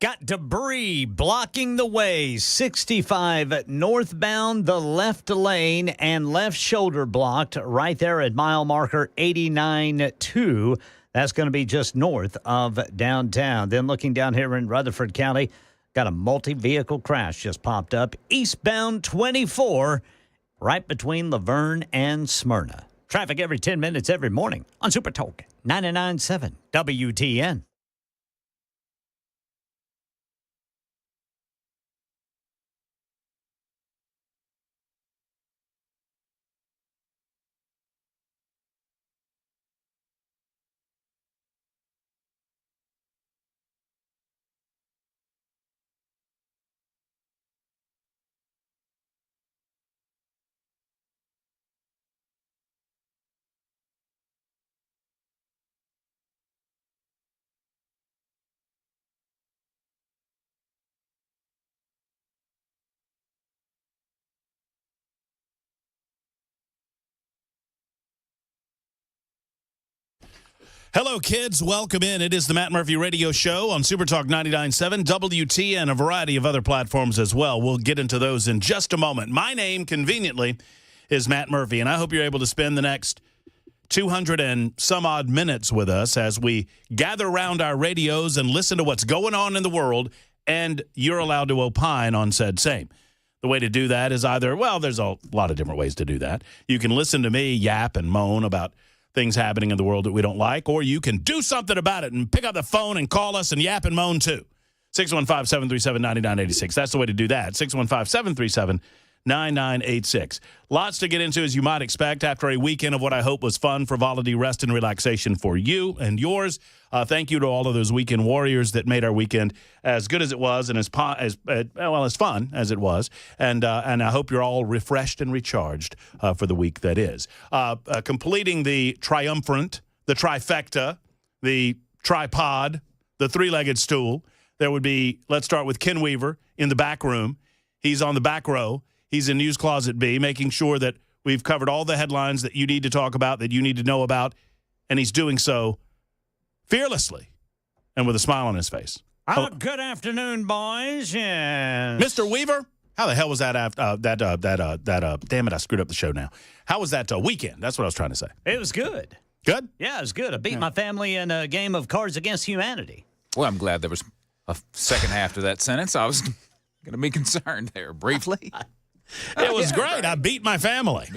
Got debris blocking the way. 65 northbound, the left lane and left shoulder blocked right there at mile marker 89.2. That's going to be just north of downtown. Then looking down here in Rutherford County, got a multi-vehicle crash just popped up. Eastbound 24, right between Laverne and Smyrna. Traffic every 10 minutes every morning on Super Talk 99.7 WTN. Hello, kids. Welcome in. It is the Matt Murphy Radio Show on Super Talk 99.7, WTN, a variety of other platforms as well. We'll get into those in just a moment. My name, conveniently, is Matt Murphy, and I hope you're able to spend the next 200 and some odd minutes with us as we gather around our radios and listen to what's going on in the world, and you're allowed to opine on said same. The way to do that is either, well, there's a lot of different ways to do that. You can listen to me yap and moan about things happening in the world that we don't like, or you can do something about it and pick up the phone and call us and yap and moan too. 615-737-9986. That's the way to do that. 615-737-9986. Lots to get into, as you might expect, after a weekend of what I hope was fun, frivolity, rest, and relaxation for you and yours. Thank you to all of those weekend warriors that made our weekend as good as it was and as fun as it was. And I hope you're all refreshed and recharged for the week that is. Completing the triumvirate, the trifecta, the tripod, the three-legged stool, there would be, let's start with Ken Weaver in the back room. He's on the back row. He's in News Closet B, making sure that we've covered all the headlines that you need to talk about, that you need to know about, and he's doing so fearlessly and with a smile on his face. Good afternoon, boys. Yes. Mr. Weaver, how the hell was that? Damn it, I screwed up the show now. How was that weekend? That's what I was trying to say. It was good. Good? Yeah, it was good. I beat my family in a game of Cards Against Humanity. Well, I'm glad there was a second half to that sentence. I was going to be concerned there briefly. It was great. I beat my family.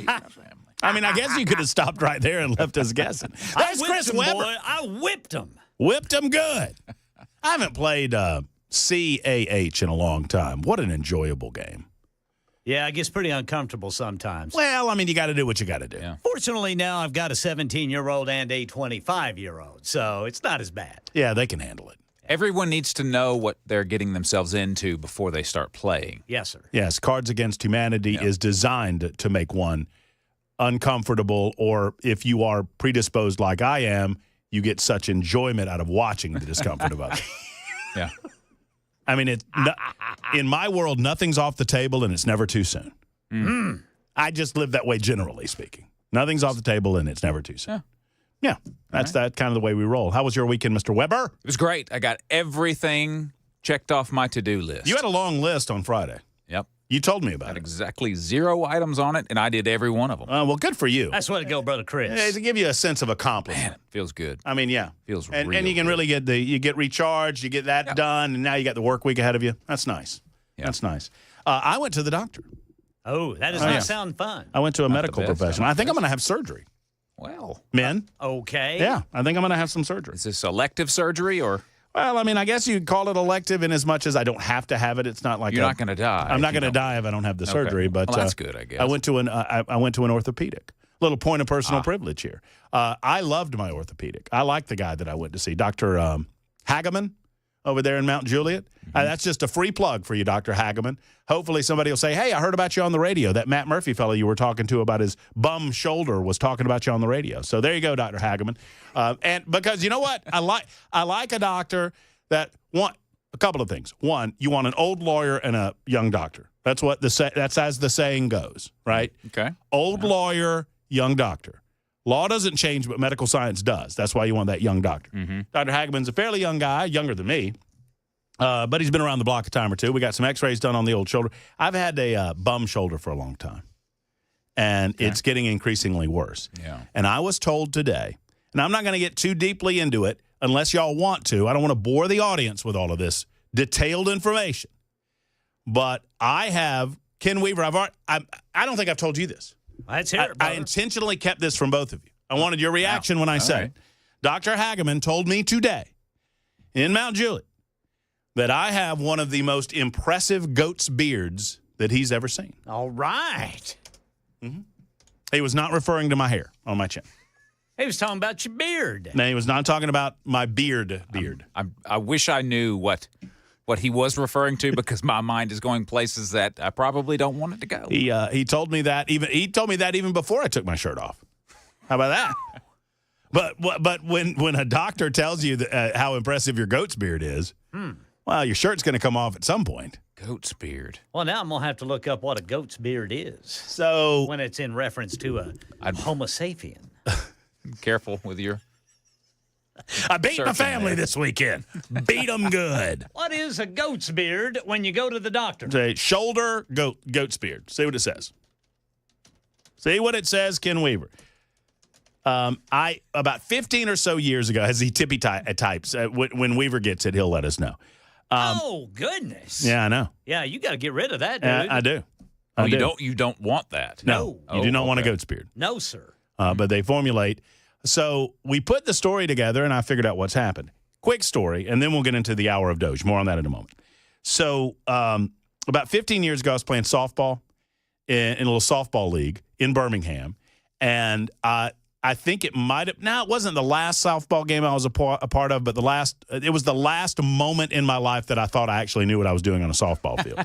I mean, I guess you could have stopped right there and left us guessing. There's Chris Webber. Boy. I whipped him. Whipped him good. I haven't played CAH in a long time. What an enjoyable game. Yeah, it gets pretty uncomfortable sometimes. Well, I mean, you got to do what you got to do. Yeah. Fortunately, now I've got a 17-year-old and a 25-year-old, so it's not as bad. Yeah, they can handle it. Everyone needs to know what they're getting themselves into before they start playing. Yes, sir. Yes, Cards Against Humanity is designed to make one uncomfortable, or if you are predisposed like I am, you get such enjoyment out of watching the discomfort of others. Yeah. I mean, in my world, nothing's off the table and it's never too soon. Mm. I just live that way, generally speaking. Nothing's off the table and it's never too soon. Yeah, that's that kind of the way we roll. How was your weekend, Mr. Weber? It was great. I got everything checked off my to-do list. You had a long list on Friday. Yep. You told me about Had it. exactly 0 items on it, and I did every one of them. Well, good for you. That's what it go, Brother Chris. To give you a sense of accomplishment. Man, it feels good. I mean, yeah. Feels and real you can good. really get recharged, you get that done, and now you got the work week ahead of you. That's nice. Yeah. That's nice. I went to the doctor. Oh, that does not sound fun. I went to a medical best, professional. I think I'm going to have surgery. Well, Men? Okay. Yeah, I think I'm going to have some surgery. is this elective surgery, or Well, I mean, I guess you'd call it elective in as much as I don't have to have it. It's not like you're not going to die? I'm not going to die if I don't have the surgery. But well, that's good, I guess. I went to an orthopedic. Little point of personal privilege here. I loved my orthopedic. I like the guy that I went to see, Dr. Hageman, over there in Mount Juliet. That's just a free plug for you, Dr. Hageman. Hopefully somebody will say, hey, I heard about you on the radio. That Matt Murphy fellow you were talking to about his bum shoulder was talking about you on the radio. So there you go, Dr. Hageman. And because you know what? I like a doctor that want a couple of things. One, you want an old lawyer and a young doctor. That's as the saying goes, right? Okay. Old lawyer, young doctor. Law doesn't change, but medical science does. That's why you want that young doctor. Dr. Hageman's a fairly young guy, younger than me. But he's been around the block a time or two. We got some x-rays done on the old shoulder. I've had a bum shoulder for a long time, and it's getting increasingly worse. Yeah. And I was told today, and I'm not going to get too deeply into it unless y'all want to. I don't want to bore the audience with all of this detailed information. But I have, Ken Weaver, I don't think I've told you this. Let's hear it, I brother. intentionally kept this from both of you. I wanted your reaction when I said it. Dr. Hageman told me today in Mount Juliet that I have one of the most impressive goat's beards that he's ever seen. All right. Mm-hmm. He was not referring to my hair on my chin. He was talking about your beard. No, he was not talking about my beard. I wish I knew what he was referring to because my mind is going places that I probably don't want it to go. He told me that even before I took my shirt off. How about that? But when a doctor tells you that, how impressive your goat's beard is, well, your shirt's going to come off at some point. Goat's beard. Well, now I'm going to have to look up what a goat's beard is. So when it's in reference to a Homo sapien. Careful with your... I beat my family this weekend. Beat them good. What is a goat's beard when you go to the doctor? Say shoulder goat's beard. See what it says. See what it says, Ken Weaver. I about 15 or so years ago, as he tippy types, when Weaver gets it, he'll let us know. Oh goodness! Yeah, I know. Yeah, you got to get rid of that, dude. I do. You don't want that. No, you do not want a goat's beard. No, sir. But they formulate. So we put the story together, and I figured out what's happened. Quick story, and then we'll get into the hour of Doge. More on that in a moment. So about 15 years ago, I was playing softball in a little softball league in Birmingham, and I think it might have. Now, it wasn't the last softball game I was a part of, but it was the last moment in my life that I thought I actually knew what I was doing on a softball field.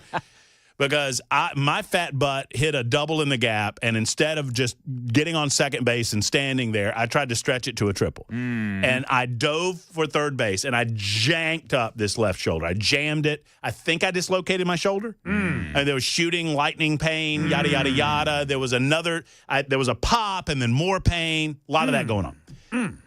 Because my fat butt hit a double in the gap, and instead of just getting on second base and standing there, I tried to stretch it to a triple. And I dove for third base, and I janked up this left shoulder. I jammed it. I think I dislocated my shoulder. And there was shooting, lightning pain, yada, yada, yada. There was there was a pop and then more pain. A lot of that going on.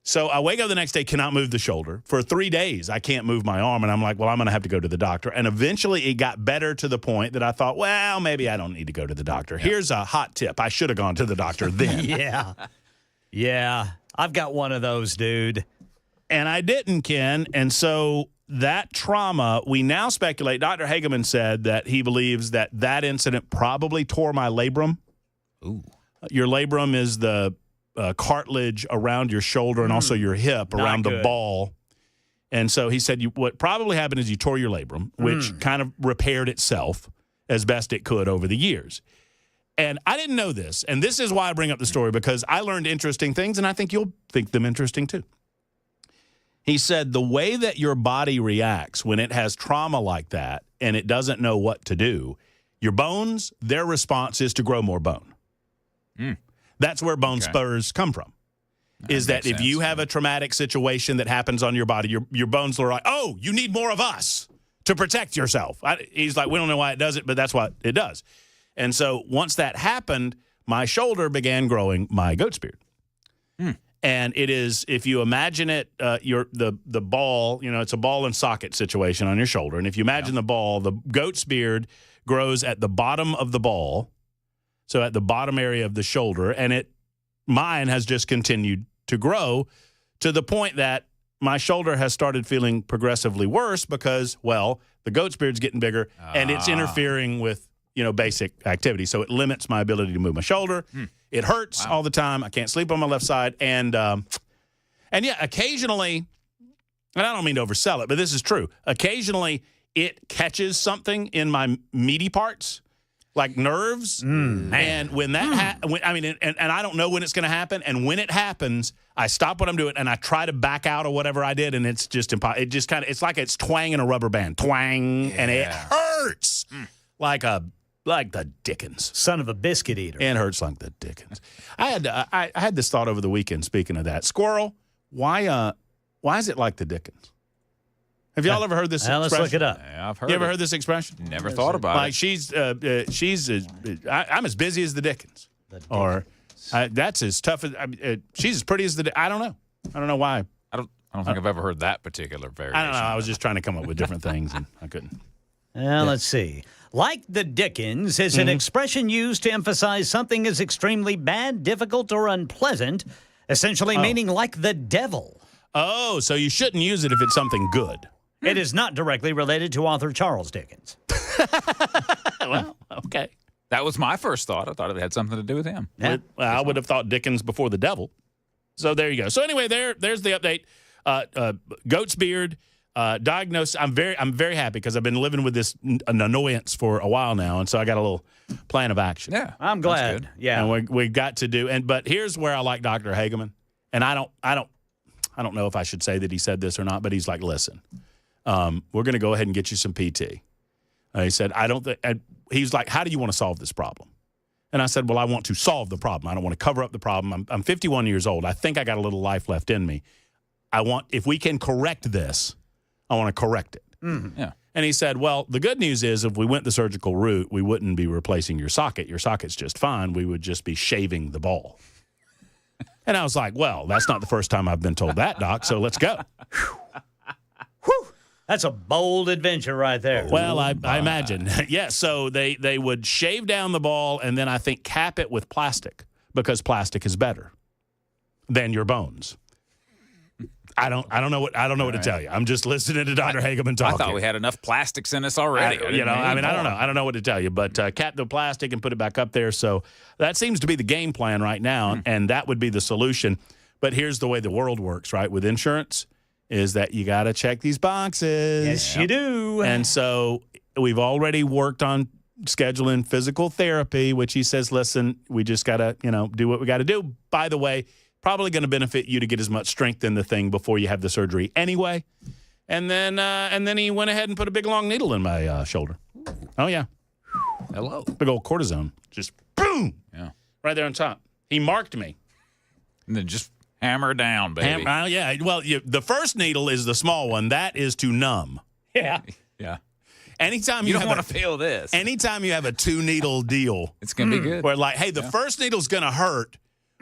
So I wake up the next day, cannot move the shoulder. For 3 days, I can't move my arm. And I'm like, well, I'm going to have to go to the doctor. And eventually it got better to the point that I thought, well, maybe I don't need to go to the doctor. Yeah. Here's a hot tip. I should have gone to the doctor then. Yeah. I've got one of those, dude. And I didn't, Ken. And so that trauma, we now speculate, Dr. Hageman said that he believes that incident probably tore my labrum. Ooh. Your labrum is the cartilage around your shoulder and also your hip around the ball. And so he said what probably happened is you tore your labrum, which kind of repaired itself as best it could over the years. And I didn't know this. And this is why I bring up the story, because I learned interesting things, and I think you'll think them interesting too. He said the way that your body reacts when it has trauma like that and it doesn't know what to do, your bones, their response is to grow more bone. That's where bone spurs come from. Is that if you have a traumatic situation that happens on your body, your bones are like, oh, you need more of us to protect yourself. He's like, we don't know why it does it, but that's what it does. And so once that happened, my shoulder began growing my goat's beard. And it is, if you imagine it, the ball, it's a ball and socket situation on your shoulder. And if you imagine the ball, the goat's beard grows at the bottom of the ball. So at the bottom area of the shoulder, and mine has just continued to grow to the point that my shoulder has started feeling progressively worse because, well, the goat's beard's getting bigger and it's interfering with, basic activity. So it limits my ability to move my shoulder. It hurts all the time. I can't sleep on my left side. And yeah, occasionally, and I don't mean to oversell it, but this is true. Occasionally it catches something in my meaty parts, like nerves, and when that and I don't know when it's going to happen, and when it happens, I stop what I'm doing and I try to back out of whatever I did, and it's just impossible. It just it's like it's twanging a rubber band, twang, and it hurts like the Dickens. Son of a biscuit eater. It hurts like the Dickens. I had this thought over the weekend. Speaking of that, squirrel, why is it like the Dickens? Have y'all ever heard this expression? Let's look it up. Yeah, I've heard You ever heard this expression? Never thought about it. Like I'm as busy as the Dickens. Or that's as tough as, she's as pretty as the, I don't know. I don't know why. I don't think I've ever heard that particular variation. I don't know. I was just trying to come up with different things, and I couldn't. Let's see. Like the Dickens is an expression used to emphasize something is extremely bad, difficult, or unpleasant, essentially meaning like the devil. Oh, so you shouldn't use it if it's something good. It is not directly related to author Charles Dickens. Well, okay. That was my first thought. I thought it had something to do with him. Yeah. Well, I would have thought Dickens before the devil. So there you go. So anyway, there's the update. Goat's beard. Diagnosis. I'm very happy because I've been living with this an annoyance for a while now, and so I got a little plan of action. Yeah, I'm glad. Yeah, and we got to do. But here's where I like Dr. Hageman, and I don't know if I should say that he said this or not, but he's like, listen, we're going to go ahead and get you some PT. He said, he's like, how do you want to solve this problem? And I said, well, I want to solve the problem. I don't want to cover up the problem. I'm 51 years old. I think I got a little life left in me. If we can correct this, I want to correct it. Mm-hmm. Yeah. And he said, well, the good news is if we went the surgical route, we wouldn't be replacing your socket. Your socket's just fine. We would just be shaving the ball. And I was like, well, that's not the first time I've been told that, Doc, so let's go. Whew. That's a bold adventure right there. Well, I imagine. Yeah, so they would shave down the ball and then I think cap it with plastic because plastic is better than your bones. I don't know what to tell you. I'm just listening to Dr. Hageman talk. I thought we had enough plastics in us already. I don't know. I don't know what to tell you, but cap the plastic and put it back up there. So that seems to be the game plan right now, and that would be the solution. But here's the way the world works, right? With insurance, is that you got to check these boxes. Yes, you do. And so we've already worked on scheduling physical therapy, which he says, listen, we just got to, do what we got to do. By the way, probably going to benefit you to get as much strength in the thing before you have the surgery anyway. And then he went ahead and put a big long needle in my shoulder. Oh, yeah. Hello. Big old cortisone. Just boom. Yeah. Right there on top. He marked me. And then just hammer down, baby. Yeah. Well, the first needle is the small one. That is to numb. Yeah. Yeah. Anytime You don't want to feel this. Anytime you have a 2-needle deal. It's going to be good. Where like, hey, the first needle's going to hurt.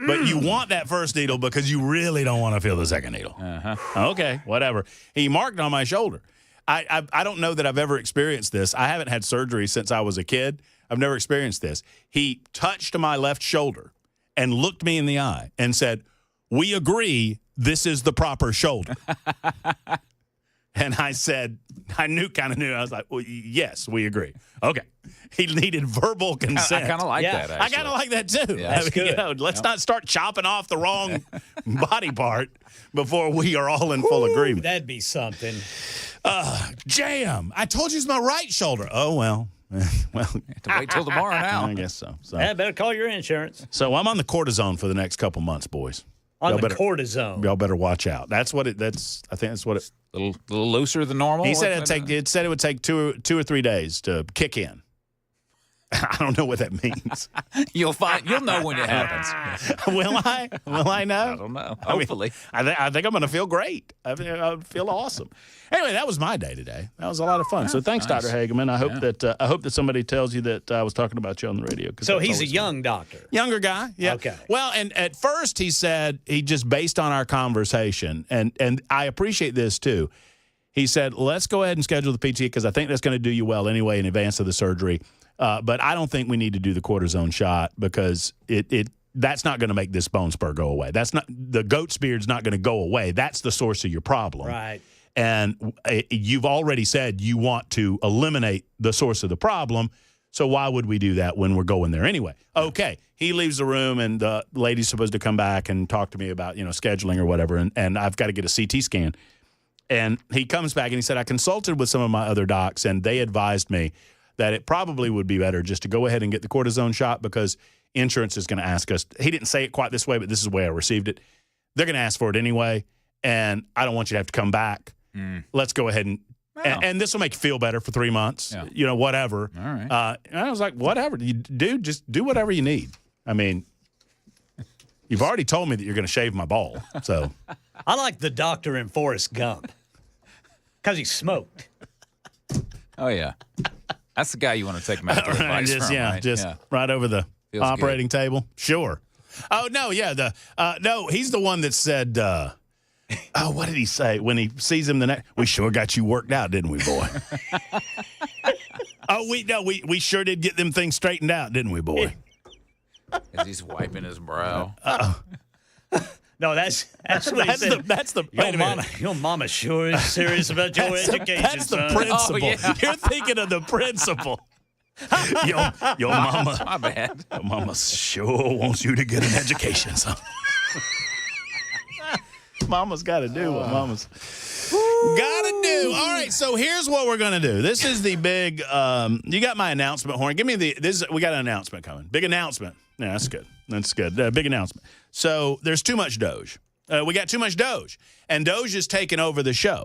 But you want that first needle because you really don't want to feel the second needle. Uh-huh. Okay, whatever. He marked on my shoulder. I don't know that I've ever experienced this. I haven't had surgery since I was a kid. I've never experienced this. He touched my left shoulder and looked me in the eye and said, we agree this is the proper shoulder. And I said, I kind of knew. I was like, well, yes, we agree. Okay. He needed verbal consent. I kind of like that, actually. I kind of like that, too. Yeah, that's good. Let's not start chopping off the wrong body part before we are all in full agreement. That'd be something. Jam. I told you it's my right shoulder. Oh, well. Well, have to wait till tomorrow now. I guess so. Yeah, better call your insurance. So I'm on the cortisone for the next couple months, boys. Cortisone. Y'all better watch out. I think that's what it. A little looser than normal. He said it would take two or 3 days to kick in. I don't know what that means. You'll know when it happens. Will I? Will I know? I don't know. Hopefully. I think I'm going to feel great. I feel awesome. Anyway, that was my day today. That was a lot of fun. So thanks, nice. Dr. Hageman. I hope that somebody tells you that I was talking about you on the radio. So he's a young doctor. Younger guy. Yeah. Okay. Well, and at first he said he just based on our conversation, and I appreciate this too. He said, let's go ahead and schedule the PT because I think that's going to do you well anyway in advance of the surgery. But I don't think we need to do the cortisone shot because that's not going to make this bone spur go away. That's not the goat's beard's not going to go away. That's the source of your problem. Right. And you've already said you want to eliminate the source of the problem. So why would we do that when we're going there anyway? Okay. He leaves the room and the lady's supposed to come back and talk to me about, scheduling or whatever. And I've got to get a CT scan. And he comes back and he said, I consulted with some of my other docs and they advised me that it probably would be better just to go ahead and get the cortisone shot because insurance is going to ask us. He didn't say it quite this way, but this is the way I received it. They're going to ask for it anyway, and I don't want you to have to come back. Let's go ahead and this will make you feel better for 3 months, whatever. All right. And I was like, whatever. Just do whatever you need. I mean, you've already told me that you're going to shave my ball, so. I like the doctor in Forrest Gump because he smoked. Oh, yeah. That's the guy you want to take medical advice from, right? Just right over the Feels operating good. table. Sure. Oh, no, yeah. No, he's the one that said, Oh, what did he say when he sees him the next? We sure got you worked out, didn't we, boy? Oh, we sure did get them things straightened out, didn't we, boy? As he's wiping his brow. No, that's what he said. That's the wait a minute. Your mama sure is serious about your education. That's the son. principal. Oh, yeah. You're thinking of the principal. Your mama. My bad. Your mama sure wants you to get an education, son. Mama's got to do what mama's got to do. All right, so here's what we're going to do. This is the big you got my announcement horn. Give me we got an announcement coming. Big announcement. Yeah, that's good. That's good. Big announcement. So there's too much Doge. We got too much Doge. And Doge is taking over the show.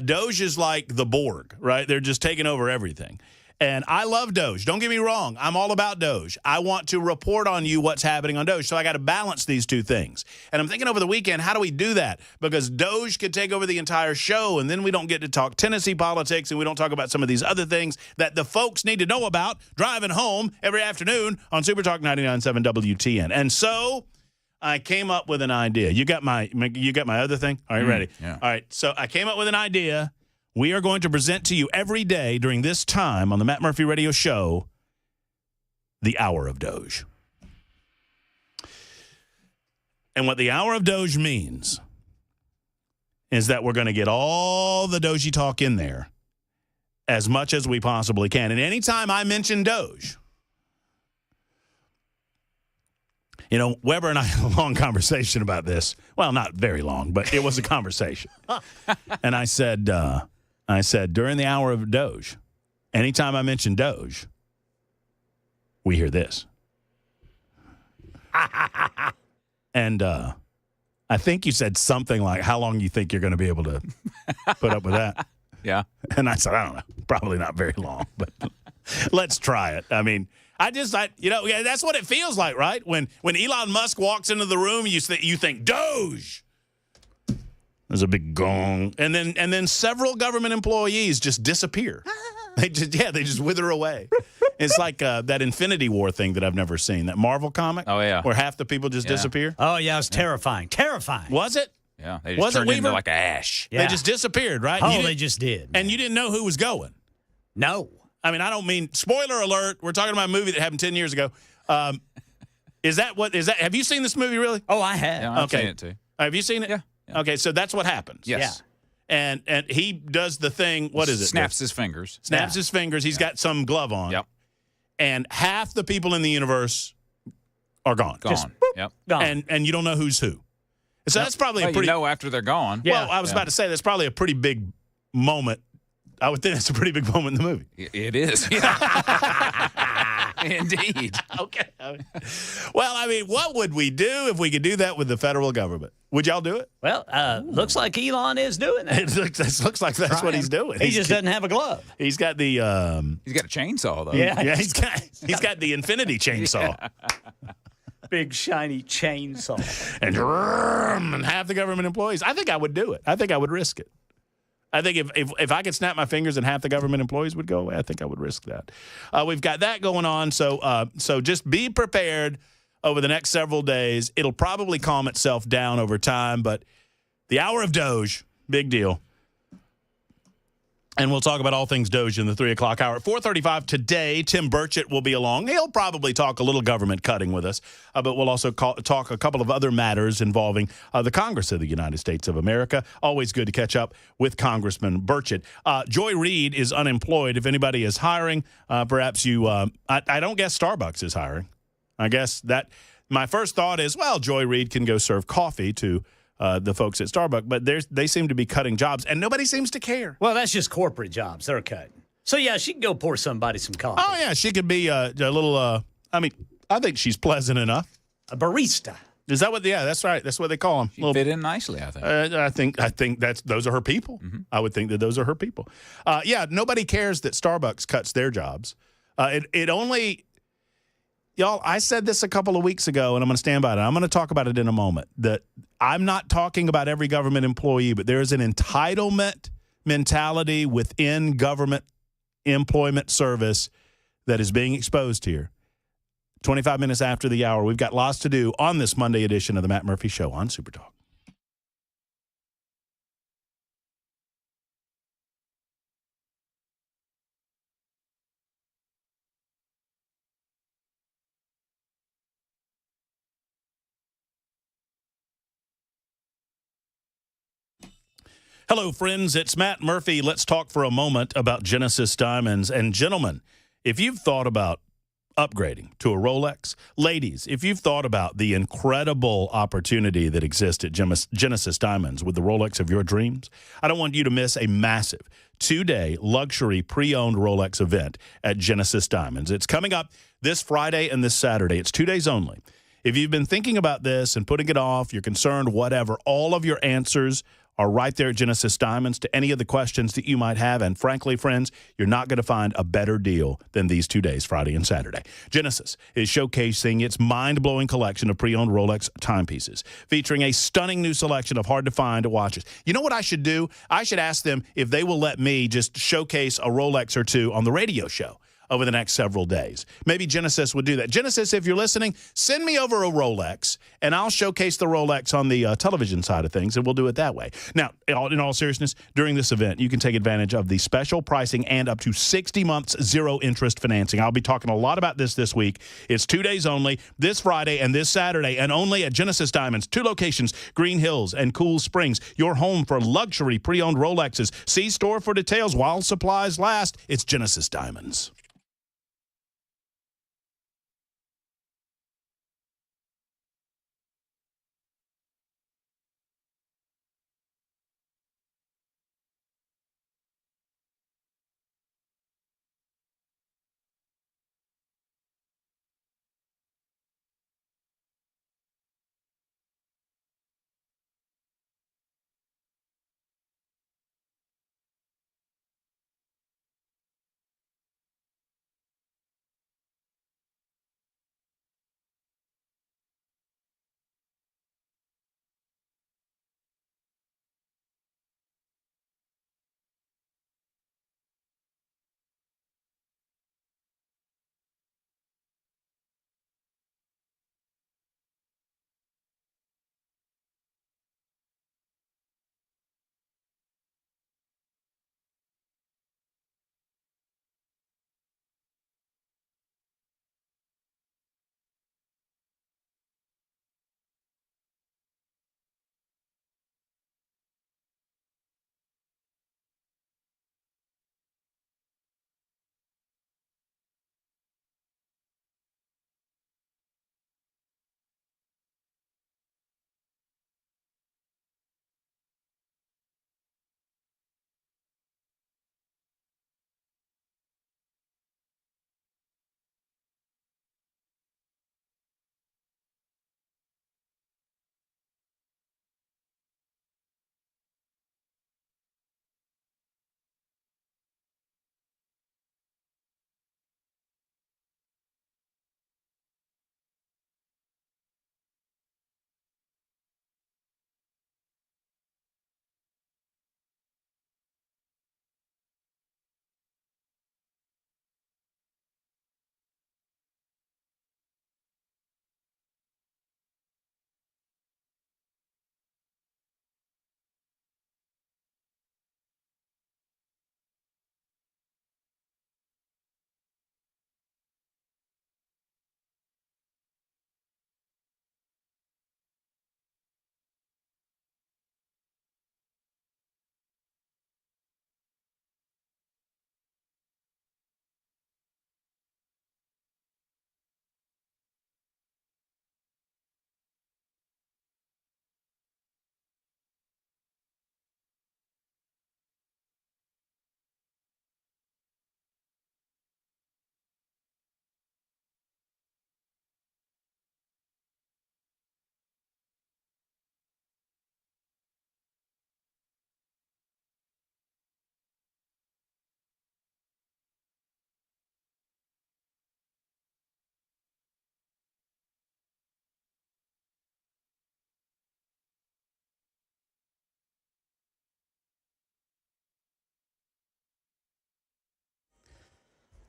Doge is like the Borg, right? They're just taking over everything. And I love Doge. Don't get me wrong. I'm all about Doge. I want to report on you what's happening on Doge. So I got to balance these two things. And I'm thinking over the weekend, how do we do that? Because Doge could take over the entire show, and then we don't get to talk Tennessee politics, and we don't talk about some of these other things that the folks need to know about driving home every afternoon on Super Talk 99.7 WTN. And so I came up with an idea. You got my other thing? All right, ready? Yeah. All right, so I came up with an idea. We are going to present to you every day during this time on the Matt Murphy Radio Show, the Hour of Doge. And what the Hour of Doge means is that we're going to get all the Doge talk in there as much as we possibly can. And anytime I mention Doge, you know, Weber and I had a long conversation about this. Well, not very long, but it was a conversation. And I said, during the Hour of Doge, anytime I mention Doge, we hear this. And I think you said something like, how long you think you're going to be able to put up with that? Yeah. And I said, I don't know, probably not very long, but let's try it. I mean, that's what it feels like, right? When Elon Musk walks into the room, you think Doge. There's a big gong, and then several government employees just disappear. They just wither away. It's like that Infinity War thing that I've never seen, that Marvel comic. Oh, yeah. Where half the people just disappear. Oh, yeah, it was terrifying. Terrifying. Was it? Yeah. They just turned into like ash. Yeah. They just disappeared, right? Oh, they just did. And you didn't know who was going. No. I mean, I don't mean, spoiler alert, we're talking about a movie that happened 10 years ago. Is that? Have you seen this movie, really? Oh, I have. Yeah, I've seen it, too. Have you seen it? Yeah. Okay, so that's what happens. Yes. Yeah. And he does the thing, what is it? Snaps his fingers. Snaps his fingers. He's got some glove on. Yep. And half the people in the universe are gone. Gone. Just boop. Yep. Gone. And you don't know who's who. So that's probably a pretty... You know after they're gone. Yeah. Well, I was about to say, that's probably a pretty big moment. I would think that's a pretty big moment in the movie. It is. Indeed. Okay. Well, I mean, what would we do if we could do that with the federal government? Would y'all do it? Well, looks like Elon is doing that. It looks like that's what he's doing. He just doesn't have a glove. He's got the... He's got a chainsaw, though. Yeah. he's got the infinity chainsaw. Big, shiny chainsaw. And half the government employees. I think I would do it. I think I would risk it. I think if I could snap my fingers and half the government employees would go away, I think I would risk that. We've got that going on, so just be prepared over the next several days. It'll probably calm itself down over time, but the Hour of Doge, big deal. And we'll talk about all things Doge in the 3 o'clock hour. At 4:35 today, Tim Burchett will be along. He'll probably talk a little government cutting with us, but we'll also talk a couple of other matters involving the Congress of the United States of America. Always good to catch up with Congressman Burchett. Joy Reid is unemployed. If anybody is hiring, perhaps you I don't guess Starbucks is hiring. I guess that my first thought is, well, Joy Reid can go serve coffee to the folks at Starbucks, but they seem to be cutting jobs, and nobody seems to care. Well, that's just corporate jobs they're cutting. So, yeah, she can go pour somebody some coffee. Oh, yeah, she could be a little, I think she's pleasant enough. A barista. Is that what, yeah, that's right. That's what they call them. She fit in nicely, I think. I think those are her people. Mm-hmm. I would think that those are her people. Yeah, nobody cares that Starbucks cuts their jobs. It only... Y'all, I said this a couple of weeks ago, and I'm going to stand by it. I'm going to talk about it in a moment, that I'm not talking about every government employee, but there is an entitlement mentality within government employment service that is being exposed here. 25 minutes after the hour, we've got lots to do on this Monday edition of the Matt Murphy Show on Super Talk. Hello, friends. It's Matt Murphy. Let's talk for a moment about Genesis Diamonds. And gentlemen, if you've thought about upgrading to a Rolex, ladies, if you've thought about the incredible opportunity that exists at Genesis Diamonds with the Rolex of your dreams, I don't want you to miss a massive 2-day luxury pre-owned Rolex event at Genesis Diamonds. It's coming up this Friday and this Saturday. It's 2 days only. If you've been thinking about this and putting it off, you're concerned, whatever, all of your answers are right there at Genesis Diamonds to any of the questions that you might have. And frankly, friends, you're not going to find a better deal than these 2 days, Friday and Saturday. Genesis is showcasing its mind-blowing collection of pre-owned Rolex timepieces, featuring a stunning new selection of hard-to-find watches. You know what I should do? I should ask them if they will let me just showcase a Rolex or two on the radio show over the next several days. Maybe Genesis would do that. Genesis, if you're listening, send me over a Rolex, and I'll showcase the Rolex on the television side of things, and we'll do it that way. Now, in all seriousness, during this event, you can take advantage of the special pricing and up to 60 months zero-interest financing. I'll be talking a lot about this week. It's 2 days only, this Friday and this Saturday, and only at Genesis Diamonds. 2 locations, Green Hills and Cool Springs. Your home for luxury pre-owned Rolexes. See store for details while supplies last. It's Genesis Diamonds.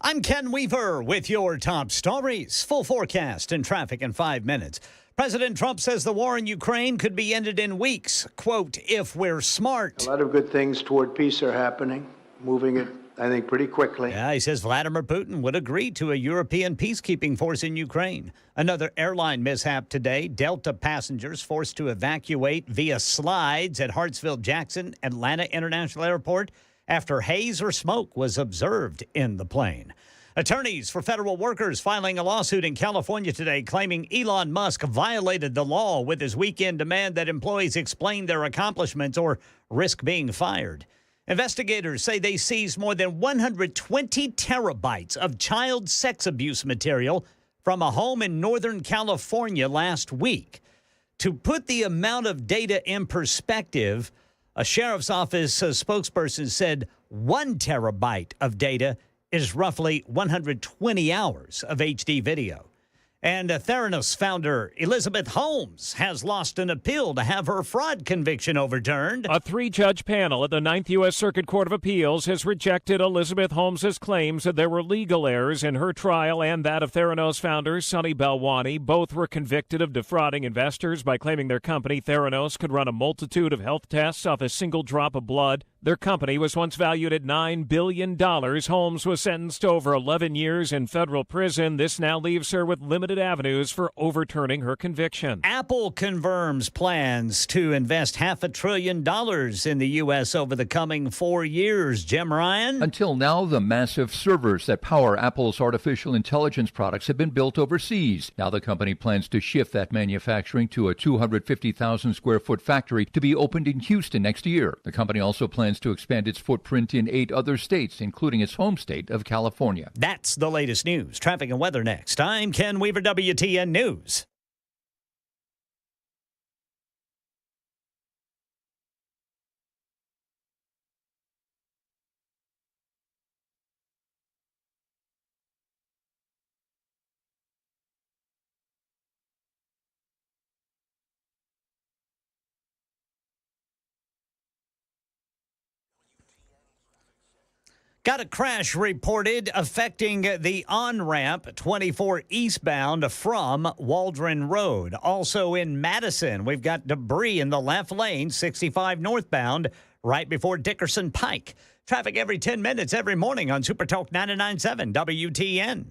I'm Ken Weaver with your top stories. Full forecast and traffic in 5 minutes. President Trump says the war in Ukraine could be ended in weeks. Quote, if we're smart. A lot of good things toward peace are happening, moving it I think, pretty quickly. Yeah, he says Vladimir Putin would agree to a European peacekeeping force in Ukraine. Another airline mishap today. Delta passengers forced to evacuate via slides at Hartsfield-Jackson Atlanta International Airport after haze or smoke was observed in the plane. Attorneys for federal workers filing a lawsuit in California today claiming Elon Musk violated the law with his weekend demand that employees explain their accomplishments or risk being fired. Investigators say they seized more than 120 terabytes of child sex abuse material from a home in Northern California last week. To put the amount of data in perspective, a sheriff's office spokesperson said 1 terabyte of data is roughly 120 hours of HD video. And Theranos founder Elizabeth Holmes has lost an appeal to have her fraud conviction overturned. A 3-judge panel at the 9th U.S. Circuit Court of Appeals has rejected Elizabeth Holmes' claims that there were legal errors in her trial and that of Theranos founder Sunny Balwani. Both were convicted of defrauding investors by claiming their company, Theranos, could run a multitude of health tests off a single drop of blood. Their company was once valued at $9 billion. Holmes was sentenced to over 11 years in federal prison. This now leaves her with limited avenues for overturning her conviction. Apple confirms plans to invest $500 billion in the U.S. over the coming 4 years. Jim Ryan? Until now, the massive servers that power Apple's artificial intelligence products have been built overseas. Now the company plans to shift that manufacturing to a 250,000 square foot factory to be opened in Houston next year. The company also plans to expand its footprint in 8 other states, including its home state of California. That's the latest news. Traffic and weather next. I'm Ken Weaver, WTN News. Got a crash reported affecting the on-ramp 24 eastbound from Waldron Road. Also in Madison, we've got debris in the left lane, 65 northbound, right before Dickerson Pike. Traffic every 10 minutes every morning on Super Talk 99.7 WTN.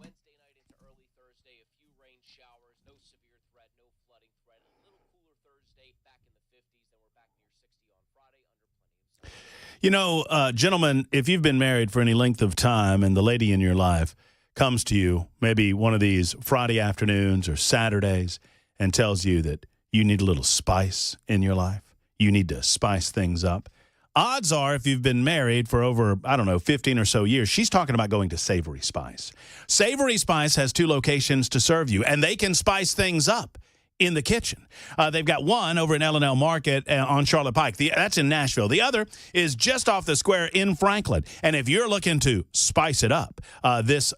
Wednesday night into early Thursday, a few rain showers, no severe threat, no flooding threat. A little cooler Thursday, back in the 50s, then we're back near 60 on Friday, under plenty of sun. You know, gentlemen, if you've been married for any length of time and the lady in your life comes to you maybe one of these Friday afternoons or Saturdays and tells you that you need a little spice in your life, you need to spice things up, odds are, if you've been married for over, 15 or so years, she's talking about going to Savory Spice. Savory Spice has 2 locations to serve you, and they can spice things up in the kitchen. They've got one over in L&L Market on Charlotte Pike. That's in Nashville. The other is just off the square in Franklin. And if you're looking to spice it up this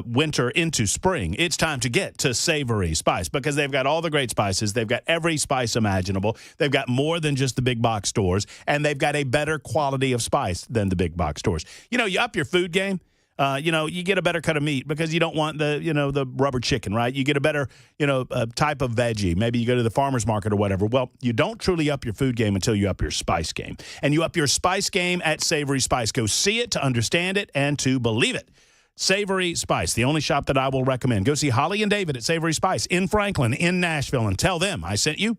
winter into spring, it's time to get to Savory Spice because they've got all the great spices. They've got every spice imaginable. They've got more than just the big box stores, and they've got a better quality of spice than the big box stores. You know, you up your food game. You get a better cut of meat because you don't want the rubber chicken, right? You get a better, type of veggie. Maybe you go to the farmer's market or whatever. Well, you don't truly up your food game until you up your spice game. And you up your spice game at Savory Spice. Go see it to understand it and to believe it. Savory Spice, the only shop that I will recommend. Go see Holly and David at Savory Spice in Franklin, in Nashville, and tell them I sent you.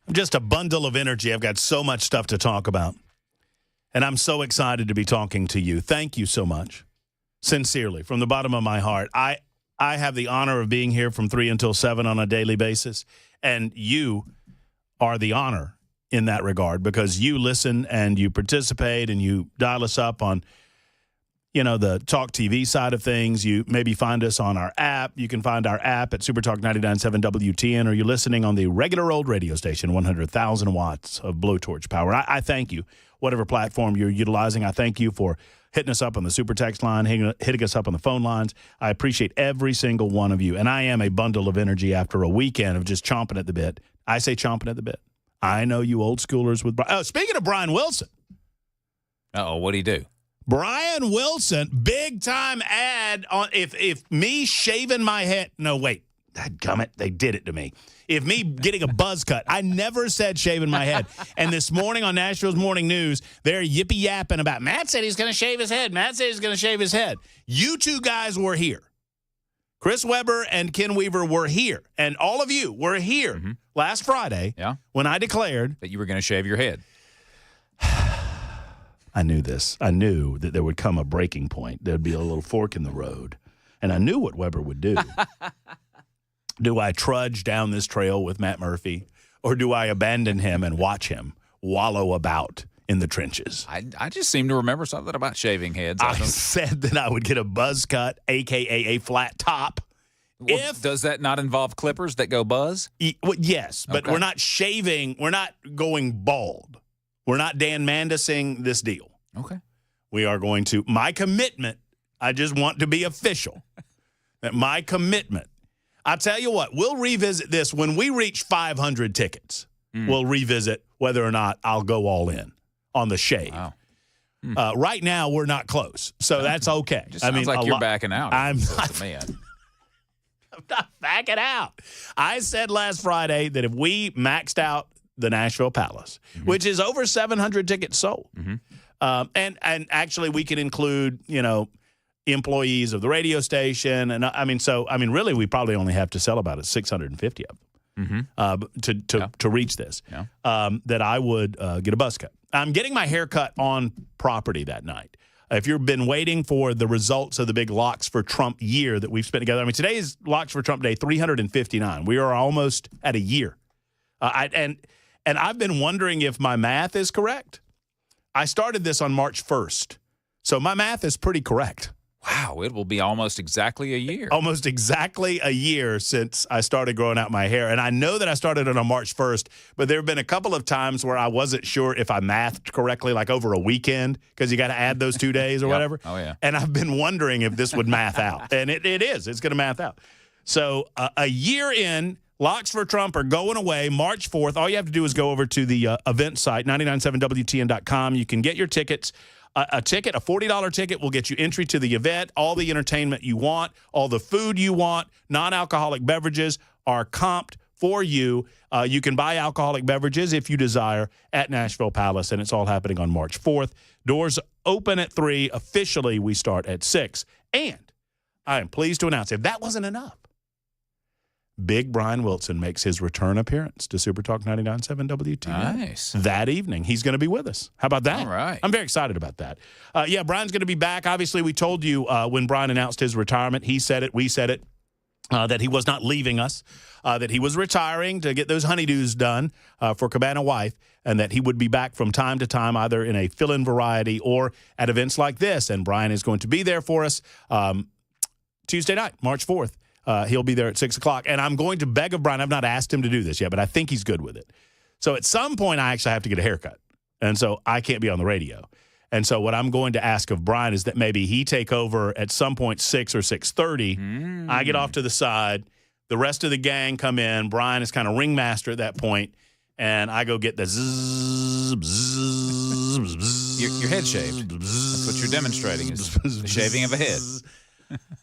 I'm just a bundle of energy. I've got so much stuff to talk about. And I'm so excited to be talking to you. Thank you so much. Sincerely, from the bottom of my heart. I have the honor of being here from 3 until 7 on a daily basis. And you are the honor in that regard because you listen and you participate and you dial us up on, the Talk TV side of things. You maybe find us on our app. You can find our app at Supertalk 99.7 WTN, or you're listening on the regular old radio station, 100,000 watts of blowtorch power. I thank you, whatever platform you're utilizing. I thank you for hitting us up on the super text line, hitting us up on the phone lines. I appreciate every single one of you. And I am a bundle of energy after a weekend of just chomping at the bit. I say chomping at the bit. I know you old schoolers with Brian. Oh, speaking of Brian Wilson. Uh-oh, what'd he do? Brian Wilson, big time ad on if me shaving my head. No, wait. Dadgummit, they did it to me. If me getting a buzz cut, I never said shaving my head. And this morning on Nashville's Morning News, they're yippee-yapping about, Matt said he's going to shave his head. Matt said he's going to shave his head. You two guys were here. Chris Webber and Ken Weaver were here. And all of you were here last Friday when I declared that you were going to shave your head. I knew this. I knew that there would come a breaking point. There'd be a little fork in the road. And I knew what Webber would do. Do I trudge down this trail with Matt Murphy, or do I abandon him and watch him wallow about in the trenches? I just seem to remember something about shaving heads. I said that I would get a buzz cut, a.k.a. a flat top. Well, does that not involve clippers that go buzz? Yes, but we're not shaving. We're not going bald. We're not Dan Mandising this deal. Okay. We are going to, my commitment, I just want to be official, that my commitment, I'll tell you what, we'll revisit this when we reach 500 tickets. We'll revisit whether or not I'll go all in on the shave. Wow. Right now, we're not close, so that's okay. Just sounds like you're backing out. I'm not, man. I'm not backing out. I said last Friday that if we maxed out the Nashville Palace, which is over 700 tickets sold, and actually we could include, employees of the radio station. And really, we probably only have to sell about 650 of them to reach this, that I would get a buzz cut. I'm getting my hair cut on property that night. If you've been waiting for the results of the big Locks for Trump year that we've spent together, today is Locks for Trump Day 359. We are almost at a year. And I've been wondering if my math is correct. I started this on March 1st, so my math is pretty correct. Wow, it will be almost exactly a year. Almost exactly a year since I started growing out my hair. And I know that I started it on March 1st, but there have been a couple of times where I wasn't sure if I mathed correctly, like over a weekend, because you got to add those 2 days or whatever. Oh, yeah. And I've been wondering if this would math out. And it is. It's going to math out. So a year in, Locks for Trump are going away March 4th. All you have to do is go over to the event site, 997WTN.com. You can get your tickets. A ticket, a $40 ticket, will get you entry to the event, all the entertainment you want, all the food you want. Non-alcoholic beverages are comped for you. You can buy alcoholic beverages if you desire at Nashville Palace, and it's all happening on March 4th. Doors open at 3. Officially, we start at 6. And I am pleased to announce, if that wasn't enough, Big Brian Wilson makes his return appearance to Super Talk 99.7 WTN. Nice. That evening. He's going to be with us. How about that? All right. I'm very excited about that. Brian's going to be back. Obviously, we told you when Brian announced his retirement, he said it, we said it, that he was not leaving us, that he was retiring to get those honeydews done for Cabana Wife, and that he would be back from time to time, either in a fill-in variety or at events like this. And Brian is going to be there for us Tuesday night, March 4th. He'll be there at 6 o'clock. And I'm going to beg of Brian. I've not asked him to do this yet, but I think he's good with it. So at some point, I actually have to get a haircut. And so I can't be on the radio. And so what I'm going to ask of Brian is that maybe he take over at some point 6 or 6:30. I get off to the side. The rest of the gang come in. Brian is kind of ringmaster at that point. And I go get the zzz, bzz, bzz, Your head shaved. That's what you're demonstrating is the shaving of a head.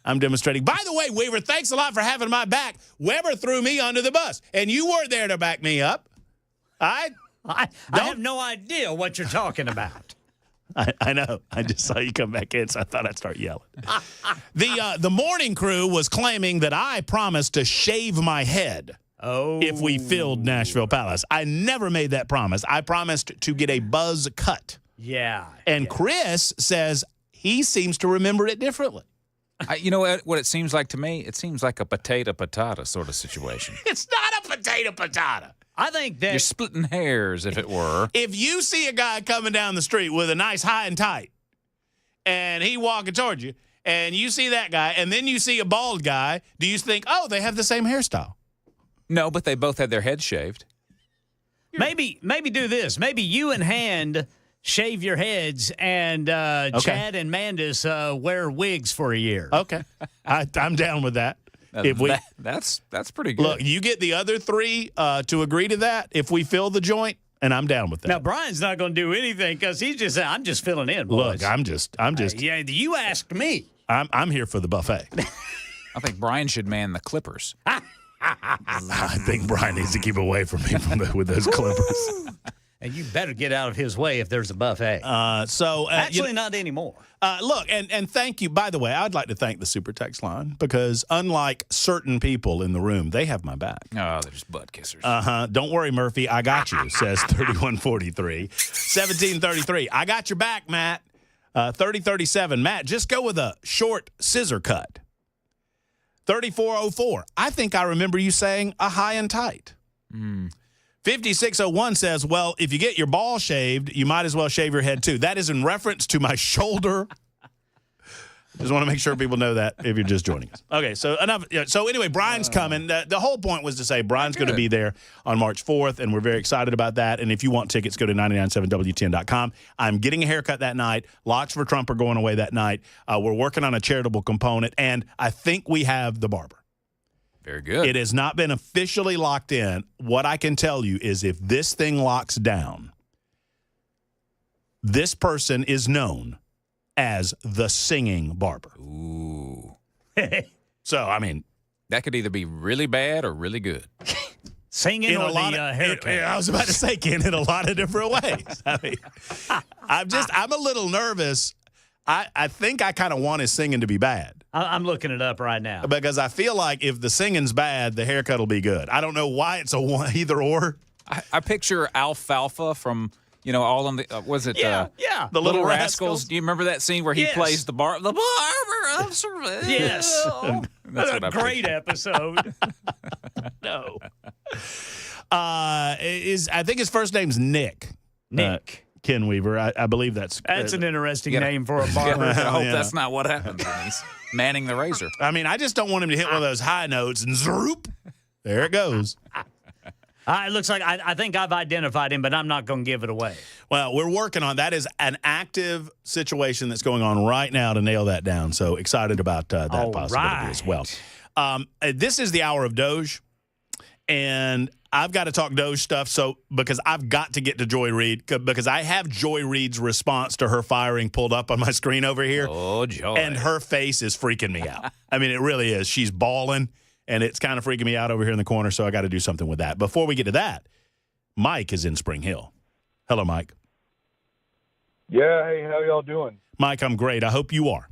I'm demonstrating. By the way, Weaver, thanks a lot for having my back. Weber threw me under the bus, and you were there to back me up. I have no idea what you're talking about. I know. I just saw you come back in, so I thought I'd start yelling. The morning crew was claiming that I promised to shave my head. if we filled Nashville Palace. I never made that promise. I promised to get a buzz cut. Yeah. And Chris says he seems to remember it differently. You know what it seems like to me? It seems like a potato-patata sort of situation. It's not a potato-patata. I think that You're splitting hairs, if it were. If you see a guy coming down the street with a nice high and tight, and he walking towards you, and you see that guy, and then you see a bald guy, do you think, oh, they have the same hairstyle? No, but they both had their heads shaved. maybe do this. Maybe you and Hand shave your heads, and Chad and Mandis wear wigs for a year. Okay. I'm down with that. That's pretty good. Look, you get the other three to agree to that if we fill the joint, and I'm down with that. Now Brian's not going to do anything because he's just. I'm just filling in. Boys. Look, I'm just. Yeah, you asked me. I'm here for the buffet. I think Brian should man the clippers. I think Brian needs to keep away from me with those clippers. And you better get out of his way if there's a buffet. Actually, not anymore. Look, and thank you. By the way, I'd like to thank the Super Text line because unlike certain people in the room, they have my back. Oh, they're just butt kissers. Don't worry, Murphy. I got you, says 3143. 1733. I got your back, Matt. 3037. Matt, just go with a short scissor cut. 3404. I think I remember you saying a high and tight. 5601 says, well, if you get your ball shaved, you might as well shave your head too. That is in reference to my shoulder. Just want to make sure people know that if you're just joining us. Okay, so enough. So anyway, Brian's coming. The whole point was to say Brian's going to be there on March 4th, and we're very excited about that. And if you want tickets, go to 997WTN.com. I'm getting a haircut that night. Locks for Trump are going away that night. We're working on a charitable component, and I think we have the barber. Very good. It has not been officially locked in. What I can tell you is if this thing locks down, this person is known as the singing barber. Ooh. So, I mean, that could either be really bad or really good. Singing or the haircut? I was about to say, Ken, in a lot of different ways. I mean, I'm a little nervous. I think I kind of want his singing to be bad. I'm looking it up right now. Because I feel like if the singing's bad, the haircut will be good. I don't know why it's either or. I picture Alfalfa from, all in the, was it? Yeah. The Little Rascals. Do you remember that scene where he plays the barber of Seville? Yes. That's a great episode. No. I think his first name's Nick. Nick. Ken Weaver. I believe that's an interesting name for a barber. I hope that's not what happens when he's manning the razor. I mean, I just don't want him to hit one of those high notes and zoop. There it goes. It looks like I think I've identified him, but I'm not going to give it away. Well, we're working on that. Is an active situation that's going on right now to nail that down. So excited about that possibility as well. This is the hour of Doge, and I've got to talk Doge stuff. So because I've got to get to Joy Reid because I have Joy Reid's response to her firing pulled up on my screen over here. Oh, Joy! And her face is freaking me out. I mean, it really is. She's bawling. And it's kind of freaking me out over here in the corner, so I got to do something with that. Before we get to that, Mike is in Spring Hill. Hello, Mike. Yeah, hey, how y'all doing? Mike, I'm great. I hope you are.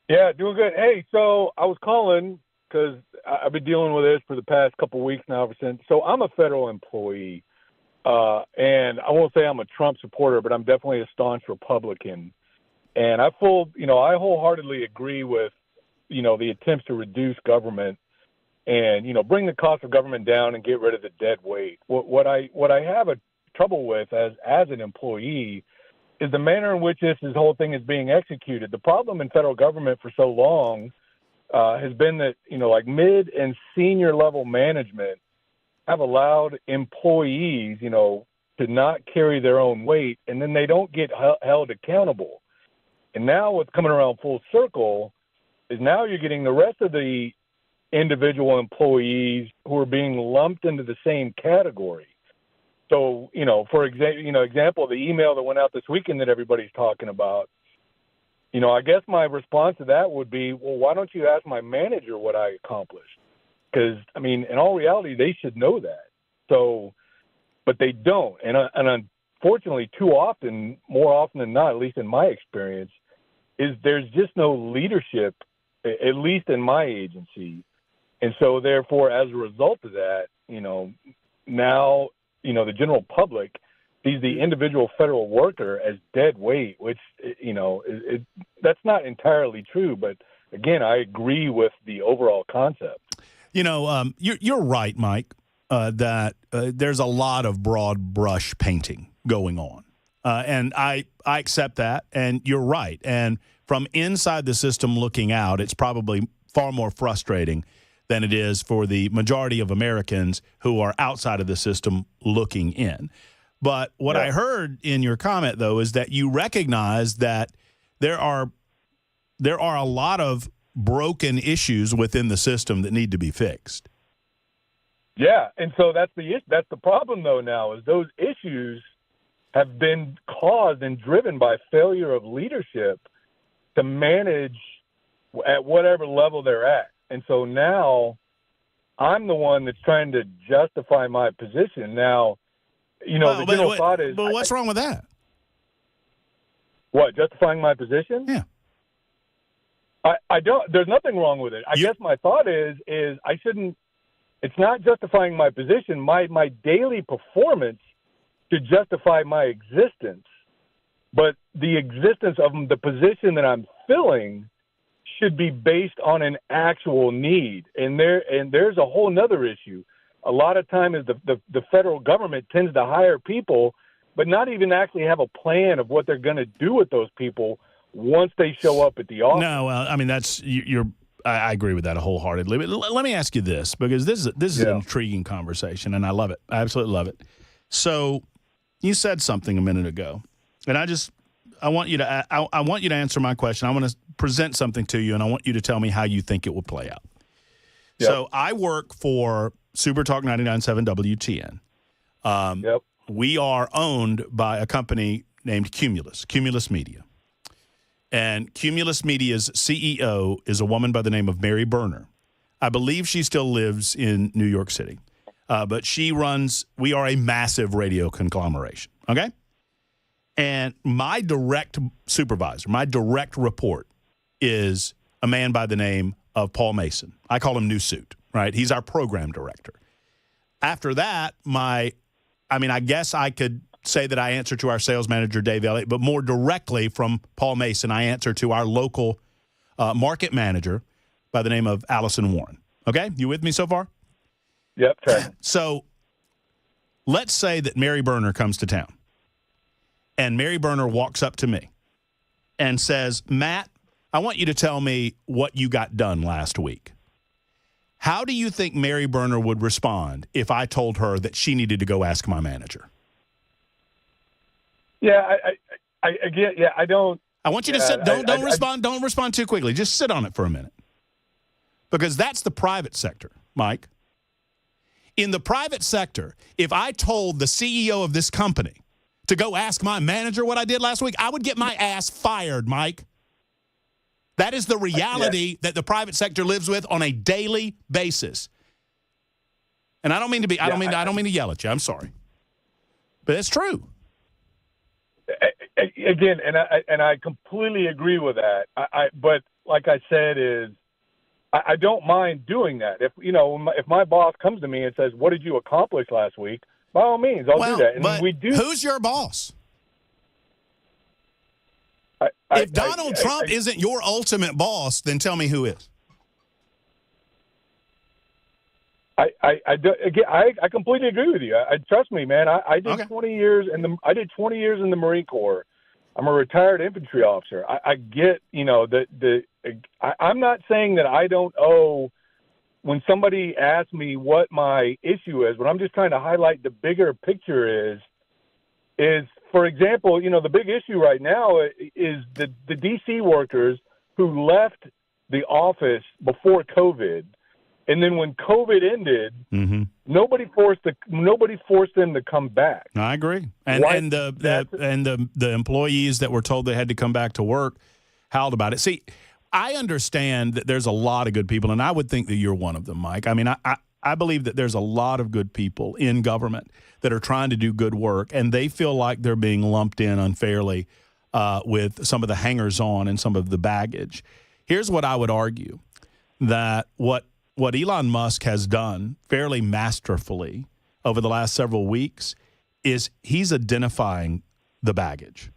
Yeah, doing good. Hey, so I was calling because I've been dealing with this for the past couple of weeks now ever since. So I'm a federal employee, and I won't say I'm a Trump supporter, but I'm definitely a staunch Republican. And I wholeheartedly agree with, the attempts to reduce government and, bring the cost of government down and get rid of the dead weight. What I have a trouble with as an employee is the manner in which this whole thing is being executed. The problem in federal government for so long has been that, like mid and senior level management have allowed employees, to not carry their own weight, and then they don't get held accountable. And now what's coming around full circle is now you're getting the rest of the individual employees who are being lumped into the same category. So, for example, the email that went out this weekend that everybody's talking about, I guess my response to that would be, well, why don't you ask my manager what I accomplished? Because, in all reality, they should know that. So, but they don't. And unfortunately, more often than not, at least in my experience, is there's just no leadership, at least in my agency, And so, therefore, as a result of that, now, the general public sees the individual federal worker as dead weight, which, that's not entirely true. But, again, I agree with the overall concept. You're right, Mike, that there's a lot of broad brush painting going on. And I accept that, and you're right. And from inside the system looking out, it's probably far more frustrating than it is for the majority of Americans who are outside of the system looking in. But what I heard in your comment, though, is that you recognize that there are a lot of broken issues within the system that need to be fixed. Yeah, and so that's the problem, though, now, is those issues have been caused and driven by failure of leadership to manage at whatever level they're at. And so now I'm the one that's trying to justify my position. Now, the general thought is... But what's wrong with that? What, justifying my position? Yeah. I don't... There's nothing wrong with it. I guess my thought is I shouldn't... It's not justifying my position. My daily performance should justify my existence. But the existence of the position that I'm filling should be based on an actual need. And there's a whole nother issue. A lot of times the federal government tends to hire people, but not even actually have a plan of what they're going to do with those people once they show up at the office. No, I agree with that wholeheartedly. But let me ask you this, because this is an intriguing conversation, and I love it. I absolutely love it. So you said something a minute ago, and I want you to answer my question. I want to present something to you, and I want you to tell me how you think it will play out. Yep. So I work for Super Talk 99.7 WTN. We are owned by a company named Cumulus Media. And Cumulus Media's CEO is a woman by the name of Mary Berner. I believe she still lives in New York City. But we are a massive radio conglomeration, okay? And my direct supervisor, my direct report is a man by the name of Paul Mason. I call him New Suit, right? He's our program director. After that, I guess I could say that I answer to our sales manager, Dave Elliott, but more directly from Paul Mason, I answer to our local market manager by the name of Allison Warren. Okay? You with me so far? Yep. Okay. So let's say that Mary Berner comes to town, and Mary Berner walks up to me and says, Matt, I want you to tell me what you got done last week. How do you think Mary Berner would respond if I told her that she needed to go ask my manager? Yeah, I don't. I want you to sit. Don't respond. Don't respond too quickly. Just sit on it for a minute, because that's the private sector, Mike. In the private sector, if I told the CEO of this company to go ask my manager what I did last week, I would get my ass fired, Mike. That is the reality that the private sector lives with on a daily basis. And I don't mean to be. I don't mean to yell at you. I'm sorry, but it's true. Again, and I completely agree with that. But like I said, I don't mind doing that. If my boss comes to me and says, "What did you accomplish last week?" By all means, I'll do that. And we do. Who's your boss? If Donald Trump isn't your ultimate boss, then tell me who is. I completely agree with you. Trust me, man. I did 20 years I did 20 years in the Marine Corps. I'm a retired infantry officer. I get, I'm not saying that I don't owe when somebody asks me what my issue is, but I'm just trying to highlight the bigger picture is for example, the big issue right now is the DC workers who left the office before COVID. And then when COVID ended, nobody forced them to come back. I agree. And the employees that were told they had to come back to work howled about it. See, I understand that there's a lot of good people, and I would think that you're one of them, Mike. I mean, I believe that there's a lot of good people in government that are trying to do good work, and they feel like they're being lumped in unfairly with some of the hangers-on and some of the baggage. Here's what I would argue, that what what Elon Musk has done fairly masterfully over the last several weeks is he's identifying the baggage.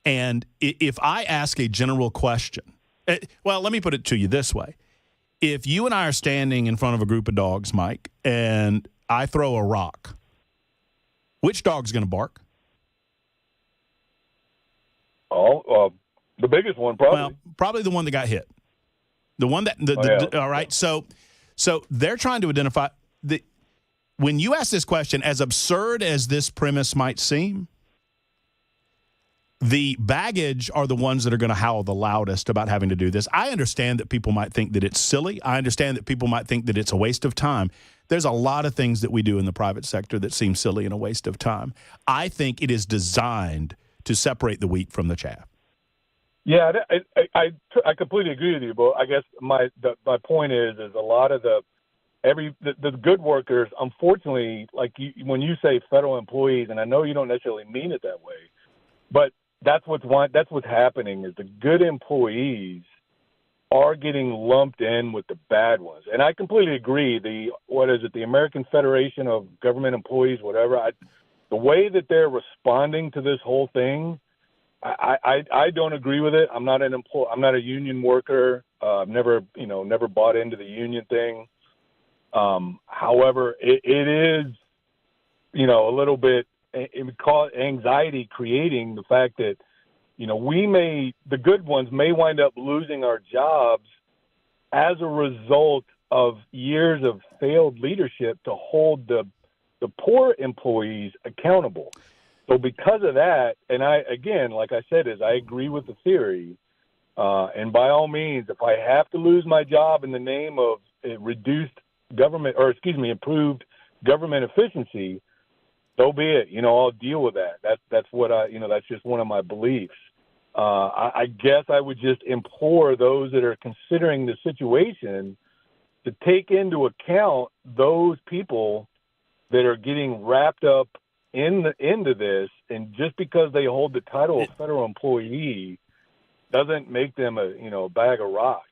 And if I ask a general question, well, let me put it to you this way. If you and I are standing in front of a group of dogs, Mike, and I throw a rock, which dog's going to bark? Oh, the biggest one, probably. Well, probably the one that got hit. The one that, all right. So they're trying to identify when you ask this question, as absurd as this premise might seem, the baggage are the ones that are going to howl the loudest about having to do this. I understand that people might think that it's silly. I understand that people might think that it's a waste of time. There's a lot of things that we do in the private sector that seem silly and a waste of time. I think it is designed to separate the wheat from the chaff. Yeah, I completely agree with you, but I guess my point is a lot of the good workers, unfortunately, like when you say federal employees, and I know you don't necessarily mean it that way, but that's what's happening is the good employees are getting lumped in with the bad ones. And I completely agree. The American Federation of Government Employees, whatever, the way that they're responding to this whole thing, I don't agree with it. I'm not a union worker. I've never bought into the union thing. However, it is, a little bit, it would call it anxiety creating the fact that, the good ones may wind up losing our jobs as a result of years of failed leadership to hold the poor employees accountable. So because of that, and I agree with the theory, and by all means, if I have to lose my job in the name of improved government efficiency, so be it. I'll deal with that. That's what that's just one of my beliefs. I guess I would just implore those that are considering the situation to take into account those people that are getting wrapped up into this, and just because they hold the title of federal employee doesn't make them a bag of rocks.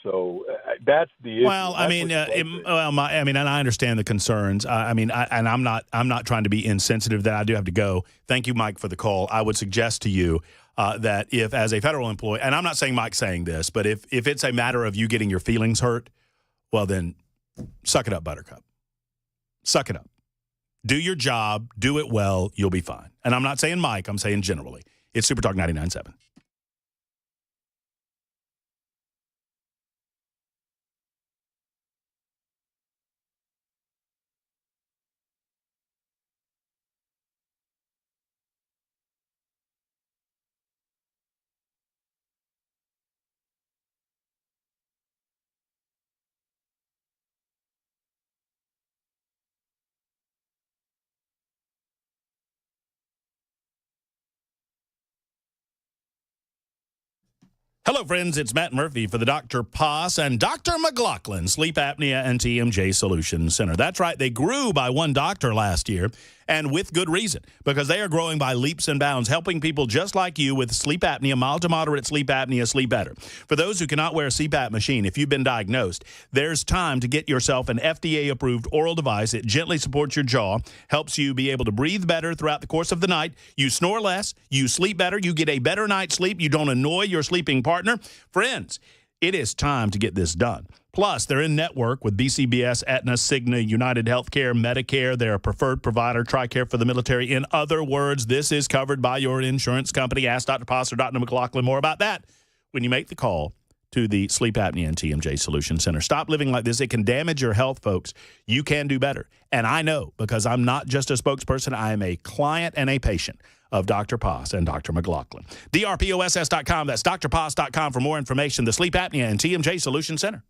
So that's the issue. Well, and I understand the concerns. I'm not trying to be insensitive. That I do have to go. Thank you, Mike, for the call. I would suggest to you that if, as a federal employee, and I'm not saying Mike's saying this, but if it's a matter of you getting your feelings hurt, well then, suck it up, Buttercup. Suck it up. Do your job. Do it well. You'll be fine. And I'm not saying Mike. I'm saying generally. It's Super Talk 99.7. Hello, friends. It's Matt Murphy for the Dr. Poss and Dr. McLaughlin Sleep Apnea and TMJ Solutions Center. That's right. They grew by one doctor last year, and with good reason, because they are growing by leaps and bounds, helping people just like you with sleep apnea, mild to moderate sleep apnea, sleep better. For those who cannot wear a CPAP machine, if you've been diagnosed, there's time to get yourself an FDA-approved oral device. It gently supports your jaw, helps you be able to breathe better throughout the course of the night. You snore less, you sleep better, you get a better night's sleep, you don't annoy your sleeping partner. Friends, it is time to get this done. Plus, they're in network with BCBS, Aetna, Cigna, United Healthcare, Medicare. They're a preferred provider, TRICARE for the military. In other words, this is covered by your insurance company. Ask Dr. Poss or Dr. McLaughlin more about that when you make the call to the Sleep Apnea and TMJ Solution Center. Stop living like this. It can damage your health, folks. You can do better. And I know, because I'm not just a spokesperson. I am a client and a patient of Dr. Poss and Dr. McLaughlin. DRPOSS.com. That's drposs.com for more information. The Sleep Apnea and TMJ Solution Center.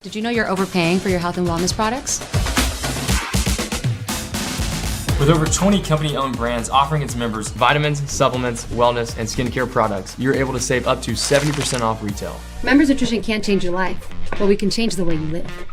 Did you know you're overpaying for your health and wellness products? With over 20 company-owned brands offering its members vitamins, supplements, wellness, and skincare products, you're able to save up to 70% off retail. Members Nutrition can't change your life, but we can change the way you live.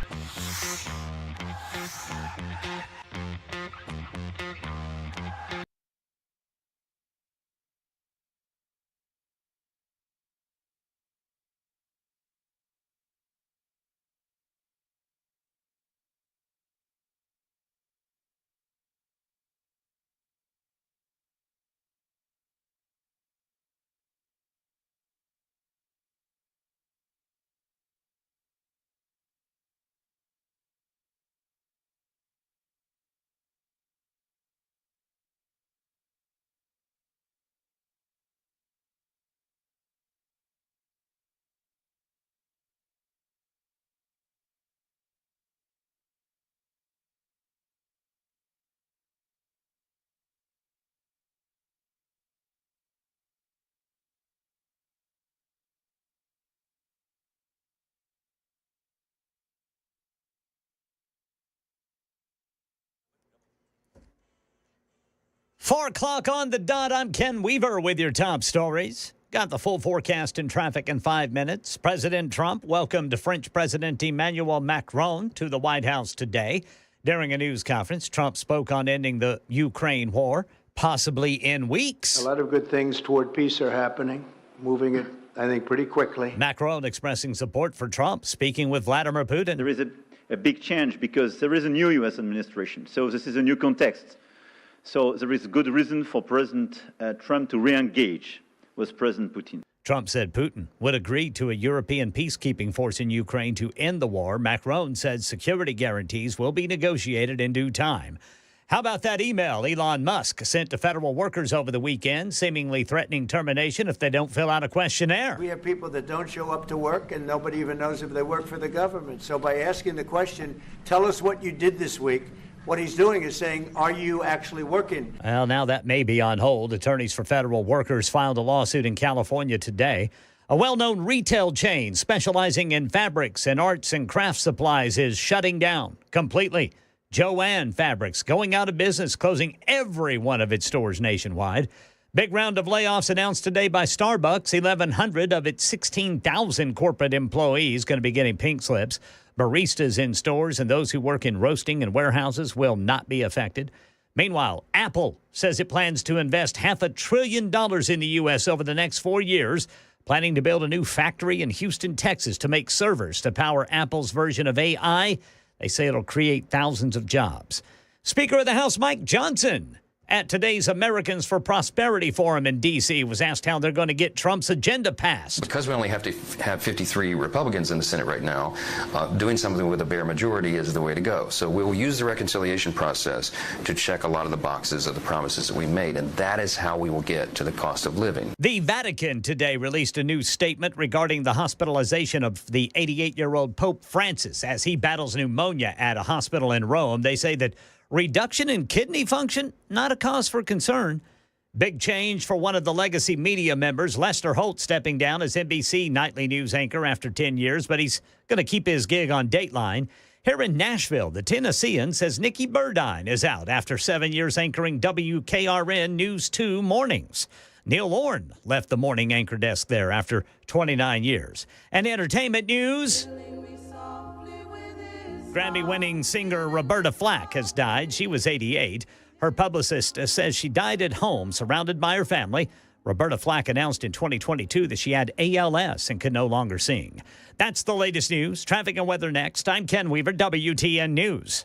Four o'clock on the dot. I'm Ken Weaver with your top stories. Got the full forecast and traffic in 5 minutes. President Trump welcomed French President Emmanuel Macron to the White House today. During a news conference, Trump spoke on ending the Ukraine war, possibly in weeks. A lot of good things toward peace are happening, moving it, I think, pretty quickly. Macron expressing support for Trump, speaking with Vladimir Putin. There is a big change because there is a new U.S. administration, so this is a new context. So there is good reason for President Trump to re-engage with President Putin. Trump said Putin would agree to a European peacekeeping force in Ukraine to end the war. Macron said security guarantees will be negotiated in due time. How about that email Elon Musk sent to federal workers over the weekend, seemingly threatening termination if they don't fill out a questionnaire? We have people that don't show up to work, and nobody even knows if they work for the government. So by asking the question, tell us what you did this week, what he's doing is saying, are you actually working? Well, now that may be on hold. Attorneys for federal workers filed a lawsuit in California today. A well-known retail chain specializing in fabrics and arts and craft supplies is shutting down completely. Jo-Ann Fabrics going out of business, closing every one of its stores nationwide. Big round of layoffs announced today by Starbucks. 1,100 of its 16,000 corporate employees going to be getting pink slips. Baristas in stores and those who work in roasting and warehouses will not be affected. Meanwhile, Apple says it plans to invest $500 billion in the U.S. over the next 4 years, planning to build a new factory in Houston, Texas to make servers to power Apple's version of AI. They say it'll create thousands of jobs. Speaker of the House Mike Johnson at today's Americans for Prosperity Forum in D.C. was asked how they're going to get Trump's agenda passed. Because we only have to have 53 Republicans in the Senate right now, doing something with a bare majority is the way to go. So we will use the reconciliation process to check a lot of the boxes of the promises that we made, and that is how we will get to the cost of living. The Vatican today released a new statement regarding the hospitalization of the 88-year-old Pope Francis as he battles pneumonia at a hospital in Rome. They say that reduction in kidney function, not a cause for concern. Big change for one of the legacy media members, Lester Holt, stepping down as NBC nightly news anchor after 10 years, but he's going to keep his gig on Dateline. Here in Nashville, the Tennessean says Nikki Burdine is out after 7 years anchoring WKRN News 2 mornings. Neil Lorne left the morning anchor desk there after 29 years. And entertainment news. Grammy-winning singer Roberta Flack has died. She was 88. Her publicist says she died at home, surrounded by her family. Roberta Flack announced in 2022 that she had ALS and could no longer sing. That's the latest news. Traffic and weather next. I'm Ken Weaver, WTN News.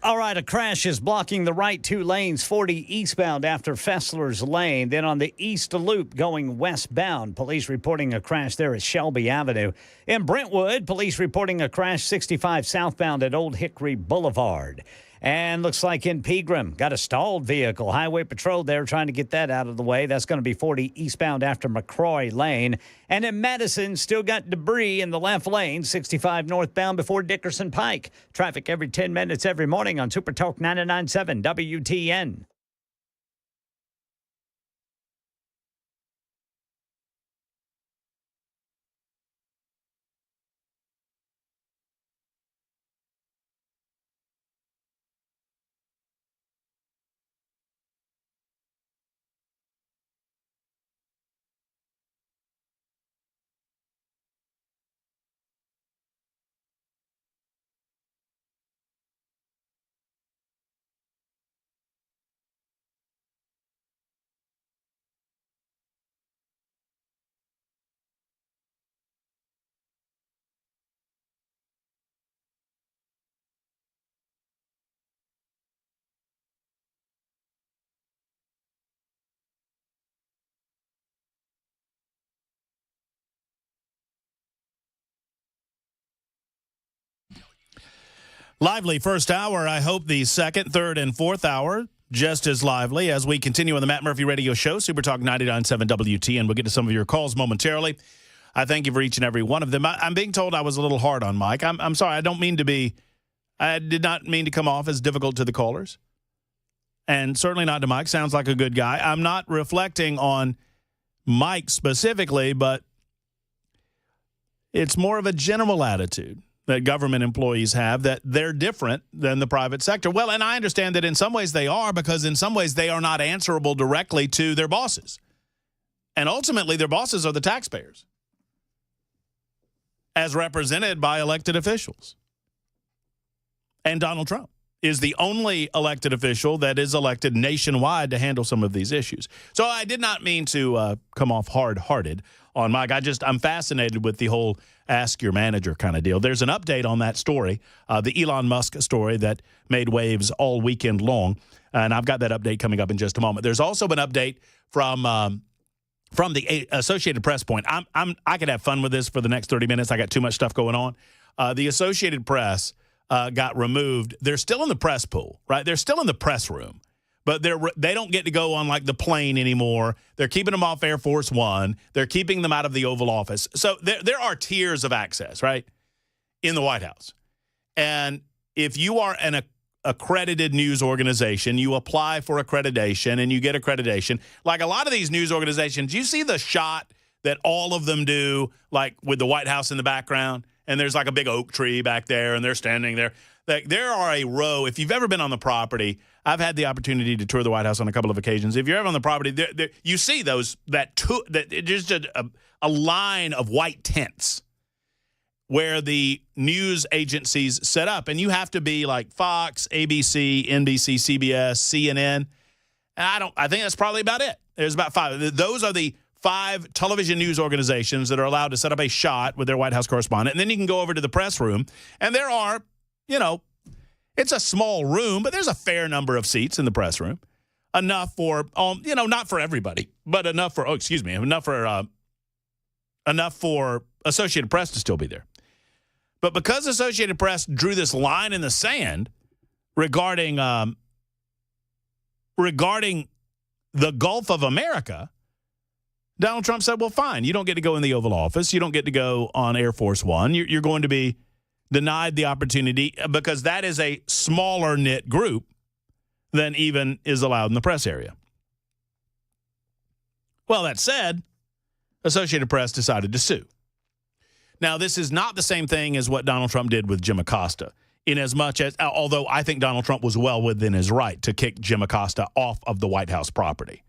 All right, a crash is blocking the right two lanes, 40 eastbound after Fessler's Lane. Then on the east loop going westbound, police reporting a crash there at Shelby Avenue. In Brentwood, police reporting a crash 65 southbound at Old Hickory Boulevard. And looks like in Pegram, got a stalled vehicle. Highway Patrol there trying to get that out of the way. That's going to be 40 eastbound after McCroy Lane. And in Madison, still got debris in the left lane, 65 northbound before Dickerson Pike. Traffic every 10 minutes every morning on Super Talk 99.7 WTN. Lively first hour. I hope the second, third, and fourth hour just as lively as we continue on the Matt Murphy Radio Show, Super Talk 99.7 WTN. We'll get to some of your calls momentarily. I thank you for each and every one of them. I'm being told I was a little hard on Mike. I'm sorry. I did not mean to come off as difficult to the callers. And certainly not to Mike. Sounds like a good guy. I'm not reflecting on Mike specifically, but it's more of a general attitude that government employees have, that they're different than the private sector. Well, and I understand that in some ways they are, because in some ways they are not answerable directly to their bosses. And ultimately, their bosses are the taxpayers, as represented by elected officials. And Donald Trump is the only elected official that is elected nationwide to handle some of these issues. So I did not mean to come off hard-hearted on Mike. I'm fascinated with the whole ask your manager kind of deal. There's an update on that story, the Elon Musk story that made waves all weekend long, and I've got that update coming up in just a moment. There's also an update from the Associated Press point. I could have fun with this for the next 30 minutes. I got too much stuff going on. The Associated Press got removed. They're still in the press pool, right? They're still in the press room. But they don't get to go on, like, the plane anymore. They're keeping them off Air Force One. They're keeping them out of the Oval Office. So there are tiers of access, right, in the White House. And if you are an accredited news organization, you apply for accreditation and you get accreditation. Like a lot of these news organizations, you see the shot that all of them do, like with the White House in the background, and there's like a big oak tree back there, and they're standing there. Like, there are a row. If you've ever been on the property, I've had the opportunity to tour the White House on a couple of occasions. If you're ever on the property, you see those just a line of white tents where the news agencies set up, and you have to be like Fox, ABC, NBC, CBS, CNN. And I think that's probably about it. There's about 5. Those are the 5 television news organizations that are allowed to set up a shot with their White House correspondent, and then you can go over to the press room, and there are, it's a small room, but there's a fair number of seats in the press room. Enough for, not for everybody, but enough for Associated Press to still be there. But because Associated Press drew this line in the sand regarding the Gulf of America, Donald Trump said, well, fine, you don't get to go in the Oval Office. You don't get to go on Air Force One. You're going to be denied the opportunity, because that is a smaller knit group than even is allowed in the press area. Well, that said, Associated Press decided to sue. Now, this is not the same thing as what Donald Trump did with Jim Acosta, in as much as, although I think Donald Trump was well within his right to kick Jim Acosta off of the White House property.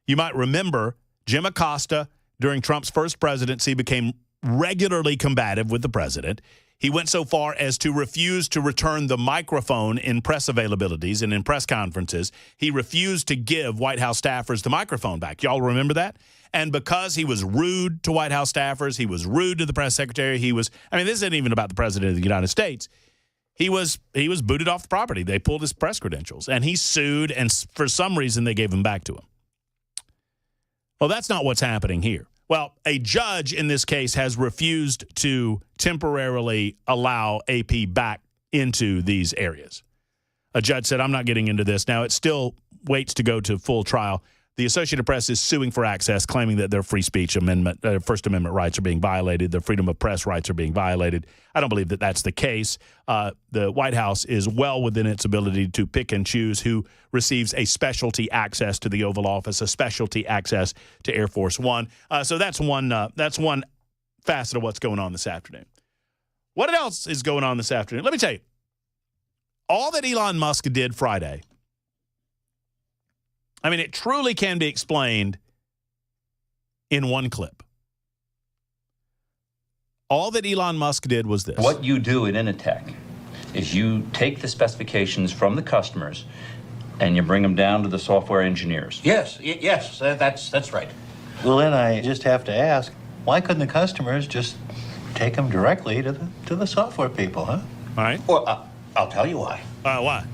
You might remember Jim Acosta, during Trump's first presidency, became regularly combative with the president. He went so far as to refuse to return the microphone in press availabilities and in press conferences. He refused to give White House staffers the microphone back. Y'all remember that? And because he was rude to White House staffers, he was rude to the press secretary, this isn't even about the president of the United States. he was booted off the property. They pulled his press credentials, and he sued, and for some reason they gave them back to him. Well, that's not what's happening here. Well, a judge in this case has refused to temporarily allow AP back into these areas. A judge said, I'm not getting into this. Now, it still waits to go to full trial. The Associated Press is suing for access, claiming that their free speech amendment, First Amendment rights are being violated. Their freedom of press rights are being violated. I don't believe that that's the case. The White House is well within its ability to pick and choose who receives a specialty access to the Oval Office, a specialty access to Air Force One. So that's one facet of what's going on this afternoon. What else is going on this afternoon? Let me tell you. All that Elon Musk did Friday, I mean, it truly can be explained in one clip. All that Elon Musk did was this. What you do at Initech is you take the specifications from the customers and you bring them down to the software engineers. Yes, that's right. Well, then I just have to ask, why couldn't the customers just take them directly to the software people, huh? All right. Well, I'll tell you why. Why?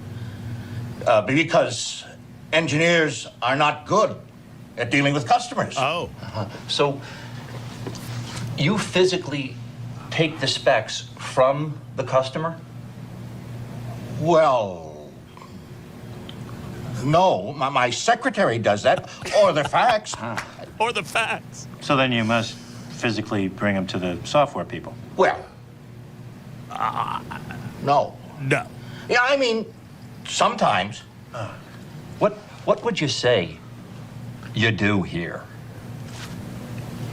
Because engineers are not good at dealing with customers. Oh. So you physically take the specs from the customer? Well, no, my secretary does that, or the fax. Or the fax. So then you must physically bring them to the software people. Well, no. No. Yeah, I mean, sometimes. What would you say you do here?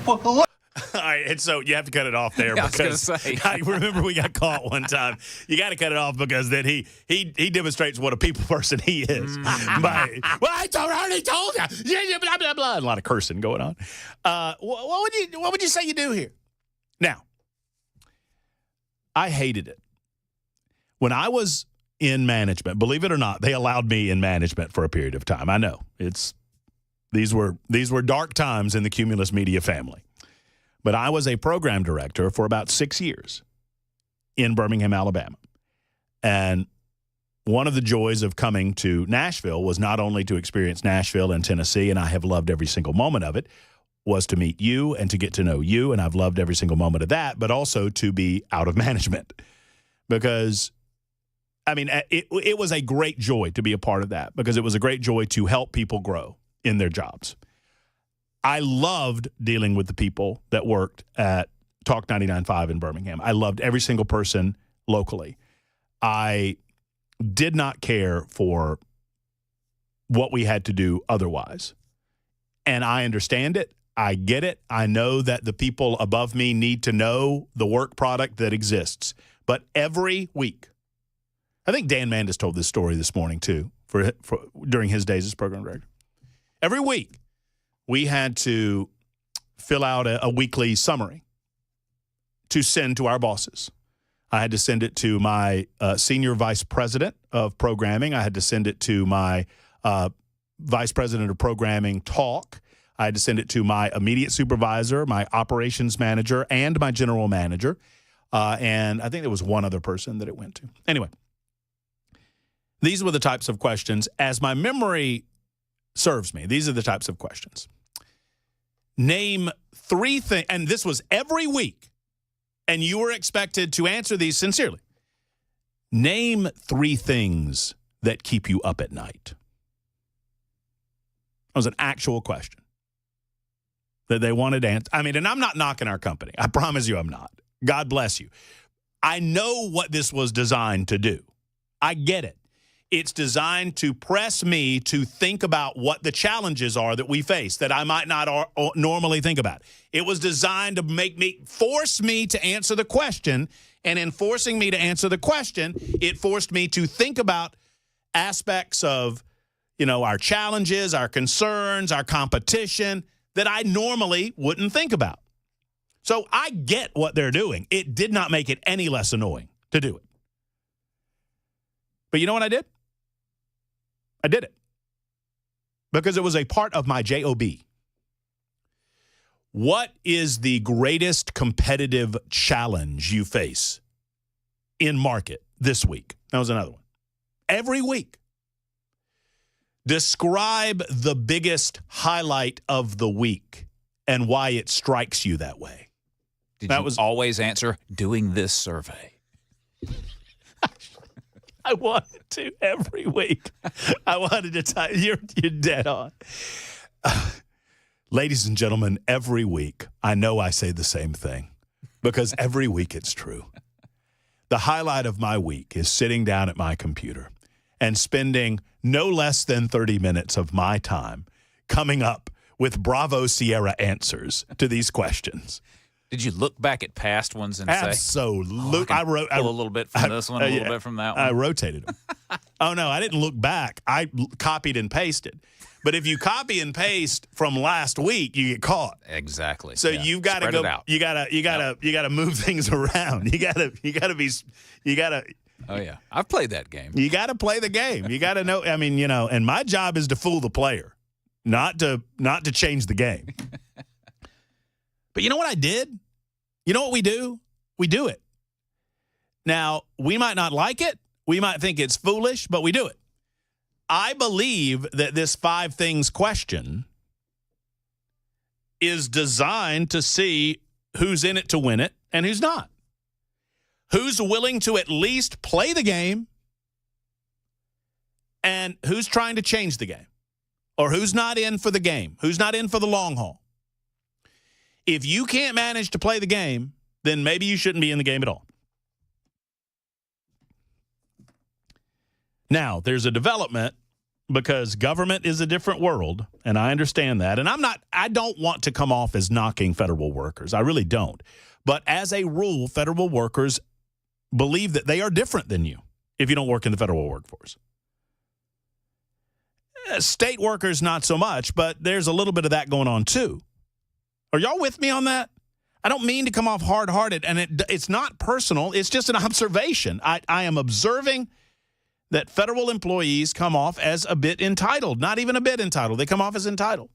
Well, look. All right, and so you have to cut it off there Yeah, because I was gonna say. I remember we got caught one time. You got to cut it off because then he demonstrates what a people person he is. By, well, I already told you. Blah, blah, blah. A lot of cursing going on. What would you say you do here? Now, I hated it. When I was in management, believe it or not, they allowed me in management for a period of time. I know these were dark times in the Cumulus Media family. But I was a program director for about 6 years in Birmingham, Alabama. And one of the joys of coming to Nashville was not only to experience Nashville and Tennessee, and I have loved every single moment of it, was to meet you and to get to know you, and I've loved every single moment of that, but also to be out of management. Because, I mean, it was a great joy to be a part of that, because it was a great joy to help people grow in their jobs. I loved dealing with the people that worked at Talk 99.5 in Birmingham. I loved every single person locally. I did not care for what we had to do otherwise. And I understand it. I get it. I know that the people above me need to know the work product that exists. But every week, I think Dan Mandis told this story this morning too, for during his days as program director. Every week, we had to fill out a weekly summary to send to our bosses. I had to send it to my senior vice president of programming. I had to send it to my vice president of programming talk. I had to send it to my immediate supervisor, my operations manager, and my general manager. And I think there was one other person that it went to. Anyway, these were the types of questions. As my memory serves me, these are the types of questions. Name 3 things, and this was every week, and you were expected to answer these sincerely. Name 3 things that keep you up at night. It was an actual question that they wanted to answer. I mean, and I'm not knocking our company. I promise you I'm not. God bless you. I know what this was designed to do. I get it. It's designed to press me to think about what the challenges are that we face that I might not normally think about. It was designed to force me to answer the question, and in forcing me to answer the question, it forced me to think about aspects of, our challenges, our concerns, our competition that I normally wouldn't think about. So I get what they're doing. It did not make it any less annoying to do it. But you know what I did? I did it because it was a part of my job. What is the greatest competitive challenge you face in market this week. That was another one. Every week. Describe the biggest highlight of the week and why it strikes you that way. Did you always answer doing this survey? I wanted to every week. I wanted to tell you, you're dead on. Ladies and gentlemen, every week, I know I say the same thing because every week it's true. The highlight of my week is sitting down at my computer and spending no less than 30 minutes of my time coming up with Bravo Sierra answers to these questions. Did you look back at past ones and Absolutely. say, I wrote a little bit from this one, a little bit from that one? I rotated them. Oh, no, I didn't look back. I copied and pasted. But if you copy and paste from last week, you get caught. Exactly. So you've got to go. You gotta move things around. You gotta. Oh yeah, I've played that game. You got to play the game. You got to know. I mean, and my job is to fool the player, not to change the game. But you know what I did? You know what we do? We do it. Now, we might not like it. We might think it's foolish, but we do it. I believe that this 5 things question is designed to see who's in it to win it and who's not. Who's willing to at least play the game and who's trying to change the game, or who's not in for the game, who's not in for the long haul. If you can't manage to play the game, then maybe you shouldn't be in the game at all. Now, there's a development because government is a different world, and I understand that. And I don't want to come off as knocking federal workers. I really don't. But as a rule, federal workers believe that they are different than you if you don't work in the federal workforce. State workers, not so much, but there's a little bit of that going on too. Are y'all with me on that? I don't mean to come off hard-hearted, and it's not personal. It's just an observation. I am observing that federal employees come off as a bit entitled. Not even a bit entitled. They come off as entitled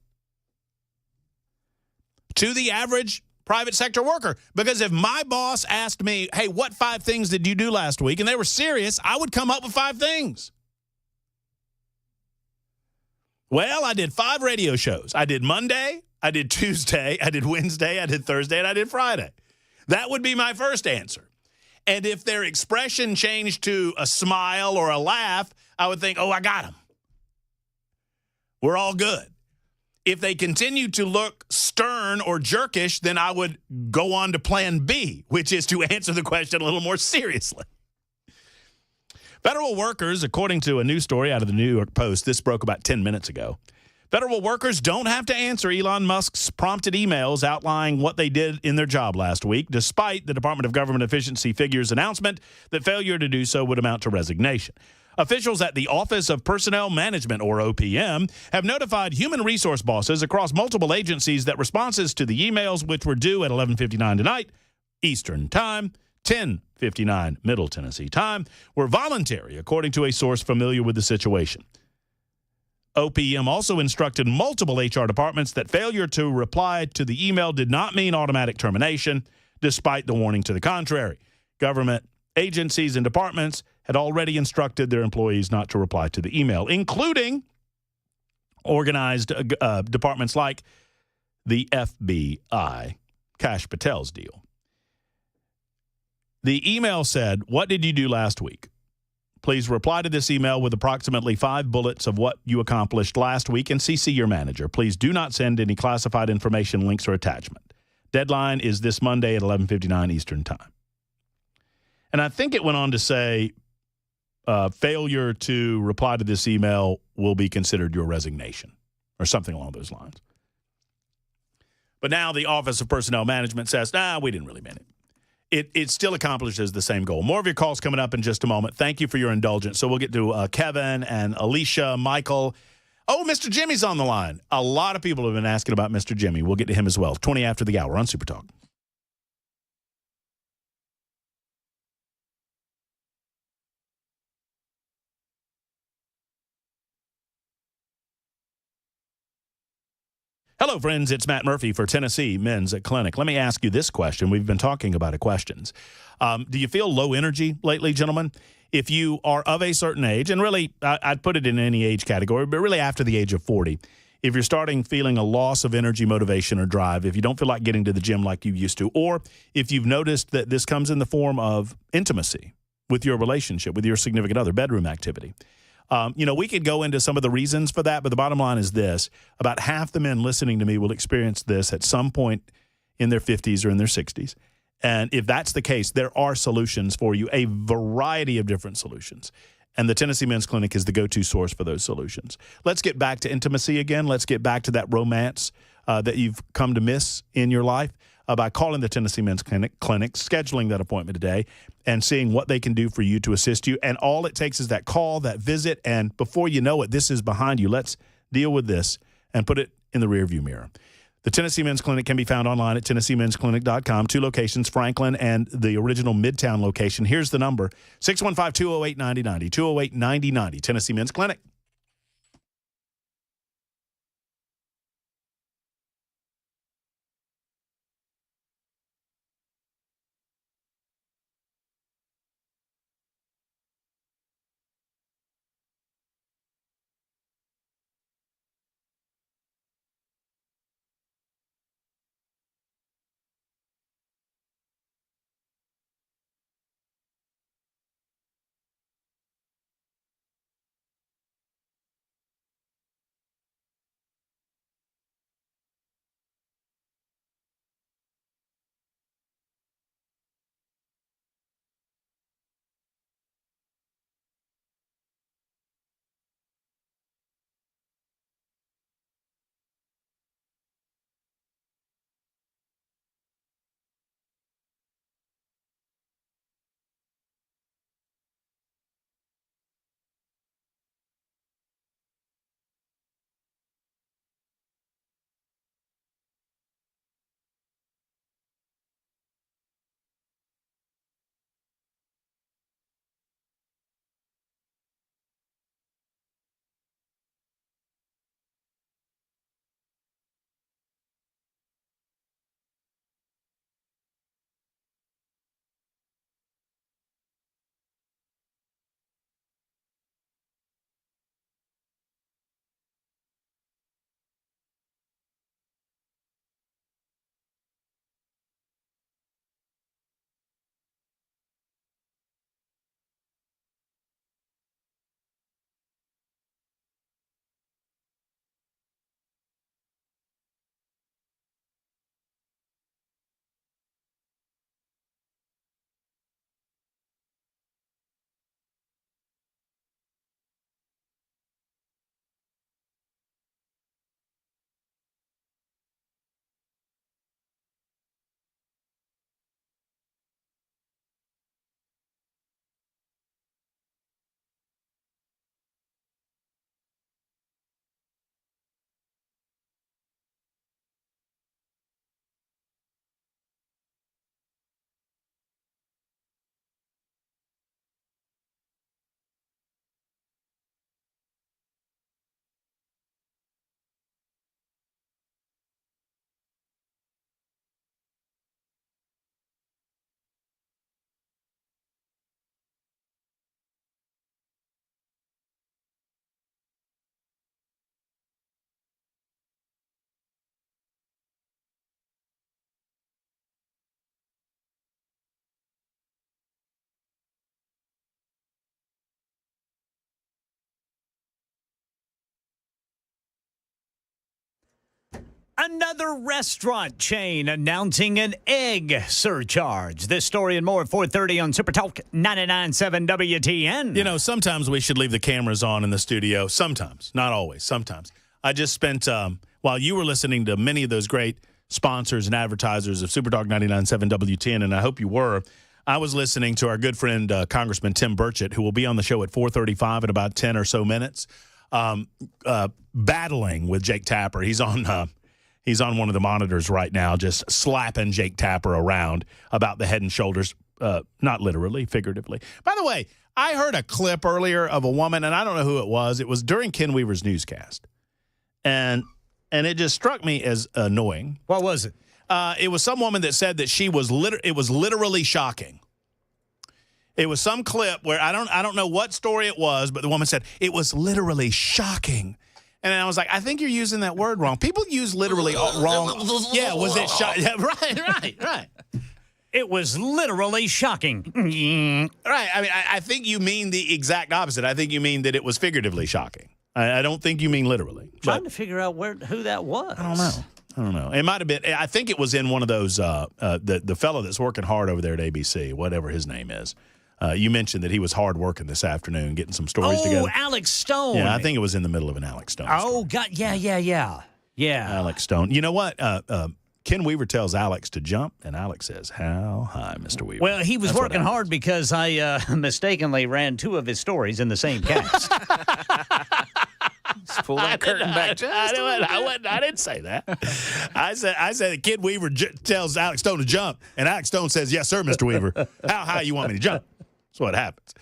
to the average private sector worker. Because if my boss asked me, hey, what 5 things did you do last week? And they were serious, I would come up with 5 things. Well, I did 5 radio shows. I did Monday, I did Tuesday, I did Wednesday, I did Thursday, and I did Friday. That would be my first answer. And if their expression changed to a smile or a laugh, I would think, oh, I got them. We're all good. If they continue to look stern or jerkish, then I would go on to plan B, which is to answer the question a little more seriously. Federal workers, according to a news story out of the New York Post, this broke about 10 minutes ago, federal workers don't have to answer Elon Musk's prompted emails outlining what they did in their job last week, despite the Department of Government Efficiency figures announcement that failure to do so would amount to resignation. Officials at the Office of Personnel Management, or OPM, have notified human resource bosses across multiple agencies that responses to the emails, which were due at 11:59 tonight, Eastern Time, 10:59 Middle Tennessee Time, were voluntary, according to a source familiar with the situation. OPM also instructed multiple HR departments that failure to reply to the email did not mean automatic termination, despite the warning to the contrary. Government agencies and departments had already instructed their employees not to reply to the email, including organized departments like the FBI, Kash Patel's deal. The email said, what did you do last week? Please reply to this email with approximately 5 bullets of what you accomplished last week and CC your manager. Please do not send any classified information, links, or attachment. Deadline is this Monday at 11:59 Eastern Time. And I think it went on to say, failure to reply to this email will be considered your resignation, or something along those lines. But now the Office of Personnel Management says, we didn't really mean it. It still accomplishes the same goal. More of your calls coming up in just a moment. Thank you for your indulgence. So we'll get to Kevin and Alicia, Michael. Oh, Mr. Jimmy's on the line. A lot of people have been asking about Mr. Jimmy. We'll get to him as well. 20 after the hour on Super Talk. Hello, friends. It's Matt Murphy for Tennessee Men's Clinic. Let me ask you this question. We've been talking about questions. Do you feel low energy lately, gentlemen? if you are of a certain age, and really I'd put it in any age category, but really after the age of 40, if you're starting feeling a loss of energy, motivation, or drive, if you don't feel like getting to the gym like you used to, or if you've noticed that this comes in the form of intimacy with your relationship, with your significant other, bedroom activity. We could go into some of the reasons for that, but the bottom line is this. About half the men listening to me will experience this at some point in their 50s or in their 60s. And if that's the case, there are solutions for you, a variety of different solutions. And the Tennessee Men's Clinic is the go-to source for those solutions. Let's get back to intimacy again. Let's get back to that romance that you've come to miss in your life by calling the Tennessee Men's Clinic, scheduling that appointment today, and seeing what they can do for you to assist you. And all it takes is that call, that visit, and before you know it, this is behind you. Let's deal with this and put it in the rearview mirror. The Tennessee Men's Clinic can be found online at TennesseeMen'sClinic.com. 2 locations, Franklin and the original Midtown location. Here's the number, 615-208-9090, 208-9090, Tennessee Men's Clinic. Another restaurant chain announcing an egg surcharge. This story and more at 4:30 on Super Talk 99.7 WTN. You know, sometimes we should leave the cameras on in the studio. Sometimes, not always, sometimes. I just spent, while you were listening to many of those great sponsors and advertisers of Super Talk 99.7 WTN, and I hope you were, I was listening to our good friend Congressman Tim Burchett, who will be on the show at 4:35 in about 10 or so minutes, battling with Jake Tapper. He's on one of the monitors right now, just slapping Jake Tapper around about the Head and Shoulders, not literally, figuratively. By the way, I heard a clip earlier of a woman, and I don't know who it was. It was during Ken Weaver's newscast, and it just struck me as annoying. What was it? It was some woman that said that it was literally shocking. It was some clip where I don't know what story it was, but the woman said it was literally shocking. And I was like, I think you're using that word wrong. People use literally wrong. Yeah, was it shocking? Yeah, right. It was literally shocking. Right. I mean, I think you mean the exact opposite. I think you mean that it was figuratively shocking. I don't think you mean literally. Trying to figure out who that was. I don't know. It might have been. I think it was in one of those. The fellow that's working hard over there at ABC, whatever his name is. You mentioned that he was hard working this afternoon, getting some stories together. Oh, Alex Stone. Yeah, I think it was in the middle of an Alex Stone. Oh, God. Yeah. Alex Stone. You know what? Ken Weaver tells Alex to jump, and Alex says, "How high, Mr. Weaver?" Well, he was working hard because I mistakenly ran 2 of his stories in the same cast. Let's pull that curtain back. I didn't say that. I said that Ken Weaver tells Alex Stone to jump, and Alex Stone says, "Yes, sir, Mr. Weaver. How high you want me to jump?" That's what happens.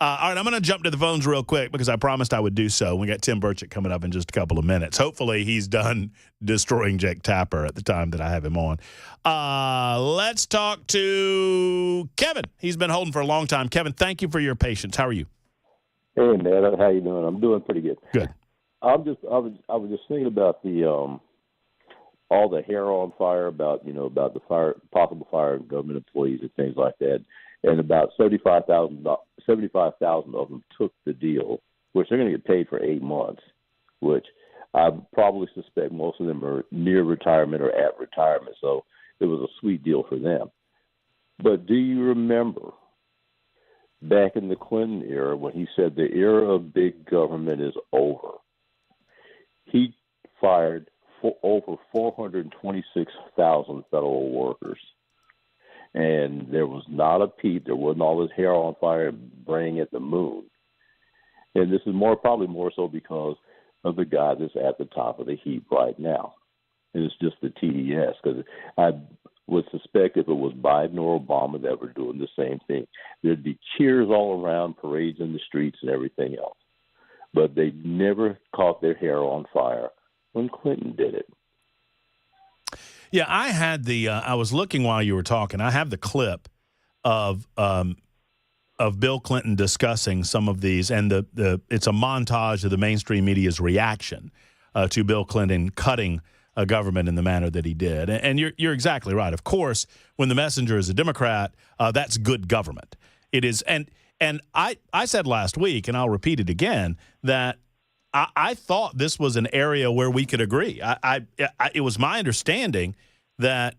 All right, I'm going to jump to the phones real quick because I promised I would do so. We got Tim Burchett coming up in just a couple of minutes. Hopefully he's done destroying Jake Tapper at the time that I have him on. Let's talk to Kevin. He's been holding for a long time. Kevin, thank you for your patience. How are you? Hey, man. How you doing? I'm doing pretty good. Good. I was just thinking about the all the hair on fire about the possible fire of government employees and things like that. And about 75,000 of them took the deal, which they're going to get paid for 8 months, which I probably suspect most of them are near retirement or at retirement. So it was a sweet deal for them. But do you remember back in the Clinton era when he said the era of big government is over? He fired over 426,000 federal workers. And there was not a peep. There wasn't all this hair on fire and braying at the moon. And this is probably more so because of the guy that's at the top of the heap right now. And it's just the TDS. Because I would suspect if it was Biden or Obama that were doing the same thing, there'd be cheers all around, parades in the streets and everything else. But they never caught their hair on fire when Clinton did it. Yeah, I had I was looking while you were talking. I have the clip of Bill Clinton discussing some of these, and it's a montage of the mainstream media's reaction to Bill Clinton cutting a government in the manner that he did. And you're exactly right. Of course, when the messenger is a Democrat, that's good government. It is, and I said last week, and I'll repeat it again, that I thought this was an area where we could agree. It was my understanding that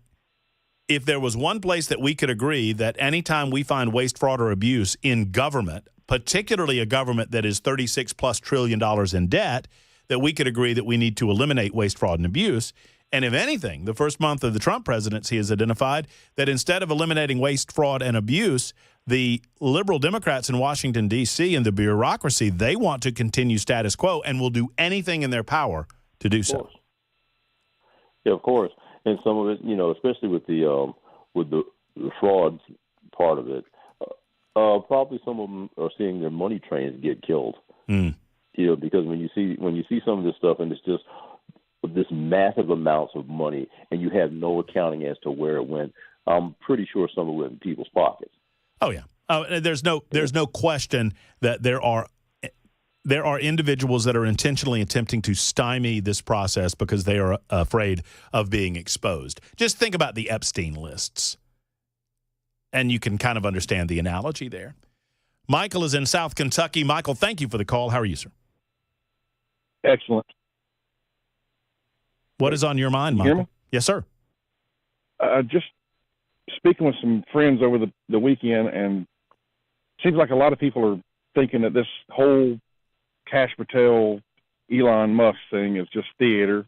if there was one place that we could agree that anytime we find waste, fraud, or abuse in government, particularly a government that is $36+ trillion in debt, that we could agree that we need to eliminate waste, fraud, and abuse. And if anything, the first month of the Trump presidency has identified that instead of eliminating waste, fraud, and abuse, the liberal Democrats in Washington, D.C. and the bureaucracy, they want to continue status quo and will do anything in their power to do so. Yeah, of course. And some of it, especially with the fraud part of it, probably some of them are seeing their money trains get killed. Because when you see some of this stuff and it's just this massive amounts of money and you have no accounting as to where it went, I'm pretty sure some of it went in people's pockets. Oh yeah. There's no question that there are individuals that are intentionally attempting to stymie this process because they are afraid of being exposed. Just think about the Epstein lists, and you can kind of understand the analogy there. Michael is in South Kentucky. Michael, thank you for the call. How are you, sir? Excellent. What is on your mind, Michael? You hear me? Yes, sir. Just speaking with some friends over the weekend, and it seems like a lot of people are thinking that this whole Kash Patel, Elon Musk thing is just theater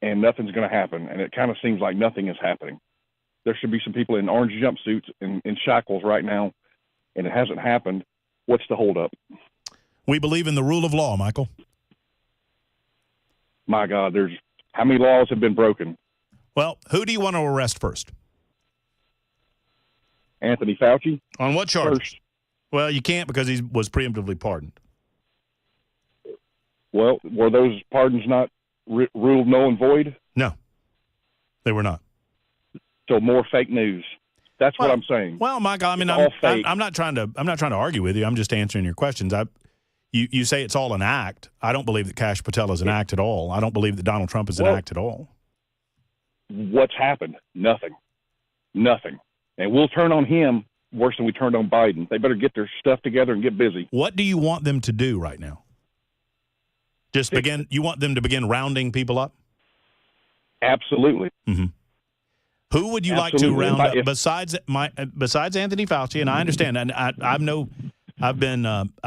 and nothing's going to happen. And it kind of seems like nothing is happening. There should be some people in orange jumpsuits in shackles right now, and it hasn't happened. What's the holdup? We believe in the rule of law, Michael. My God, how many laws have been broken? Well, who do you want to arrest first? Anthony Fauci. On what charge? First. Well, you can't because he was preemptively pardoned. Well, were those pardons not ruled null and void? No, they were not. So more fake news. That's what I'm saying. Well, Michael, I mean, I'm not trying to argue with you. I'm just answering your questions. You say it's all an act. I don't believe that Kash Patel is an act at all. I don't believe that Donald Trump is an act at all. What's happened? Nothing. And we'll turn on him worse than we turned on Biden. They better get their stuff together and get busy. What do you want them to do right now? You want them to begin rounding people up? Absolutely. Mm-hmm. Who would you like to round up besides Anthony Fauci? And I understand, and I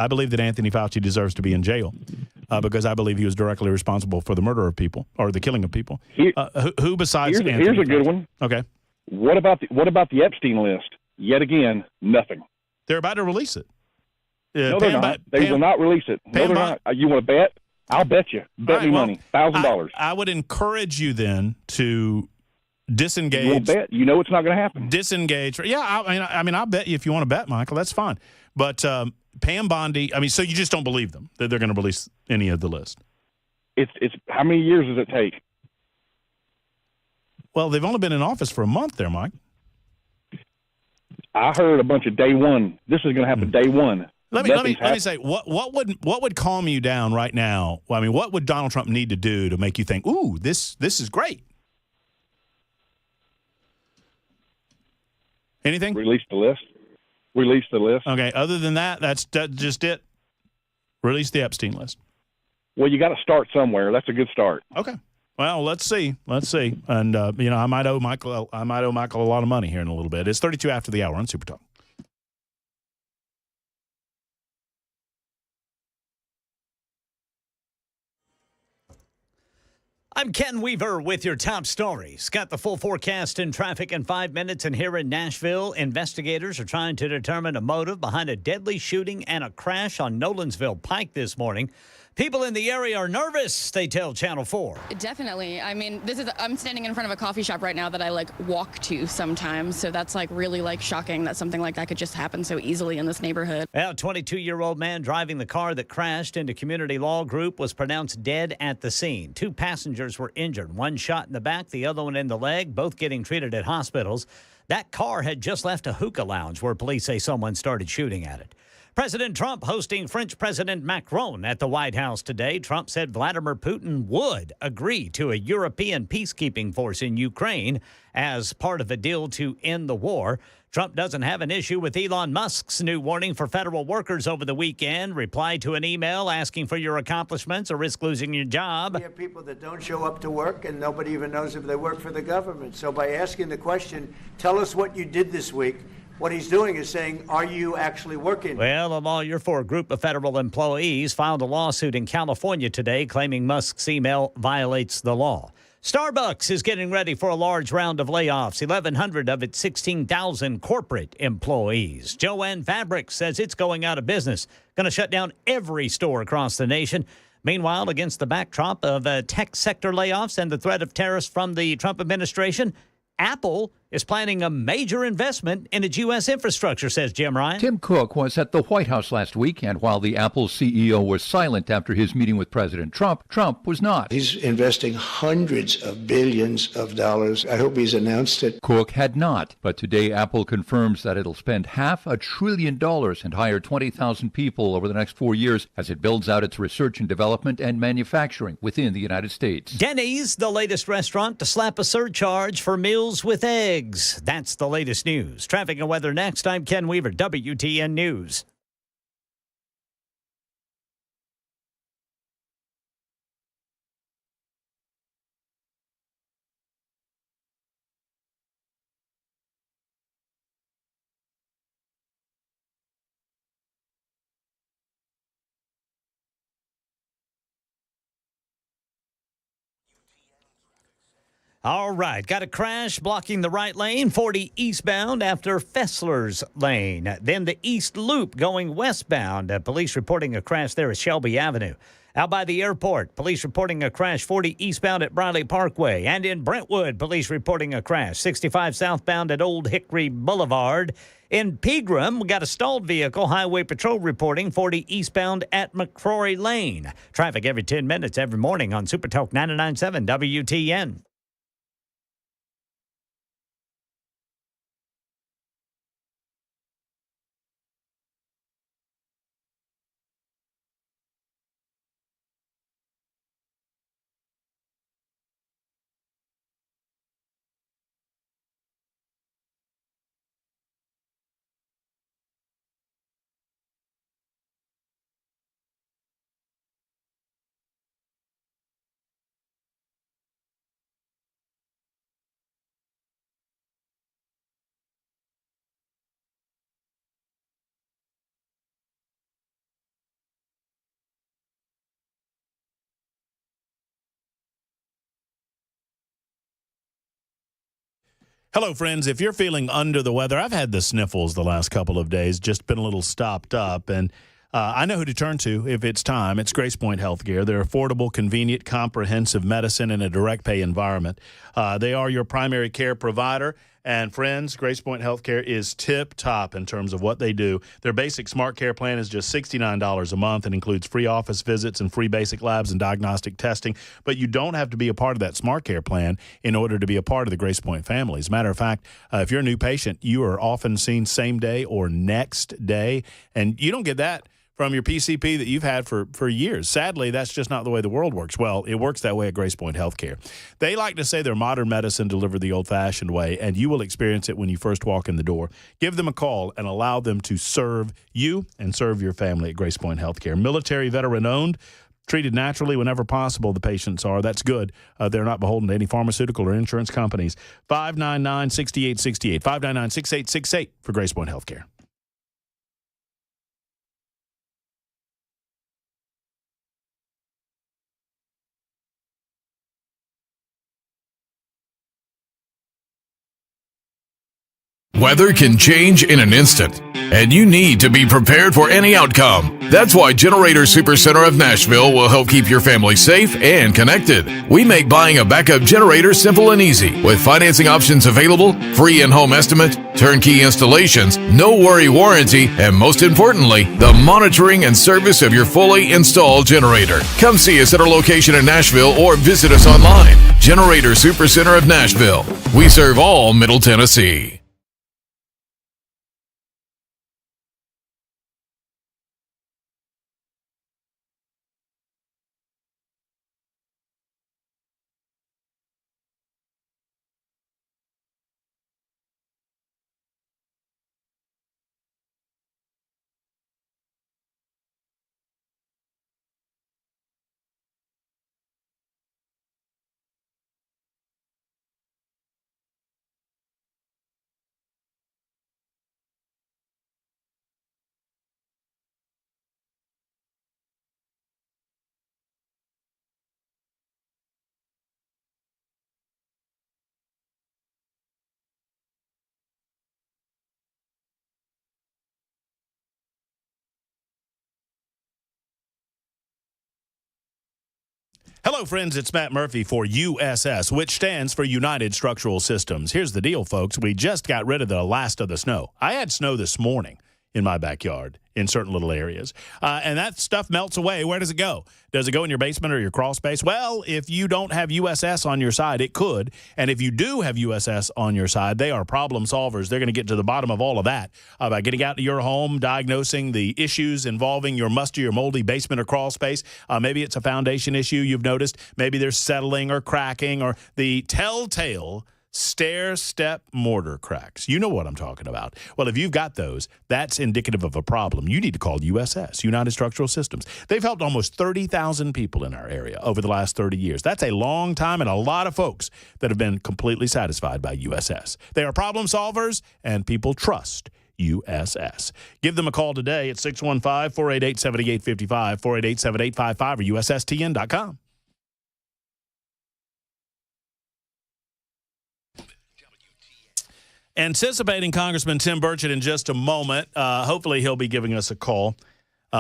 believe that Anthony Fauci deserves to be in jail because I believe he was directly responsible for the murder of people or the killing of people. Who besides Anthony here's a good Fauci? one. Okay. What about the Epstein list? Yet again, nothing. They're about to release it. No, they're not. They will not release it. No, they're not. You want to bet? I'll bet you. Bet me money. $1,000. I would encourage you then to disengage. You won't bet. You know it's not going to happen. Disengage. Yeah, I mean, I'll bet you if you want to bet, Michael. That's fine. But Pam Bondi, I mean, so you just don't believe them that they're going to release any of the list? It's how many years does it take? Well, they've only been in office for a month there, Mike. I heard a bunch of day one. This is going to happen day one. Let me say, what would calm you down right now? Well, I mean, what would Donald Trump need to do to make you think, ooh, this is great? Anything? Release the list. Okay. Other than that, that's just it. Release the Epstein list. Well, you got to start somewhere. That's a good start. Okay. Well, let's see. And I might owe Michael a lot of money here in a little bit. It's 32 after the hour on Super Talk. I'm Ken Weaver with your top stories. Got the full forecast and traffic in 5 minutes. And here in Nashville, investigators are trying to determine a motive behind a deadly shooting and a crash on Nolensville Pike this morning. People in the area are nervous, they tell Channel 4. Definitely. I mean, I'm standing in front of a coffee shop right now that I walk to sometimes. So that's really shocking that something like that could just happen so easily in this neighborhood. A 22-year-old man driving the car that crashed into Community Law Group was pronounced dead at the scene. 2 passengers were injured, one shot in the back, the other one in the leg, both getting treated at hospitals. That car had just left a hookah lounge where police say someone started shooting at it. President Trump hosting French President Macron at the White House today. Trump said Vladimir Putin would agree to a European peacekeeping force in Ukraine as part of a deal to end the war. Trump doesn't have an issue with Elon Musk's new warning for federal workers over the weekend. Reply to an email asking for your accomplishments or risk losing your job. We have people that don't show up to work and nobody even knows if they work for the government. So by asking the question, tell us what you did this week, what he's doing is saying, are you actually working? Well, a lawyer for a group of federal employees filed a lawsuit in California today claiming Musk's email violates the law. Starbucks is getting ready for a large round of layoffs, 1,100 of its 16,000 corporate employees. Joann Fabrics says it's going out of business, going to shut down every store across the nation. Meanwhile, against the backdrop of tech sector layoffs and the threat of tariffs from the Trump administration, Apple is planning a major investment in its U.S. infrastructure, says Jim Ryan. Tim Cook was at the White House last week, and while the Apple CEO was silent after his meeting with President Trump, Trump was not. He's investing hundreds of billions of dollars. I hope he's announced it. Cook had not, but today Apple confirms that it'll spend $500 billion and hire 20,000 people over the next 4 years as it builds out its research and development and manufacturing within the United States. Denny's, the latest restaurant to slap a surcharge for meals with eggs. That's the latest news. Traffic and weather next. I'm Ken Weaver, WTN News. All right, got a crash blocking the right lane, 40 eastbound after Fessler's Lane. Then the East Loop going westbound. Police reporting a crash there at Shelby Avenue. Out by the airport, police reporting a crash 40 eastbound at Briley Parkway. And in Brentwood, police reporting a crash 65 southbound at Old Hickory Boulevard. In Pegram, we got a stalled vehicle, Highway Patrol reporting 40 eastbound at McCrory Lane. Traffic every 10 minutes every morning on Super Talk 99.7 WTN. Hello, friends. If you're feeling under the weather, I've had the sniffles the last couple of days, just been a little stopped up. And I know who to turn to if it's time. It's Grace Point Healthcare. They're affordable, convenient, comprehensive medicine in a direct pay environment. They are your primary care provider. And friends, Grace Point Healthcare is tip-top in terms of what they do. Their basic Smart Care plan is just $69 a month and includes free office visits and free basic labs and diagnostic testing. But you don't have to be a part of that Smart Care plan in order to be a part of the Grace Point family. As a matter of fact, if you're a new patient, you are often seen same day or next day, and you don't get that from your PCP that you've had for years. Sadly, that's just not the way the world works. Well, it works that way at Grace Point Healthcare. They like to say they're modern medicine delivered the old-fashioned way, and you will experience it when you first walk in the door. Give them a call and allow them to serve you and serve your family at Grace Point Healthcare. Military veteran-owned, treated naturally whenever possible, the patients are. That's good. They're not beholden to any pharmaceutical or insurance companies. 599-6868, 599-6868 for Grace Point Healthcare. Weather can change in an instant, and you need to be prepared for any outcome. That's why Generator Supercenter of Nashville will help keep your family safe and connected. We make buying a backup generator simple and easy, with financing options available, free in-home estimate, turnkey installations, no worry warranty, and most importantly, the monitoring and service of your fully installed generator. Come see us at our location in Nashville or visit us online. Generator Supercenter of Nashville. We serve all Middle Tennessee. Hello, friends. It's Matt Murphy for USS, which stands for United Structural Systems. Here's the deal, folks. We just got rid of the last of the snow. I had snow this morning in my backyard in certain little areas, and that stuff melts away. Where does it go? Does it go in your basement or your crawl space? Well, if you don't have USS on your side, it could. And if you do have USS on your side, they are problem solvers. They're going to get to the bottom of all of that by getting out to your home, diagnosing the issues involving your musty or moldy basement or crawl space. Maybe it's a foundation issue you've noticed. Maybe there's settling or cracking or the telltale stair-step mortar cracks. You know what I'm talking about. Well, if you've got those, that's indicative of a problem. You need to call USS, United Structural Systems. They've helped almost 30,000 people in our area over the last 30 years. That's a long time and a lot of folks that have been completely satisfied by USS. They are problem solvers, and people trust USS. Give them a call today at 615-488-7855, 488-7855, or USSTN.com. Anticipating Congressman Tim Burchett in just a moment. Hopefully he'll be giving us a call.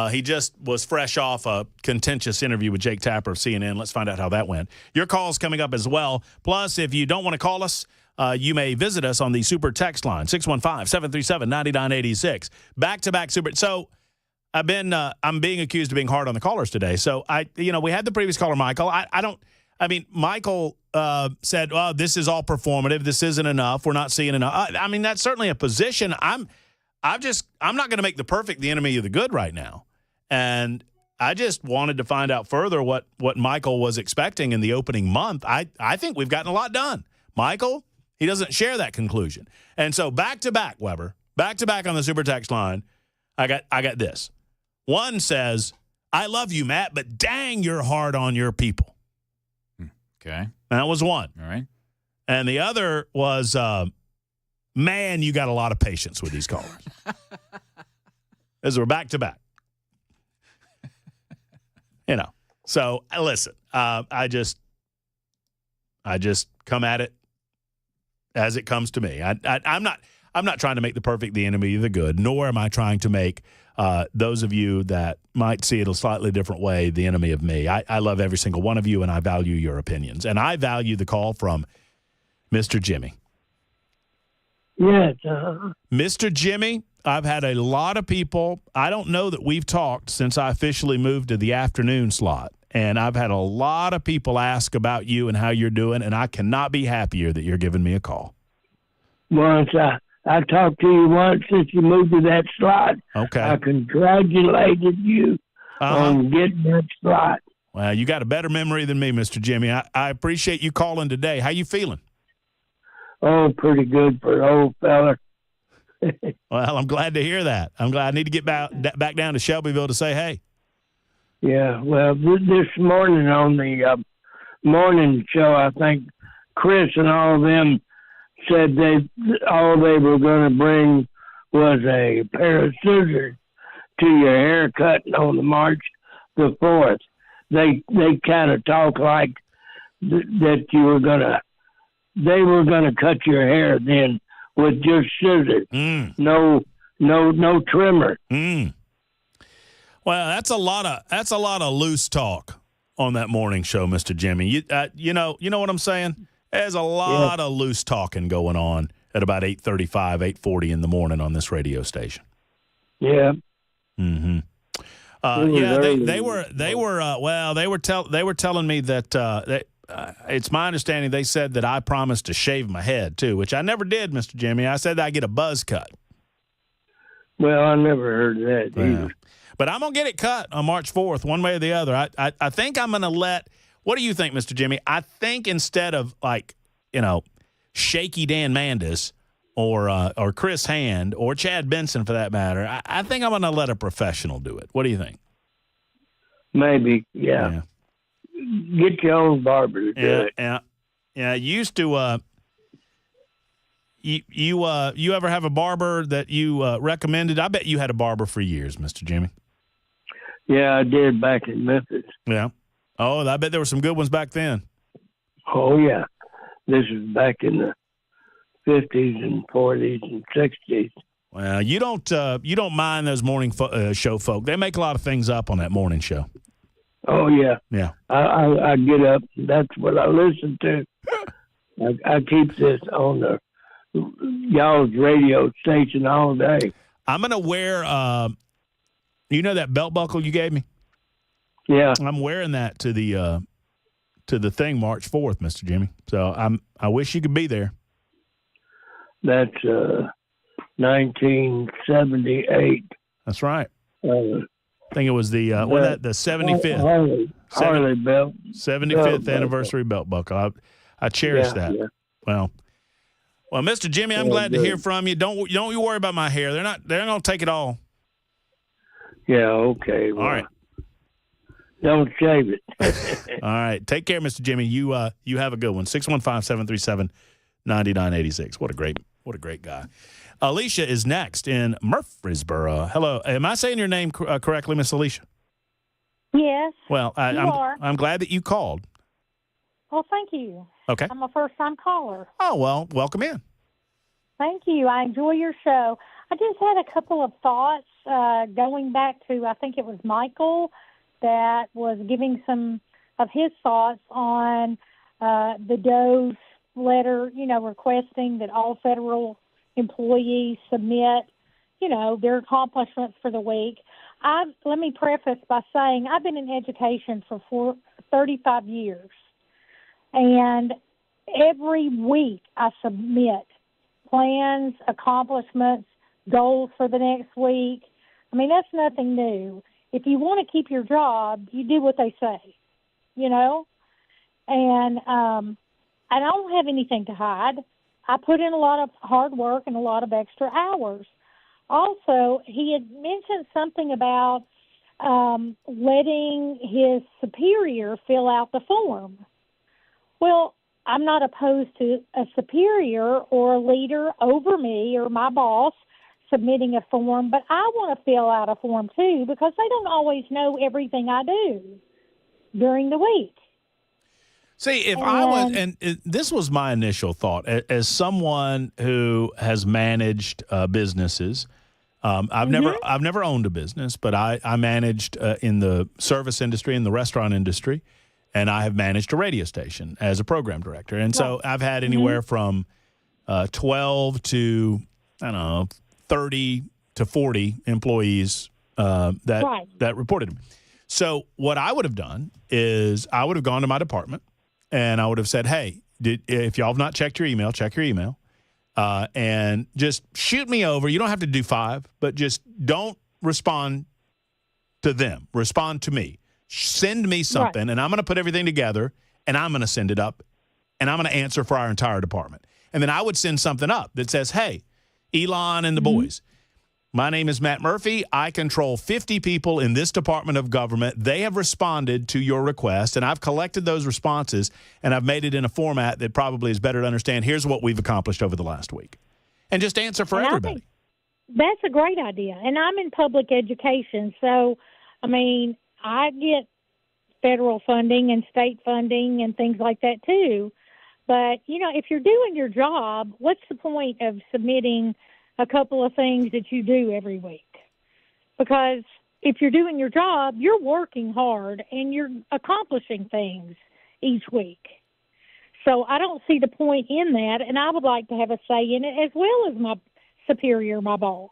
He just was fresh off a contentious interview with Jake Tapper of CNN. Let's find out how that went. Your call's coming up as well. Plus, if you don't want to call us, you may visit us on the super text line, 615-737-9986. Back-to-back super. So I'm being accused of being hard on the callers today. So we had the previous caller, Michael. Michael said, "Oh, this is all performative. This isn't enough. We're not seeing enough." That's certainly a position. I'm not going to make the perfect the enemy of the good right now. And I just wanted to find out further what Michael was expecting in the opening month. I think we've gotten a lot done. Michael, he doesn't share that conclusion. And so back to back, Weber, back to back on the super text line, I got this. One says, "I love you, Matt, but dang, you're hard on your people." Okay. That was one. All right. And the other was, man, you got a lot of patience with these callers. As we're back to back. So listen, I just come at it as it comes to me. I'm not trying to make the perfect the enemy of the good, nor am I trying to make those of you that might see it a slightly different way the enemy of me. I love every single one of you, and I value your opinions. And I value the call from Mr. Jimmy. Yes. Mr. Jimmy, I've had a lot of people. I don't know that we've talked since I officially moved to the afternoon slot. And I've had a lot of people ask about you and how you're doing, and I cannot be happier that you're giving me a call. Once I talked to you once since you moved to that slot. Okay. I congratulated you on getting that slot. Well, you got a better memory than me, Mr. Jimmy. I appreciate you calling today. How you feeling? Oh, pretty good for an old fella. Well, I'm glad to hear that. I'm glad. I need to get back down to Shelbyville to say hey. Yeah, well, this morning on the morning show, I think Chris and all of them said all they were going to bring was a pair of scissors to your haircut on the March the 4th. They kind of talk like that they were gonna cut your hair then with just scissors, no trimmer. Well, that's a lot of loose talk on that morning show, Mr. Jimmy. You know what I'm saying? There's a lot of loose talking going on at about 8:35, 8:40 in the morning on this radio station. Yeah. Mm-hmm. They were telling me that it's my understanding they said that I promised to shave my head too, which I never did, Mr. Jimmy. I said that I get a buzz cut. Well, I never heard that either. But I'm going to get it cut on March 4th, one way or the other. I think I'm going to what do you think, Mr. Jimmy? I think instead of shaky Dan Mandis or Chris Hand or Chad Benson for that matter, I think I'm going to let a professional do it. What do you think? Maybe, yeah. Get your own barber to do it. Yeah. You used to you ever have a barber that you recommended? I bet you had a barber for years, Mr. Jimmy. Yeah, I did back in Memphis. Yeah. Oh, I bet there were some good ones back then. Oh, yeah. This is back in the 50s and 40s and 60s. Well, you don't mind those morning show folk. They make a lot of things up on that morning show. Oh, yeah. Yeah. I get up. That's what I listen to. I keep this on the y'all's radio station all day. I'm going to wear, that belt buckle you gave me? Yeah. I'm wearing that to the thing March 4th, Mr. Jimmy. So I wish you could be there. That's 1978. That's right. I think it was the 75th. Harley belt. 75th anniversary belt buckle. I cherish that. Yeah. Well, Mr. Jimmy, I'm glad to hear from you. Don't you worry about my hair. They're not going to take it all. Yeah, okay. Well, all right. Don't shave it. All right. Take care, Mr. Jimmy. You have a good one. 615-737-9986. What a great guy. Alicia is next in Murfreesboro. Hello. Am I saying your name correctly, Miss Alicia? Yes. Well, I'm glad that you called. Well, thank you. Okay. I'm a first-time caller. Oh, well, welcome in. Thank you. I enjoy your show. I just had a couple of thoughts going back to, I think it was Michael that was giving some of his thoughts on the DOGE letter, requesting that all federal employees submit, their accomplishments for the week. Let me preface by saying I've been in education for 35 years. And every week I submit plans, accomplishments, goals for the next week. I mean, that's nothing new. If you want to keep your job, you do what they say, And I don't have anything to hide. I put in a lot of hard work and a lot of extra hours. Also, he had mentioned something about letting his superior fill out the form. Well, I'm not opposed to a superior or a leader over me or my boss submitting a form, but I want to fill out a form too because they don't always know everything I do during the week. See, if I was, and this was my initial thought, as someone who has managed businesses. I've never owned a business, but I managed in the service industry, in the restaurant industry, and I have managed a radio station as a program director. And so I've had anywhere from 12 to, I don't know, 30 to 40 employees that reported to me. So what I would have done is I would have gone to my department and I would have said, hey, if y'all have not checked your email, check your email. And just shoot me over. You don't have to do 5, but just don't respond to them. Respond to me. Send me something, and I'm going to put everything together, and I'm going to send it up, and I'm going to answer for our entire department. And then I would send something up that says, hey, Elon and the boys, my name is Matt Murphy. I control 50 people in this department of government. They have responded to your request, and I've collected those responses, and I've made it in a format that probably is better to understand. Here's what we've accomplished over the last week. And just answer for everybody. That's a great idea. And I'm in public education, so, I mean, I get federal funding and state funding and things like that too. But, you know, if you're doing your job, what's the point of submitting a couple of things that you do every week? Because if you're doing your job, you're working hard and you're accomplishing things each week. So I don't see the point in that, and I would like to have a say in it as well as my superior, my boss.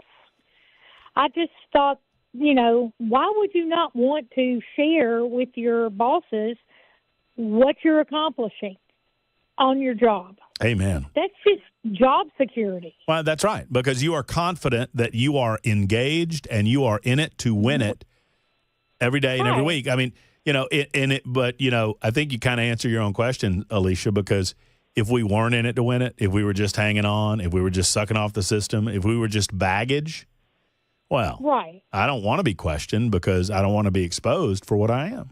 I just thought, you know, why would you not want to share with your bosses what you're accomplishing on your job? Amen. That's just job security. Well, that's right, because you are confident that you are engaged and you are in it to win it every day and every week. I mean, you know, but, you know, I think you kind of answer your own question, Alicia, because if we weren't in it to win it, if we were just hanging on, if we were just sucking off the system, if we were just baggage, well, I don't want to be questioned because I don't want to be exposed for what I am.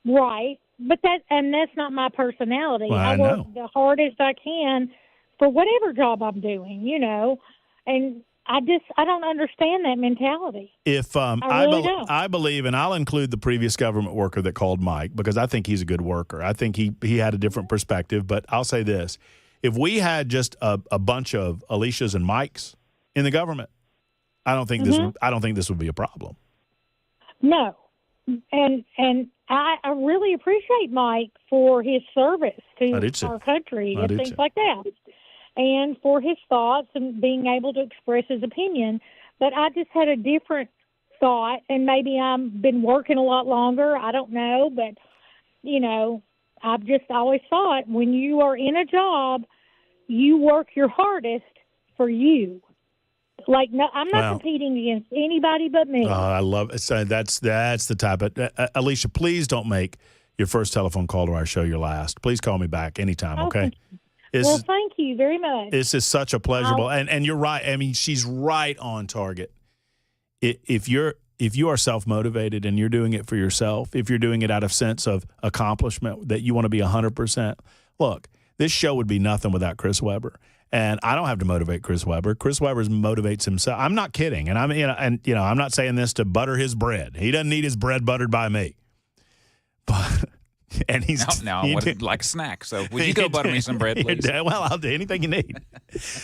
Right. But that's not my personality. Well, I work know. the hardest I can for whatever job I'm doing, you know, and I don't understand that mentality. If I believe, and I'll include the previous government worker that called Mike because I think he's a good worker. I think he had a different perspective, but I'll say this. If we had just a bunch of Alicias and Mikes in the government, I don't think this would be a problem. No. And I really appreciate Mike for his service to our country and things like that, and for his thoughts and being able to express his opinion. But I just had a different thought, and maybe I've been working a lot longer. I don't know, but, you know, I've just always thought when you are in a job, you work your hardest for you. Like, no, I'm not competing against anybody but me. I love it. So that's the type of Alicia, please don't make your first telephone call to our show your last. Please call me back anytime, okay? Well, thank you very much. This is such a pleasurable, and you're right. I mean, she's right on target. If you are self-motivated and you're doing it for yourself, if you're doing it out of sense of accomplishment, that you want to be 100%, look, this show would be nothing without Chris Webber. And I don't have to motivate Chris Webber. Chris Webber motivates himself. I'm not kidding, and I'm not saying this to butter his bread. He doesn't need his bread buttered by me. But and he's now I would like a snack. So would you go butter me some bread, please? Well, I'll do anything you need.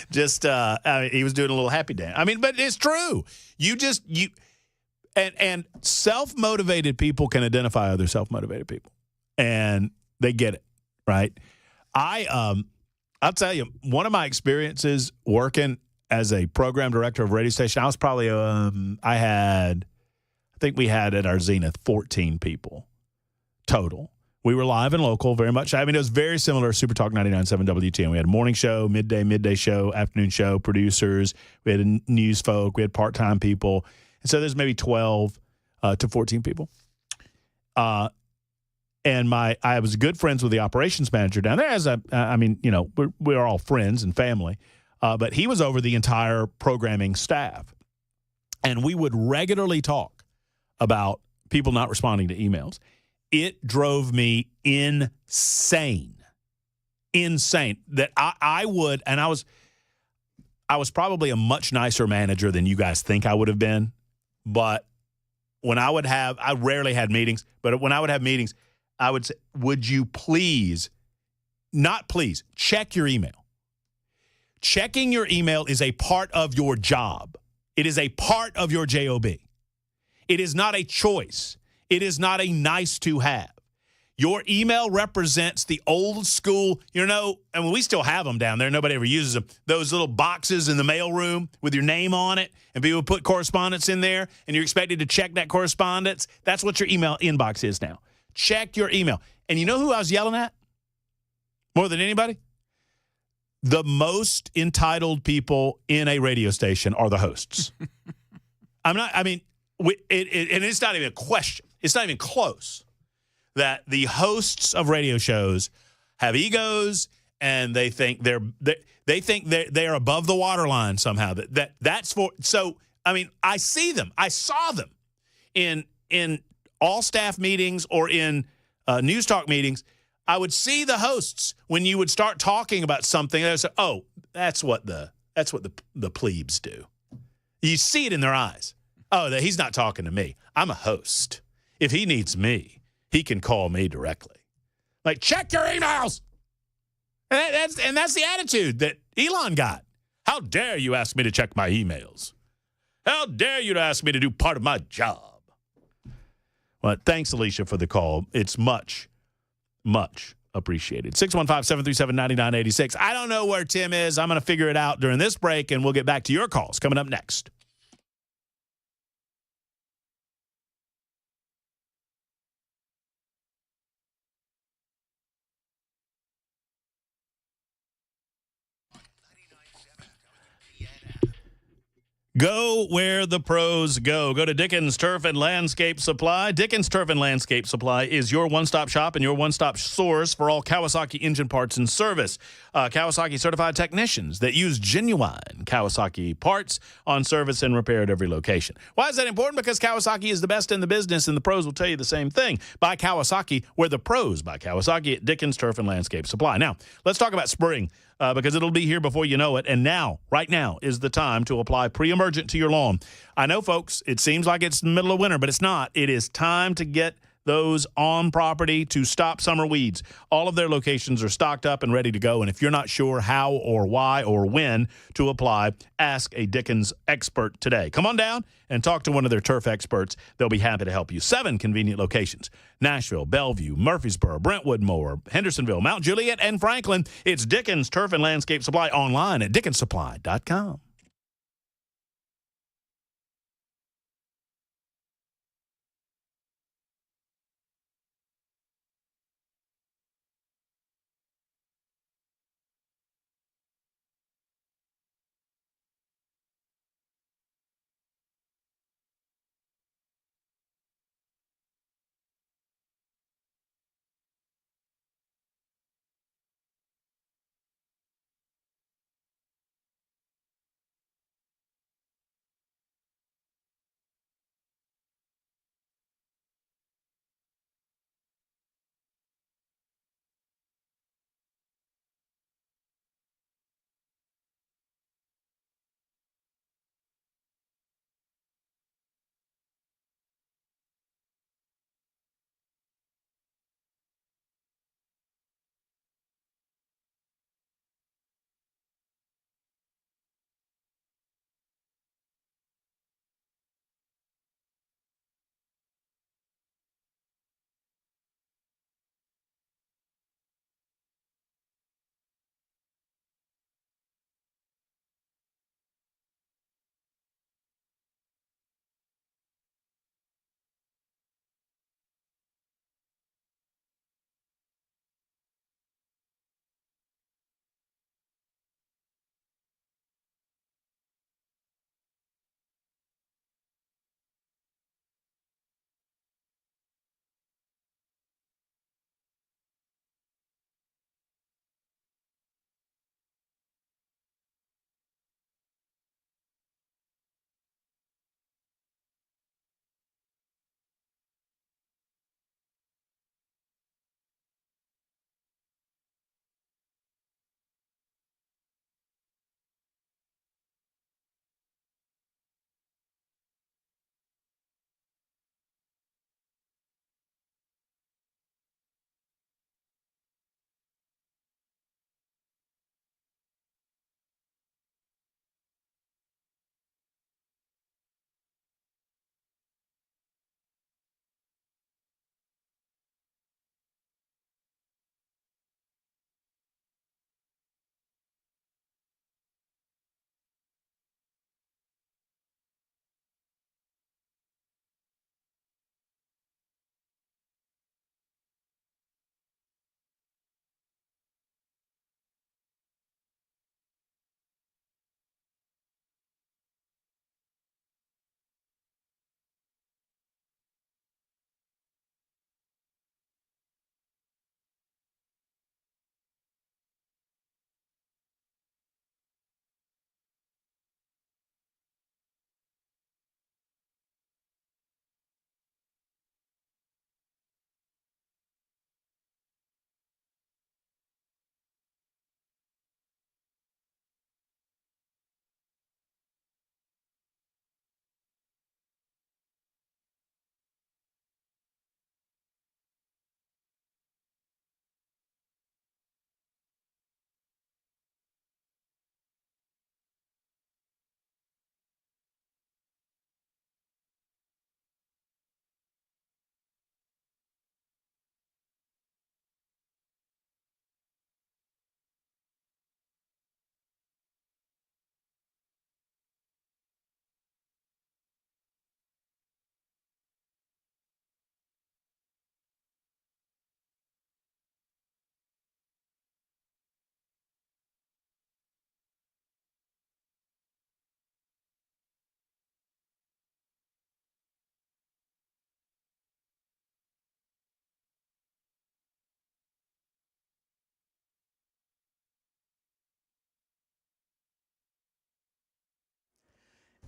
Just he was doing a little happy dance. I mean, but it's true. And self-motivated people can identify other self-motivated people, and they get it, right? I'll tell you, one of my experiences working as a program director of a radio station, I was probably, I think we had at our zenith 14 people total. We were live and local very much. I mean, it was very similar to Super Talk 99.7 WTN. We had a morning show, midday show, afternoon show, producers. We had news folk. We had part-time people. And so there's maybe 12 to 14 people. And I was good friends with the operations manager down there. We're all friends and family. But he was over the entire programming staff. And we would regularly talk about people not responding to emails. It drove me insane that I would, and I was probably a much nicer manager than you guys think I would have been. But when I rarely had meetings, but when I would have meetings, I would say, would you please, not please, check your email. Checking your email is a part of your job. It is a part of your job. It is not a choice. It is not a nice to have. Your email represents the old school, and we still have them down there. Nobody ever uses them. Those little boxes in the mail room with your name on it, and people put correspondence in there, and you're expected to check that correspondence. That's what your email inbox is now. Check your email. And you know who I was yelling at more than anybody? The most entitled people in a radio station are the hosts. And it's not even a question. It's not even close that the hosts of radio shows have egos and they think they're above the waterline somehow. That's for. So I see them. I saw them in all staff meetings or in news talk meetings. I would see the hosts when you would start talking about something. They would say, "Oh, that's what the plebes do." You see it in their eyes. Oh, he's not talking to me. I'm a host. If he needs me, he can call me directly. Like, check your emails. And that's the attitude that Elon got. How dare you ask me to check my emails? How dare you to ask me to do part of my job? Well, thanks, Alicia, for the call. It's much, much appreciated. 615-737-9986. I don't know where Tim is. I'm going to figure it out during this break, and we'll get back to your calls coming up next. Go where the pros go. Go to Dickens Turf and Landscape Supply. Dickens Turf and Landscape Supply is your one-stop shop and your one-stop source for all Kawasaki engine parts and service. Kawasaki certified technicians that use genuine Kawasaki parts on service and repair at every location. Why is that important? Because Kawasaki is the best in the business, and the pros will tell you the same thing. Buy Kawasaki where the pros buy Kawasaki at Dickens Turf and Landscape Supply. Now, let's talk about spring. Because it'll be here before you know it. And now, right now, is the time to apply pre-emergent to your lawn. I know, folks, it seems like it's the middle of winter, but it's not. It is time to get those on property to stop summer weeds. All of their locations are stocked up and ready to go. And if you're not sure how or why or when to apply, ask a Dickens expert today. Come on down and talk to one of their turf experts. They'll be happy to help you. 7 convenient locations: Nashville, Bellevue, Murfreesboro, Brentwood, Moore, Hendersonville, Mount Juliet, and Franklin. It's Dickens Turf and Landscape Supply, online at dickenssupply.com.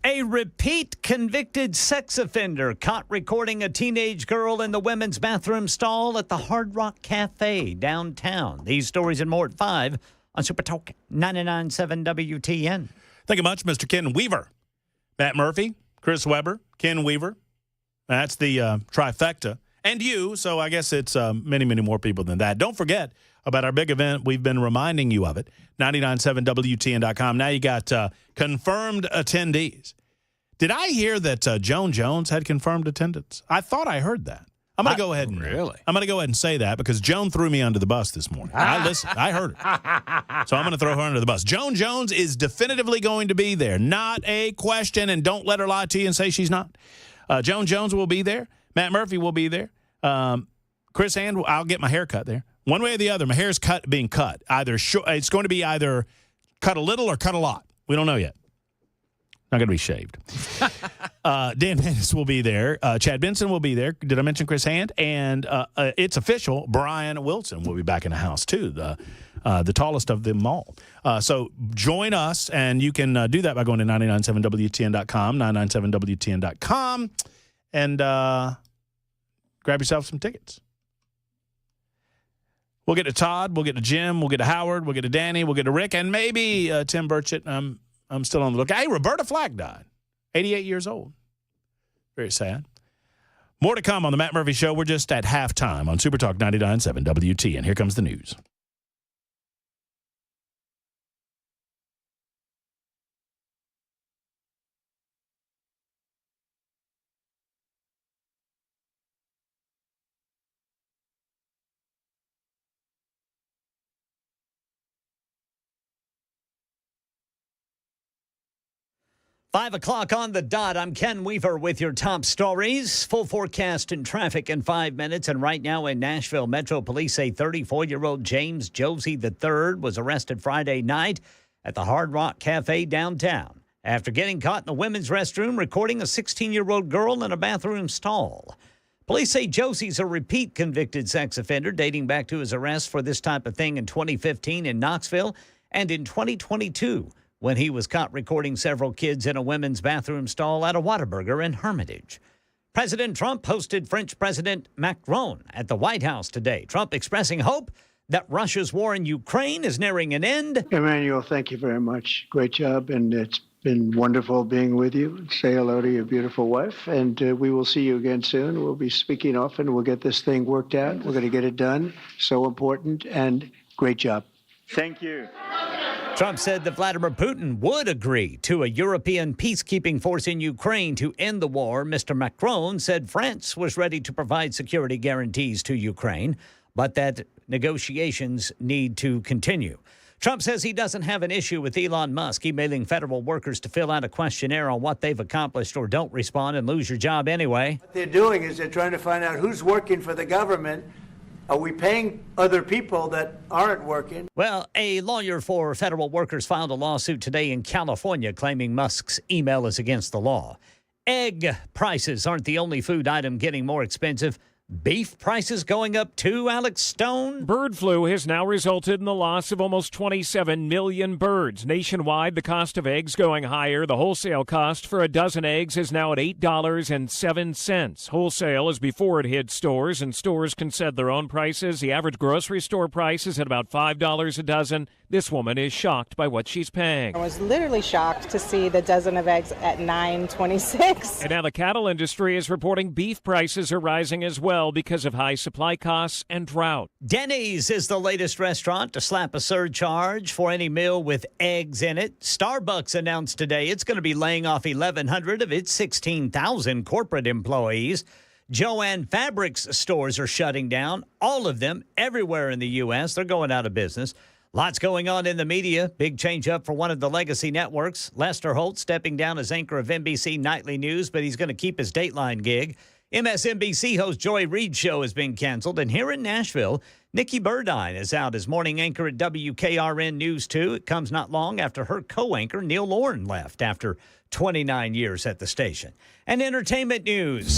A repeat convicted sex offender caught recording a teenage girl in the women's bathroom stall at the Hard Rock Cafe downtown. These stories and more at 5 on Super Talk 99.7 WTN. Thank you much, Mr. Ken Weaver. Matt Murphy, Chris Weber, Ken Weaver. That's the trifecta. And you, so I guess it's many, many more people than that. Don't forget about our big event. We've been reminding you of it. 997WTN.com. Now you got confirmed attendees. Did I hear that Joan Jones had confirmed attendance? I thought I heard that. I'm going to go ahead and I'm going to go ahead and say that because Joan threw me under the bus this morning. I listened. I heard it. So I'm going to throw her under the bus. Joan Jones is definitively going to be there. Not a question, and don't let her lie to you and say she's not. Joan Jones will be there. Matt Murphy will be there. Chris Hand, I'll get my hair cut there. One way or the other, my hair's being cut. It's going to be either cut a little or cut a lot. We don't know yet. Not going to be shaved. Dan Manis will be there. Chad Benson will be there. Did I mention Chris Hand? And it's official. Brian Wilson will be back in the house, too, the tallest of them all. So join us, and you can do that by going to 997WTN.com, 997WTN.com, and grab yourself some tickets. We'll get to Todd. We'll get to Jim. We'll get to Howard. We'll get to Danny. We'll get to Rick, and maybe Tim Burchett. I'm still on the lookout. Hey, Roberta Flack died, 88 years old. Very sad. More to come on the Matt Murphy Show. We're just at halftime on Super Talk 99.7 WTN. Here comes the news. Five o'clock on the dot. I'm Ken Weaver with your top stories. Full forecast and traffic in 5 minutes. And right now in Nashville, Metro Police say 34-year-old James Josie III was arrested Friday night at the Hard Rock Cafe downtown after getting caught in the women's restroom recording a 16-year-old girl in a bathroom stall. Police say Josie's a repeat convicted sex offender dating back to his arrest for this type of thing in 2015 in Knoxville and in 2022. When he was caught recording several kids in a women's bathroom stall at a Whataburger in Hermitage. President Trump hosted French President Macron at the White House today. Trump expressing hope that Russia's war in Ukraine is nearing an end. Emmanuel, thank you very much. Great job, and it's been wonderful being with you. Say hello to your beautiful wife, and we will see you again soon. We'll be speaking often. We'll get this thing worked out. We're going to get it done. So important, and great job. Thank you. Trump said that Vladimir Putin would agree to a European peacekeeping force in Ukraine to end the war. Mr. Macron said France was ready to provide security guarantees to Ukraine, but that negotiations need to continue. Trump says he doesn't have an issue with Elon Musk emailing federal workers to fill out a questionnaire on what they've accomplished or don't respond and lose your job anyway. What they're doing is they're trying to find out who's working for the government. Are we paying other people that aren't working? Well, a lawyer for federal workers filed a lawsuit today in California claiming Musk's email is against the law. Egg prices aren't the only food item getting more expensive. Beef prices going up too, Alex Stone? Bird flu has now resulted in the loss of almost 27 million birds. Nationwide, the cost of eggs going higher. The wholesale cost for a dozen eggs is now at $8.07. Wholesale is before it hit stores, and stores can set their own prices. The average grocery store price is at about $5 a dozen. This woman is shocked by what she's paying. I was literally shocked to see the dozen of eggs at $9.26. And now the cattle industry is reporting beef prices are rising as well because of high supply costs and drought. Denny's is the latest restaurant to slap a surcharge for any meal with eggs in it. Starbucks announced today it's going to be laying off 1,100 of its 16,000 corporate employees. Joann Fabrics stores are shutting down, all of them, everywhere in the U.S. They're going out of business. Lots going on in the media. Big change up for one of the legacy networks. Lester Holt stepping down as anchor of NBC Nightly News, but he's going to keep his Dateline gig. MSNBC host Joy Reid's show has been canceled. And here in Nashville, Nikki Burdine is out as morning anchor at WKRN News 2. It comes not long after her co-anchor, Neil Lauren, left after 29 years at the station. And entertainment news.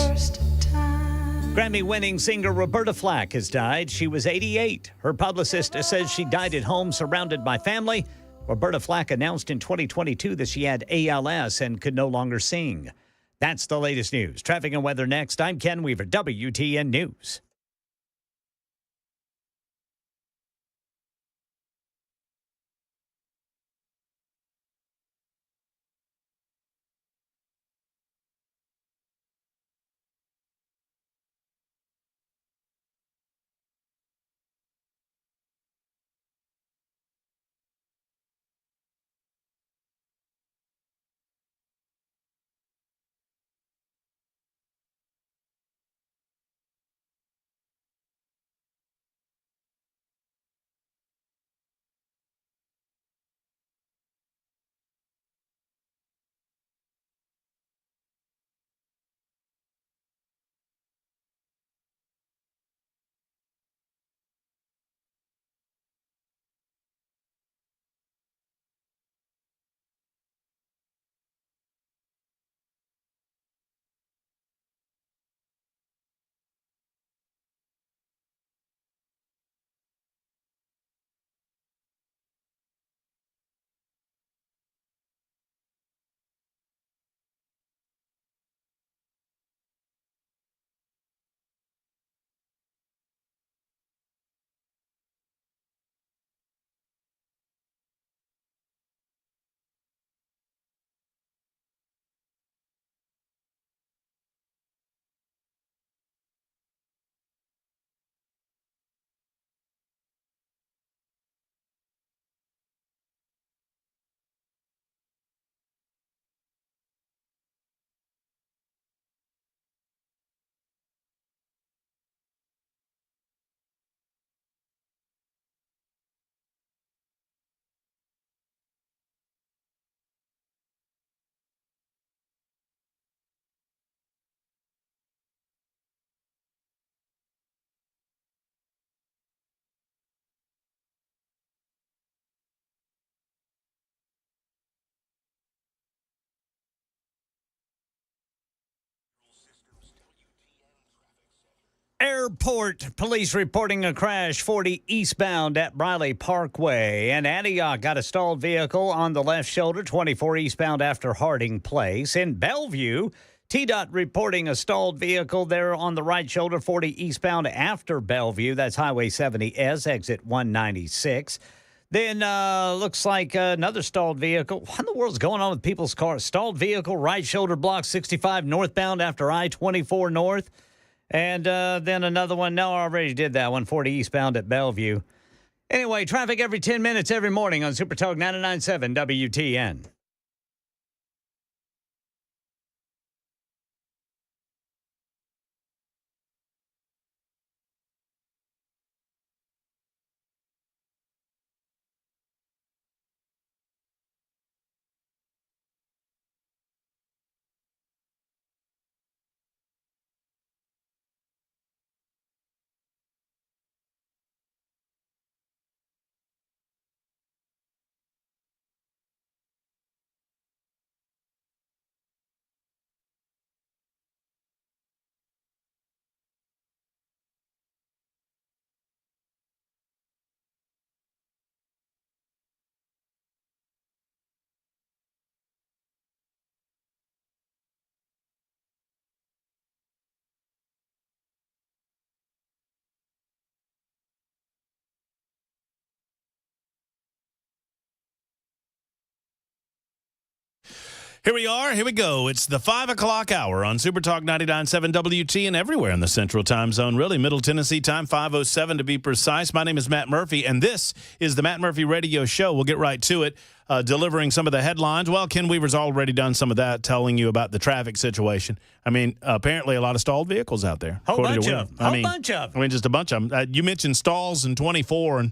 Grammy-winning singer Roberta Flack has died. She was 88. Her publicist says she died at home surrounded by family. Roberta Flack announced in 2022 that she had ALS and could no longer sing. That's the latest news. Traffic and weather next. I'm Ken Weaver, WTN News. Airport police reporting a crash 40 eastbound at Briley Parkway. And Antioch got a stalled vehicle on the left shoulder, 24 eastbound after Harding Place. In Bellevue, TDOT reporting a stalled vehicle there on the right shoulder, 40 eastbound after Bellevue. That's Highway 70S, exit 196. Then looks like another stalled vehicle. What in the world's going on with people's cars? Stalled vehicle, right shoulder block 65 northbound after I-24 north. And then another one. No, I already did that one, 40 eastbound at Bellevue. Anyway, traffic every 10 minutes every morning on Super Talk 99.7 WTN. Here we are. Here we go. It's the 5 o'clock hour on Super Talk 99.7 WT and everywhere in the Central Time Zone, really. Middle Tennessee time, 5:07 to be precise. My name is Matt Murphy, and this is the Matt Murphy Radio Show. We'll get right to it, delivering some of the headlines. Well, Ken Weaver's already done some of that, telling you about the traffic situation. I mean, apparently a lot of stalled vehicles out there. Whole bunch of them. I mean, just a bunch of them. You mentioned stalls and 24, and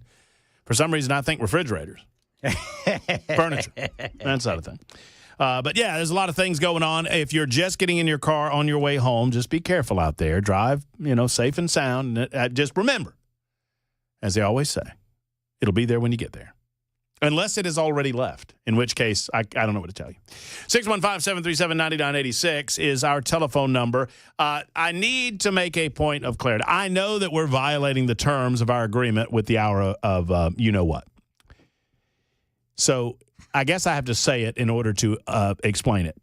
for some reason I think refrigerators. Furniture. That sort of thing. But, yeah, there's a lot of things going on. If you're just getting in your car on your way home, just be careful out there. Drive, safe and sound. Just remember, as they always say, it'll be there when you get there. Unless it has already left, in which case I don't know what to tell you. 615-737-9986 is our telephone number. I need to make a point of clarity. I know that we're violating the terms of our agreement with the hour of you-know-what. So I guess I have to say it in order to explain it.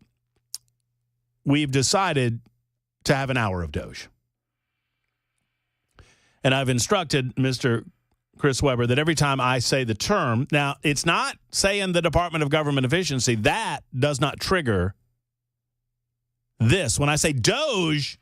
We've decided to have an hour of Doge. And I've instructed Mr. Chris Webber that every time I say the term, now it's not saying the Department of Government Efficiency, that does not trigger this. When I say Doge,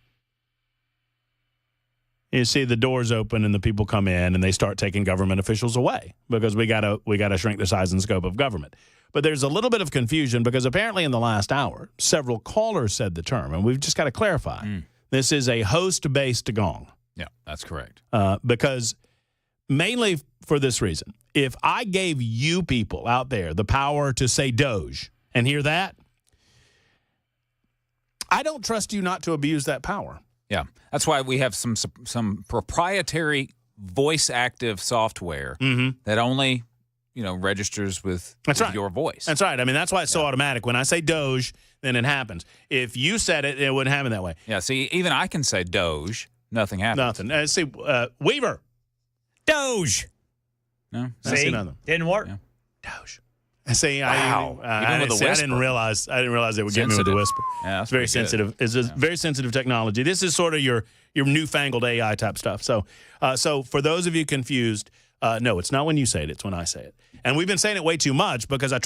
you see the doors open and the people come in and they start taking government officials away because we gotta shrink the size and scope of government. But there's a little bit of confusion because apparently in the last hour, several callers said the term, and we've just got to clarify. This is a host-based gong. Yeah, that's correct. Because mainly for this reason, if I gave you people out there the power to say Doge and hear that, I don't trust you not to abuse that power. Yeah, that's why we have some proprietary voice-active software that only registers with your voice. That's right. I mean, that's why it's so automatic. When I say Doge, then it happens. If you said it, it wouldn't happen that way. Yeah, see, even I can say Doge. Nothing happens. Nothing. See, Weaver. Doge. No. See, didn't work. Yeah. Doge. See, wow. I didn't realize they would get me with the whisper. Yeah, that's very sensitive. It's a very sensitive technology. This is sort of your newfangled AI type stuff. So for those of you confused, no, it's not when you say it. It's when I say it. And we've been saying it way too much because I'm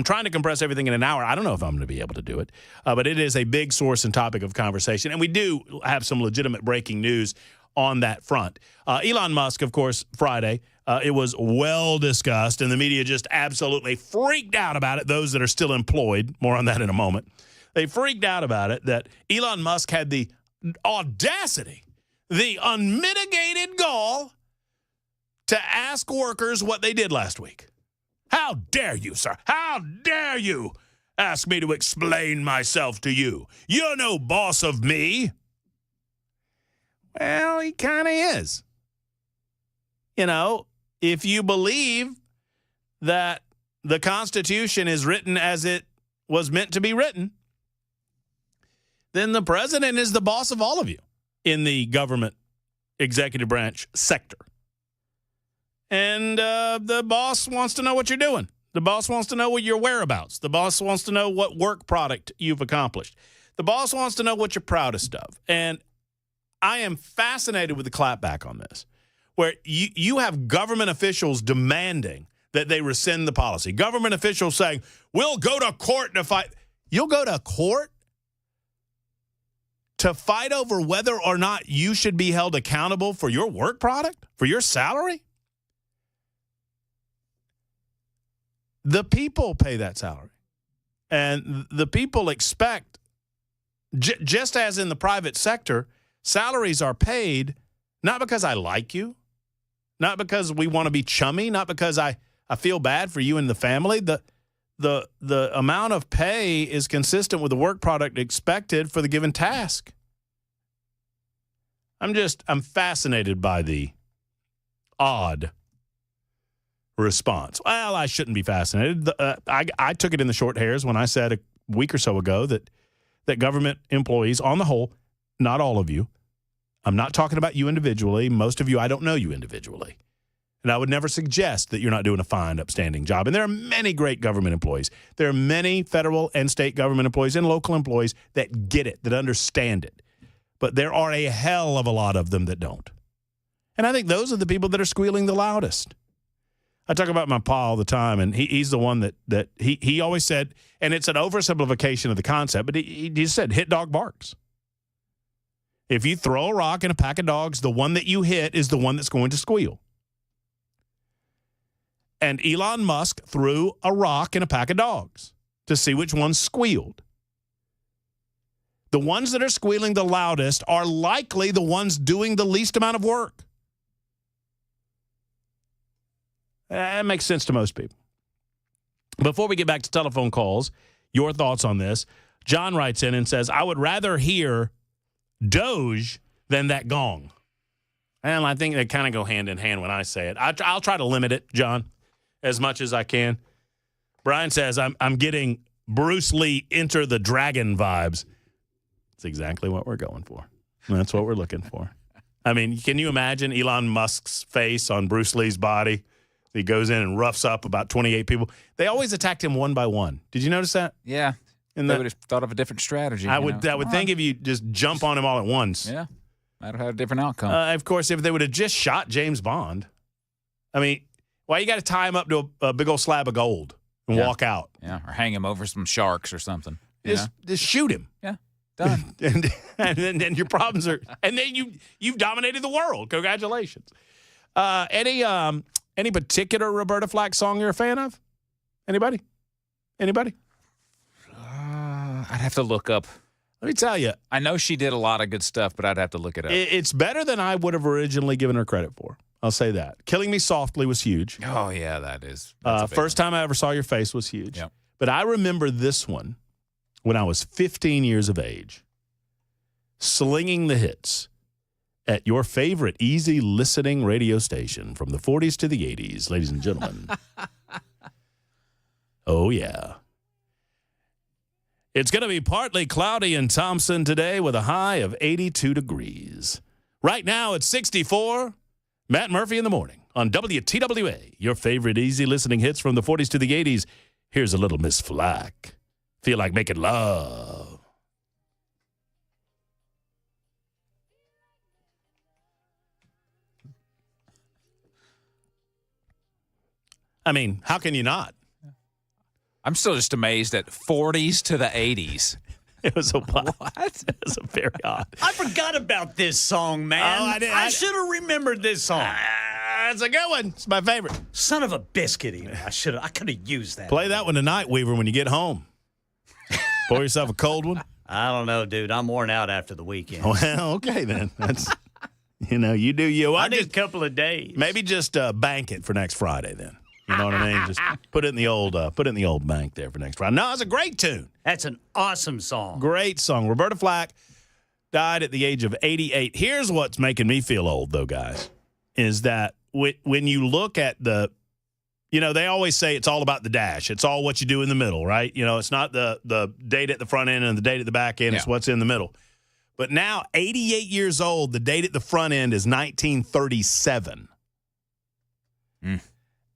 trying to compress everything in an hour. I don't know if I'm going to be able to do it, but it is a big source and topic of conversation. And we do have some legitimate breaking news on that front. Elon Musk, of course, Friday, it was well discussed, and the media just absolutely freaked out about it, those that are still employed. More on that in a moment. They freaked out about it, that Elon Musk had the audacity, the unmitigated gall to ask workers what they did last week. How dare you, sir? How dare you ask me to explain myself to you? You're no boss of me. Well, he kind of is. If you believe that the Constitution is written as it was meant to be written, then the president is the boss of all of you in the government executive branch sector. And the boss wants to know what you're doing. The boss wants to know what your whereabouts. The boss wants to know what work product you've accomplished. The boss wants to know what you're proudest of. And I am fascinated with the clapback on this, where you have government officials demanding that they rescind the policy. Government officials saying, we'll go to court to fight. You'll go to court to fight over whether or not you should be held accountable for your work product, for your salary? The people pay that salary. And the people expect, just as in the private sector, salaries are paid not because I like you, not because we want to be chummy, not because I feel bad for you and the family. The amount of pay is consistent with the work product expected for the given task. I'm fascinated by the odd response. Well, I shouldn't be fascinated. I took it in the short hairs when I said a week or so ago that government employees, on the whole, not all of you, I'm not talking about you individually. Most of you, I don't know you individually. And I would never suggest that you're not doing a fine, upstanding job. And there are many great government employees. There are many federal and state government employees and local employees that get it, that understand it. But there are a hell of a lot of them that don't. And I think those are the people that are squealing the loudest. I talk about my pa all the time, and he's the one that he always said, and it's an oversimplification of the concept, but he just said, hit dog barks. If you throw a rock in a pack of dogs, the one that you hit is the one that's going to squeal. And Elon Musk threw a rock in a pack of dogs to see which one squealed. The ones that are squealing the loudest are likely the ones doing the least amount of work. That makes sense to most people. Before we get back to telephone calls, your thoughts on this. John writes in and says, I would rather hear Doge than that gong. And I think they kind of go hand in hand when I say it. I'll try to limit it, John, as much as I can. Brian says, I'm getting Bruce Lee Enter the Dragon vibes. That's exactly what we're going for. That's what we're looking for. I mean, can you imagine Elon Musk's face on Bruce Lee's body? He goes in and roughs up about 28 people. They always attacked him one by one. Did you notice that? Yeah. And they would have thought of a different strategy. I would think if you just jump on him all at once. Yeah. Might have had a different outcome. Of course, if they would have just shot James Bond, I mean, why you got to tie him up to a big old slab of gold and walk out? Yeah, or hang him over some sharks or something. Just shoot him. Yeah, done. and then your problems are, and then you've dominated the world. Congratulations. Any particular Roberta Flack song you're a fan of? Anybody? I'd have to look up. Let me tell you. I know she did a lot of good stuff, but I'd have to look it up. It's better than I would have originally given her credit for. I'll say that. Killing Me Softly was huge. Oh, yeah, that is. First Time I Ever Saw Your Face was huge. Yep. But I remember this one when I was 15 years of age, slinging the hits at your favorite easy listening radio station from the 40s to the 80s, ladies and gentlemen. Oh, yeah. It's going to be partly cloudy in Thompson today with a high of 82 degrees. Right now it's 64. Matt Murphy in the morning on WTWA, your favorite easy listening hits from the 40s to the 80s. Here's a little Miss Flack. Feel like making love. I mean, how can you not? I'm still just amazed at 40s to the 80s. It was a what? It was a very odd. I forgot about this song, man. Oh, I did. I should have remembered this song. It's a good one. It's my favorite. Son of a biscuit eater. I could have used that. Play that one tonight, Weaver, when you get home. Pour yourself a cold one. I don't know, dude. I'm worn out after the weekend. Well, okay then. That's you do you. I need a couple of days. Maybe just bank it for next Friday then. You know what I mean? Just put it in the old bank there for next Friday. No, it's a great tune. That's an awesome song. Great song. Roberta Flack died at the age of 88. Here's what's making me feel old, though, guys, is that when you look at they always say it's all about the dash. It's all what you do in the middle, right? It's not the date at the front end and the date at the back end. Yeah. It's what's in the middle. But now, 88 years old, the date at the front end is 1937.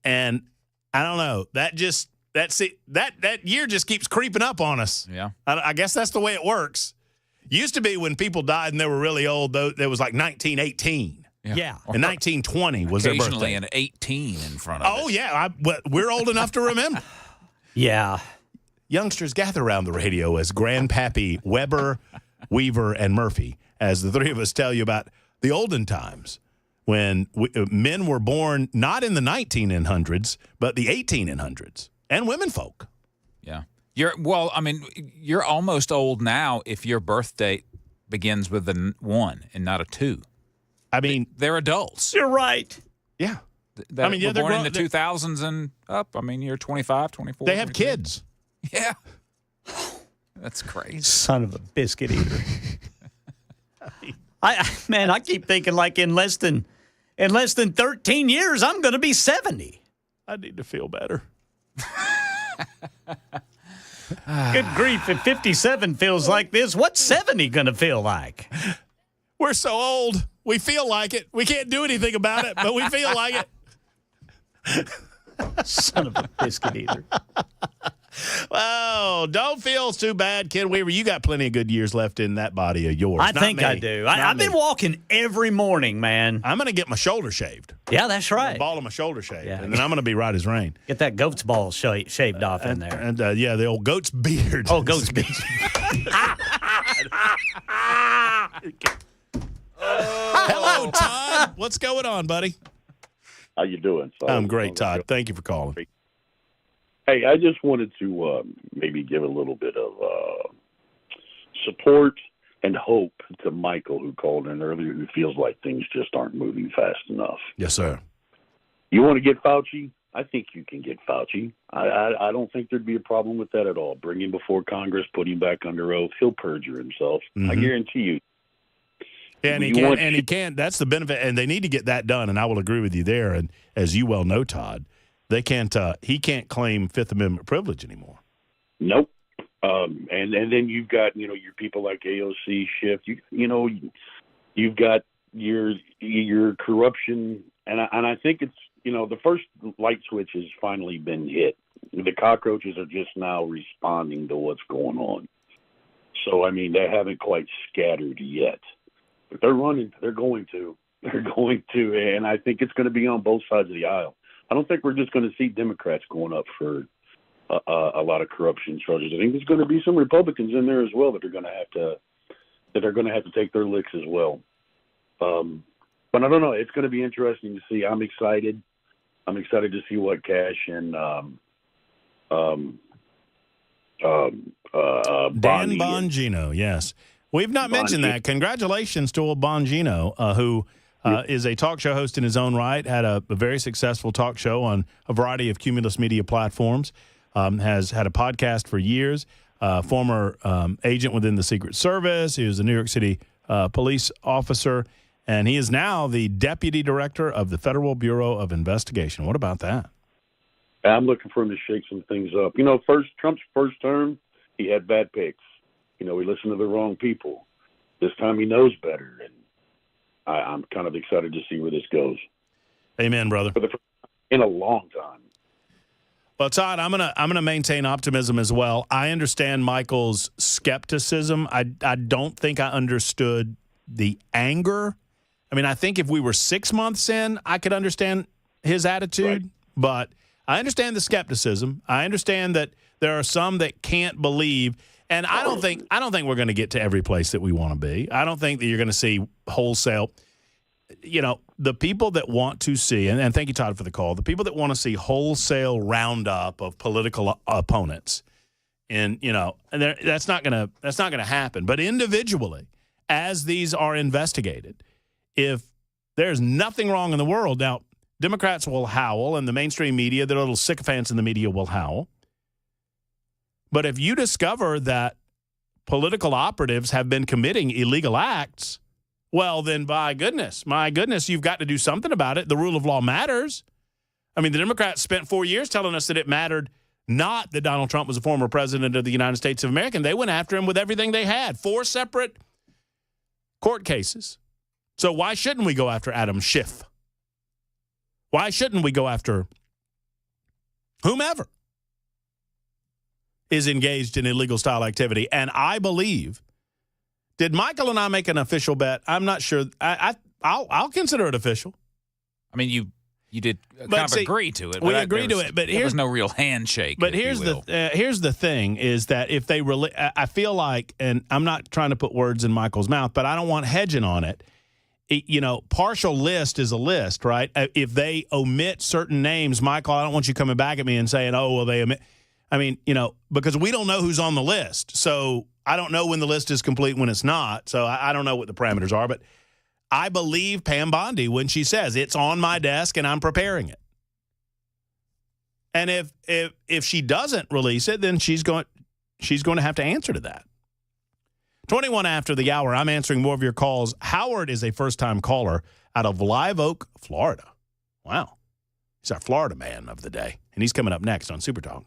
And I don't know. That year just keeps creeping up on us. Yeah. I guess that's the way it works. Used to be when people died and they were really old, though, there was like 1918. Yeah. And 1920 was their birthday. Occasionally an 18 in front of it. Oh, yeah. We're old enough to remember. Yeah. Youngsters gather around the radio as Grandpappy Weber, Weaver, and Murphy, as the three of us tell you about the olden times when men were born not in the 1900s, but the 1800s, and women folk. Yeah. You're almost old now if your birth date begins with a 1 and not a 2. I mean, they're adults. You're right. Yeah. They're born in the 2000s and up. I mean, you're 25, 24. They have kids. Yeah. That's crazy. Son of a biscuit eater. I keep thinking like in less than 13 years, I'm going to be 70. I need to feel better. Good grief, if 57 feels like this, what's 70 going to feel like? We're so old. We feel like it. We can't do anything about it, but we feel like it. Son of a biscuit eater. Well, don't feel too bad, Ken Weaver. You got plenty of good years left in that body of yours. I think I do. I've been walking every morning, man. I'm going to get my shoulder shaved. Yeah, that's right. The ball of my shoulder shaved, and then I'm going to be right as rain. Get that goat's ball shaved off in there. And the old goat's beard. Oh, goat's beard. Hello, Todd. What's going on, buddy? How you doing? I'm great, Todd. Thank you for calling. Hey, I just wanted to maybe give a little bit of support and hope to Michael, who called in earlier, who feels like things just aren't moving fast enough. Yes, sir. You want to get Fauci? I think you can get Fauci. I don't think there'd be a problem with that at all. Bring him before Congress, put him back under oath. He'll perjure himself. I guarantee you. And he can't. That's the benefit, and they need to get that done. And I will agree with you there. And as you well know, Todd, they can't. He can't claim Fifth Amendment privilege anymore. Nope. And then you've got your people like AOC, Schiff. You've got your corruption, and I think it's the first light switch has finally been hit. The cockroaches are just now responding to what's going on. So, I mean, they haven't quite scattered yet. But they're running. They're going to. And I think it's going to be on both sides of the aisle. I don't think we're just going to see Democrats going up for a lot of corruption charges. I think there's going to be some Republicans in there as well that are going to have to take their licks as well. But I don't know. It's going to be interesting to see. I'm excited. I'm excited to see what Cash and Dan Bongino, yes. We've not mentioned that. Congratulations to old Bongino, who is a talk show host in his own right, had a very successful talk show on a variety of Cumulus media platforms, has had a podcast for years, former agent within the Secret Service. He was a New York City police officer, and he is now the deputy director of the Federal Bureau of Investigation. What about that? I'm looking for him to shake some things up. Trump's first term, he had bad picks. He listened to the wrong people. This time he knows better, and I'm kind of excited to see where this goes. Amen, brother. In a long time. Well, Todd, I'm gonna maintain optimism as well. I understand Michael's skepticism. I don't think I understood the anger. I mean, I think if we were 6 months in, I could understand his attitude, right. But I understand the skepticism. I understand that there are some that can't believe, and I don't think we're going to get to every place that we want to be. I don't think that you're going to see wholesale. The people that want to see, and thank you, Todd, for the call. The people that want to see wholesale roundup of political opponents, and that's not going to happen. But individually, as these are investigated, if there's nothing wrong in the world, now Democrats will howl, and the mainstream media, the little sycophants in the media will howl. But if you discover that political operatives have been committing illegal acts, well, then my goodness, you've got to do something about it. The rule of law matters. I mean, the Democrats spent 4 years telling us that it mattered not that Donald Trump was a former president of the United States of America. They went after him with everything they had. 4 separate court cases. So why shouldn't we go after Adam Schiff? Why shouldn't we go after whomever is engaged in illegal style activity? And I believe, did Michael and I make an official bet? I'm not sure. I'll consider it official. I mean, you did kind of agree to it. We agreed to it, but there was no real handshake. But here's the thing: is that if they really, I feel like, and I'm not trying to put words in Michael's mouth, but I don't want hedging on it. Partial list is a list, right? If they omit certain names, Michael, I don't want you coming back at me and saying, "Oh, well, they omit." I mean, because we don't know who's on the list, so I don't know when the list is complete, when it's not. So I don't know what the parameters are, but I believe Pam Bondi when she says it's on my desk and I'm preparing it. And if she doesn't release it, then she's going to have to answer to that. 21 after the hour, I'm answering more of your calls. Howard is a first-time caller out of Live Oak, Florida. Wow. He's our Florida man of the day, and he's coming up next on Super Talk.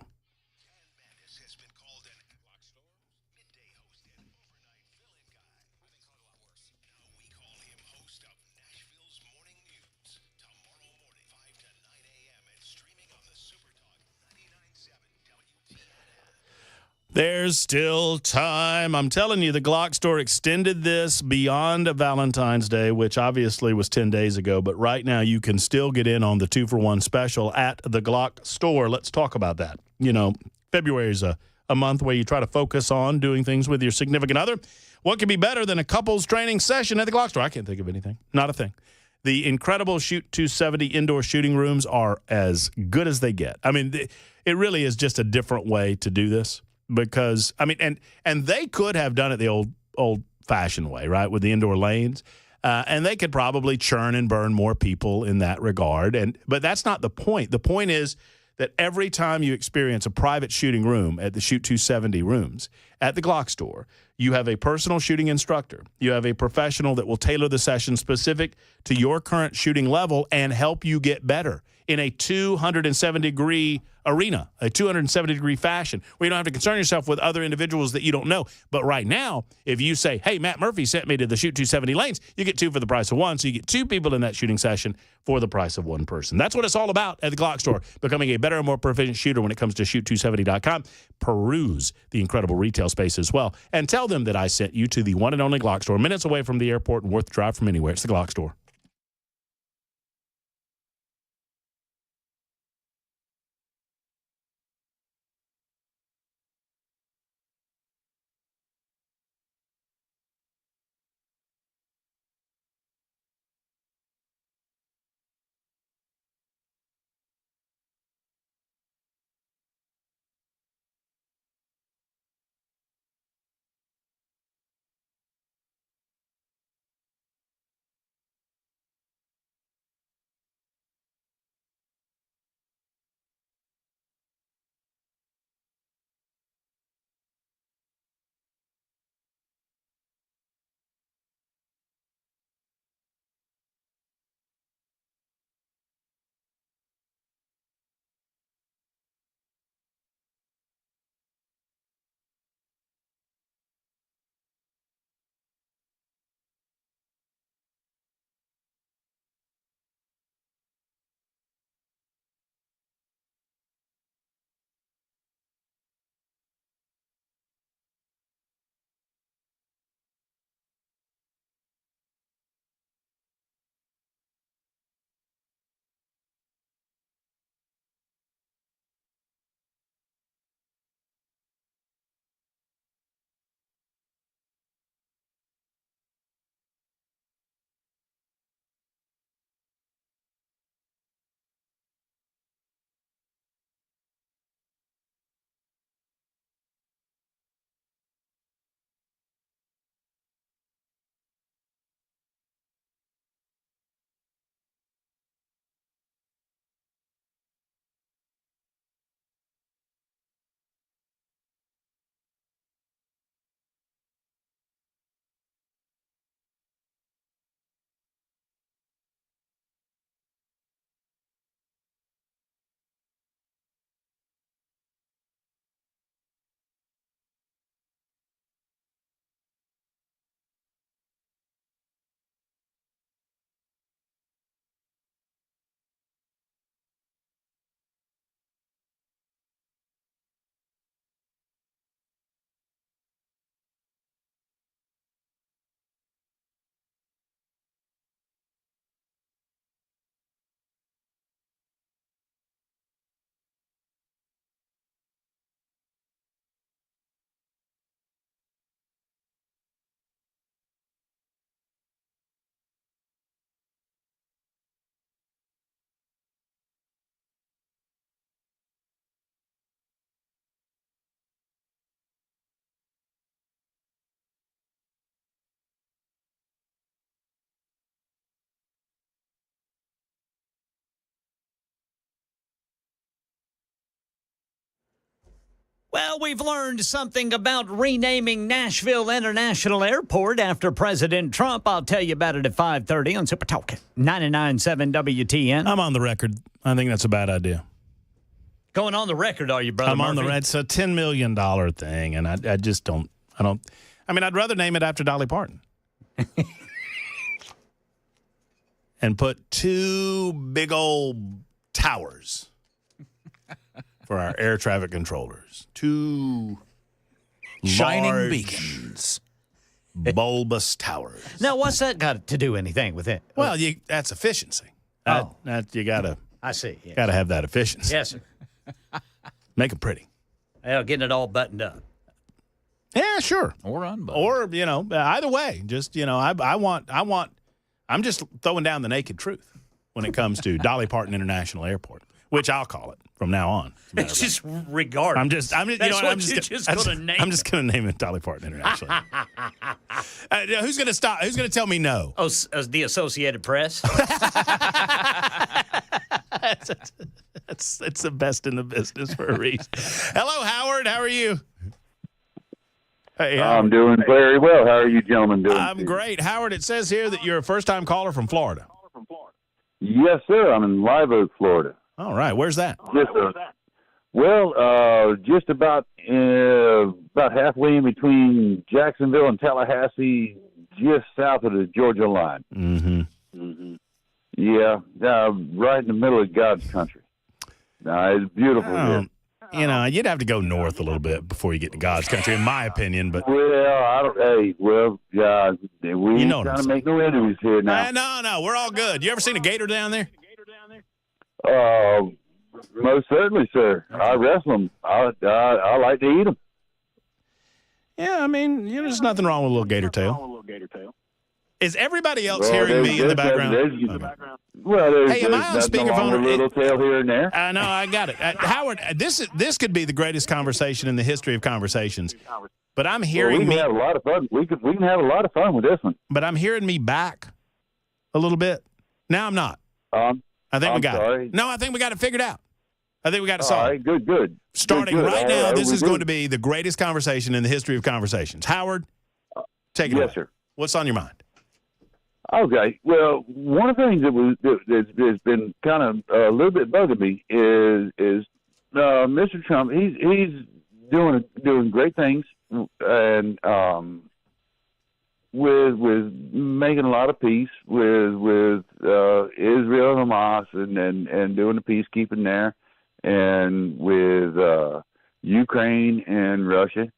There's still time. I'm telling you, the Glock Store extended this beyond Valentine's Day, which obviously was 10 days ago. But right now, you can still get in on the 2-for-1 special at the Glock Store. Let's talk about that. February is a month where you try to focus on doing things with your significant other. What could be better than a couples training session at the Glock Store? I can't think of anything. Not a thing. The incredible Shoot 270 indoor shooting rooms are as good as they get. I mean, it really is just a different way to do this. Because, I mean, and they could have done it the old-fashioned way, right, with the indoor lanes. And they could probably churn and burn more people in that regard. But that's not the point. The point is that every time you experience a private shooting room at the Shoot 270 rooms at the Glock Store, you have a personal shooting instructor. You have a professional that will tailor the session specific to your current shooting level and help you get better. in a 270-degree arena, a 270-degree fashion, where you don't have to concern yourself with other individuals that you don't know. But right now, if you say, hey, Matt Murphy sent me to the Shoot 270 lanes, you get 2 for the price of 1. So you get 2 people in that shooting session for the price of 1 person. That's what it's all about at the Glock Store, becoming a better and more proficient shooter when it comes to shoot270.com. Peruse the incredible retail space as well. And tell them that I sent you to the one and only Glock Store, minutes away from the airport and worth the drive from anywhere. It's the Glock Store. Well, we've learned something about renaming Nashville International Airport after President Trump. I'll tell you about it at 5:30 on Super Talk 99.7 WTN. I'm on the record. I think that's a bad idea. Going on the record, are you, Brother I'm on the Murphy? record. It's a $10 million thing, and I just don't. I mean, I'd rather name it after Dolly Parton. And put 2 big old towers for our air traffic controllers. 2 shining large, beacons, bulbous towers. Now, what's that got to do anything with it? Well, that's efficiency. That you gotta. I see. Yes. Gotta have that efficiency. Yes, sir. Make it pretty. Well, getting it all buttoned up. Yeah, sure. Or unbuttoned. Or either way. Just I'm just throwing down the naked truth when it comes to Dolly Parton International Airport, which I'll call it from now on. It's just regardless. I'm just going to name. I'm just going to name it Dolly Parton International. Who's going to stop? Who's going to tell me no? Oh, the Associated Press. It's the best in the business for a reason. Hello, Howard. How are you? Hey, I'm doing very well. How are you gentlemen doing? I'm great. Howard, it says here that you're a first-time caller from Florida. Yes, sir. I'm in Live Oak, Florida. All right. Where's that? Yes, sir. Well, just about halfway in between Jacksonville and Tallahassee, just south of the Georgia line. Mm-hmm. Yeah, right in the middle of God's country. It's beautiful here. You know, you'd have to go north a little bit before you get to God's country, in my opinion. But we ain't trying to make no enemies here now. No, we're all good. You ever seen a gator down there? Most certainly, sir. I wrestle them. I like to eat them. Yeah, I mean, there's nothing wrong with a little gator tail. Is everybody else hearing me in the background? Hey, am I on speakerphone? A little tail here and there. I know, I got it. Howard, this could be the greatest conversation in the history of conversations. But I'm hearing we can have a lot of fun. We can have a lot of fun with this one. But I'm hearing me back a little bit. Now I'm not. I think we got it. No, I think we got it figured out. I think we got it solved. All right, good. Starting right now, this is going to be the greatest conversation in the history of conversations. Howard, take it away. Yes, sir. What's on your mind? Okay. Well, one of the things that's been kind of a little bit bugging me is Mr. Trump. He's doing great things and with making a lot of peace with Israel and Hamas and doing the peacekeeping there, and with Ukraine and Russia.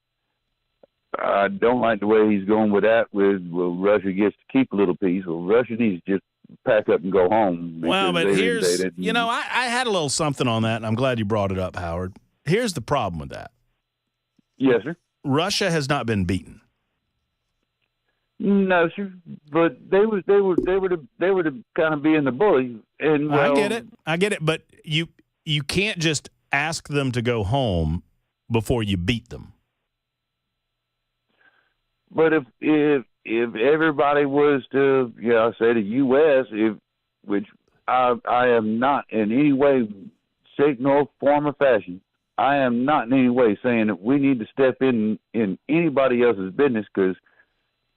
I don't like the way he's going with that. Russia gets to keep a little peace. Well, Russia needs to just pack up and go home. Well, but here's, I had a little something on that, and I'm glad you brought it up, Howard. Here's the problem with that. Yes, sir. Russia has not been beaten. No, sir. But they were the kind of being the bully. And I get it. But you can't just ask them to go home before you beat them. But if everybody was to, say the U.S., which I am not in any way, shape, nor form or fashion, I am not in any way saying that we need to step in anybody else's business, because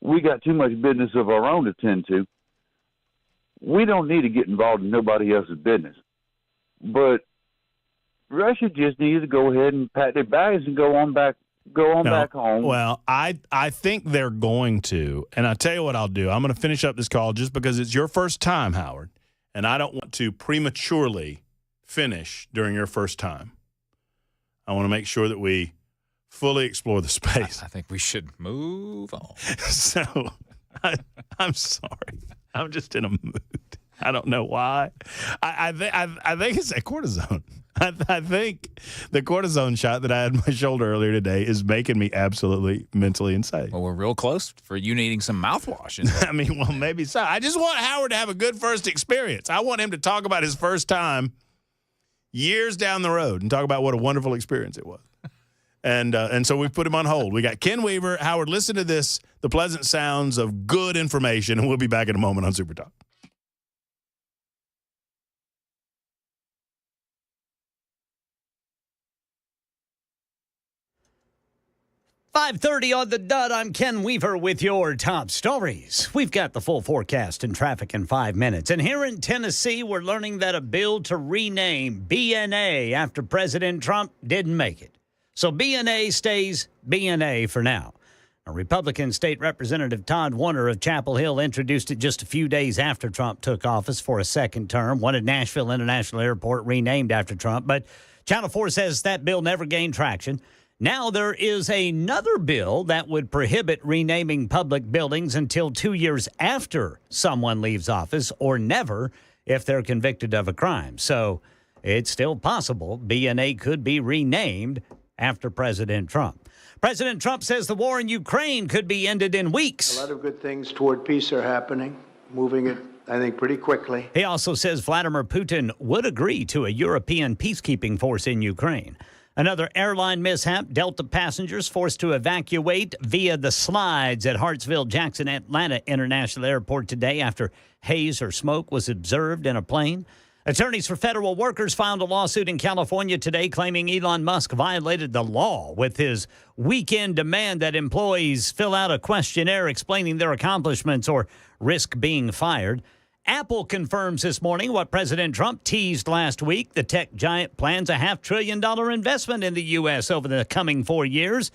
we got too much business of our own to tend to. We don't need to get involved in nobody else's business. But Russia just needs to go ahead and pack their bags and go on back home. Well, I think they're going to. And I'll tell you what I'll do. I'm going to finish up this call just because it's your first time, Howard, and I don't want to prematurely finish during your first time. I want to make sure that we fully explore the space. I think we should move on. So I'm sorry. I'm just in a mood. I don't know why. I think it's that cortisone. I think the cortisone shot that I had in my shoulder earlier today is making me absolutely mentally insane. Well, we're real close for you needing some mouthwash. I mean, well, maybe so. I just want Howard to have a good first experience. I want him to talk about his first time years down the road and talk about what a wonderful experience it was. And so we put him on hold. We got Ken Weaver. Howard, listen to this, the pleasant sounds of good information, and we'll be back in a moment on Super Talk. 5:30 on the dot. I'm Ken Weaver with your top stories. We've got the full forecast and traffic in 5 minutes. And here in Tennessee, we're learning that a bill to rename BNA after President Trump didn't make it. So BNA stays BNA for now. A Republican State Representative Todd Warner of Chapel Hill introduced it just a few days after Trump took office for a second term, wanted Nashville International Airport renamed after Trump. But Channel 4 says that bill never gained traction. Now there is another bill that would prohibit renaming public buildings until 2 years after someone leaves office, or never if they're convicted of a crime. So it's still possible BNA could be renamed after President Trump. President Trump says the war in Ukraine could be ended in weeks. A lot of good things toward peace are happening, moving it, I think, pretty quickly. He also says Vladimir Putin would agree to a European peacekeeping force in Ukraine. Another airline mishap, Delta passengers forced to evacuate via the slides at Hartsfield-Jackson Atlanta International Airport today after haze or smoke was observed in a plane. Attorneys for federal workers filed a lawsuit in California today claiming Elon Musk violated the law with his weekend demand that employees fill out a questionnaire explaining their accomplishments or risk being fired. Apple confirms this morning what President Trump teased last week. The tech giant plans a $500 billion investment in the U.S. over the coming 4 years.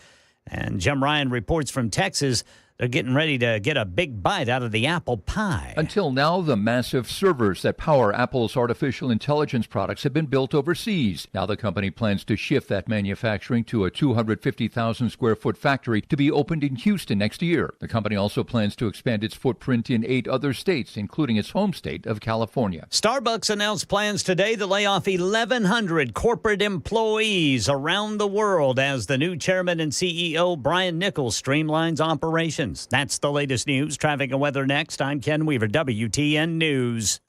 And Jim Ryan reports from Texas they're getting ready to get a big bite out of the apple pie. Until now, the massive servers that power Apple's artificial intelligence products have been built overseas. Now the company plans to shift that manufacturing to a 250,000 square foot factory to be opened in Houston next year. The company also plans to expand its footprint in 8 other states, including its home state of California. Starbucks announced plans today to lay off 1,100 corporate employees around the world as the new chairman and CEO, Brian Nichols, streamlines operations. That's the latest news. Traffic and weather next. I'm Ken Weaver, WTN News.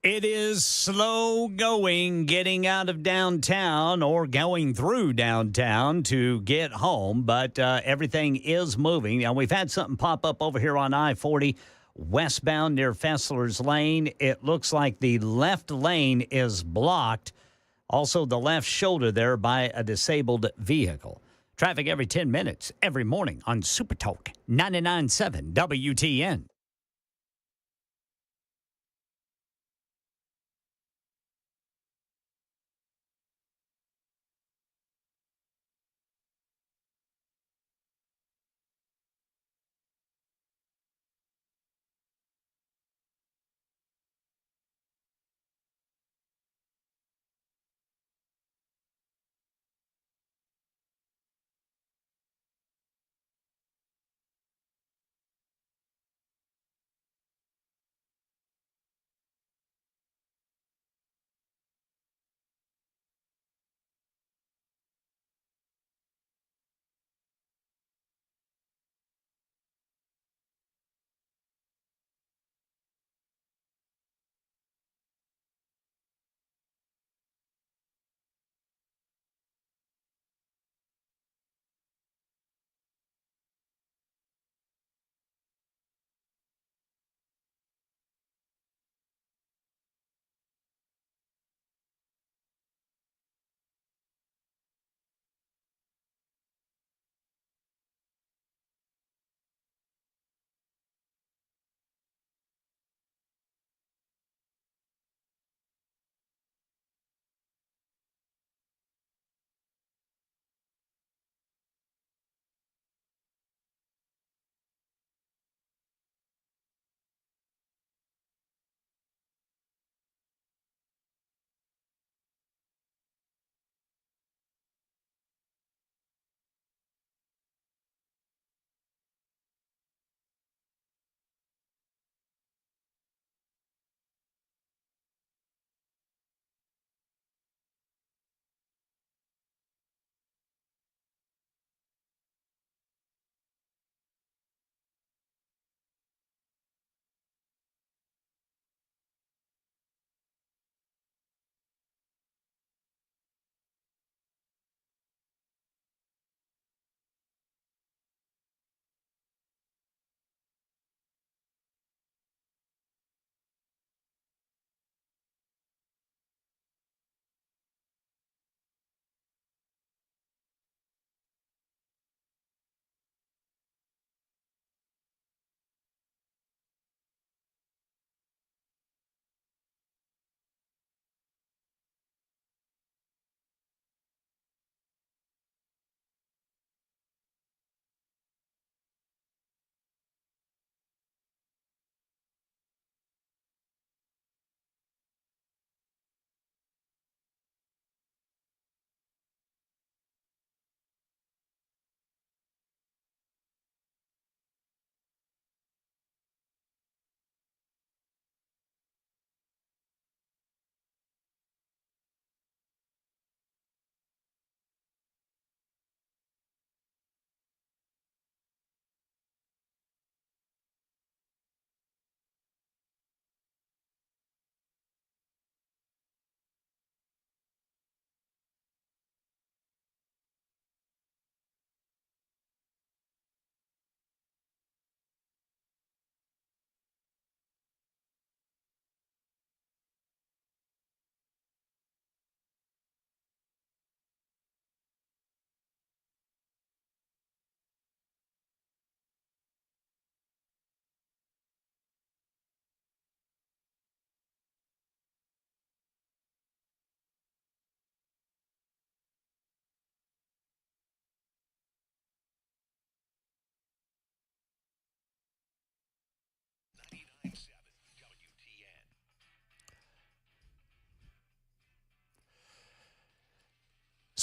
It is slow going getting out of downtown or going through downtown to get home, but everything is moving. Now, we've had something pop up over here on I-40 westbound near Fessler's Lane. It looks like the left lane is blocked. Also, the left shoulder there by a disabled vehicle. Traffic every 10 minutes, every morning on Super Talk 99.7 WTN.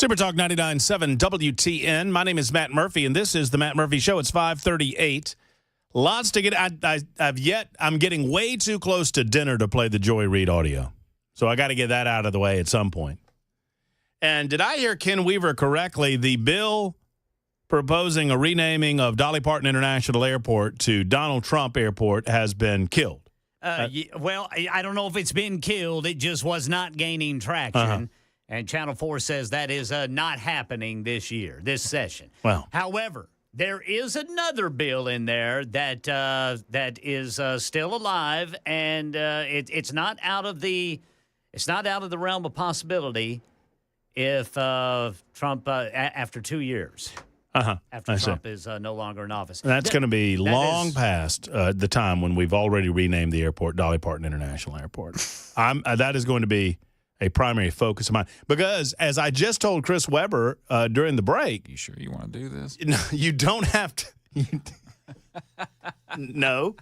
Super Talk 99.7 WTN. My name is Matt Murphy, and this is the Matt Murphy Show. It's 5:38. Lots to get. I'm getting way too close to dinner to play the Joy Reid audio, so I got to get that out of the way at some point. And did I hear Ken Weaver correctly? The bill proposing a renaming of Dolly Parton International Airport to Donald Trump Airport has been killed. Well, I don't know if it's been killed. It just was not gaining traction. And Channel 4 says that is not happening this year, this session. Well, however, there is another bill in there that is still alive, and it's not out of the realm of possibility if Trump after 2 years. After Trump is no longer in office. That's going to be long past the time when we've already renamed the airport Dolly Parton International Airport. That is going to be a primary focus of mine. Because, as I just told Chris Webber during the break. You sure you want to do this? No, you don't have to. No.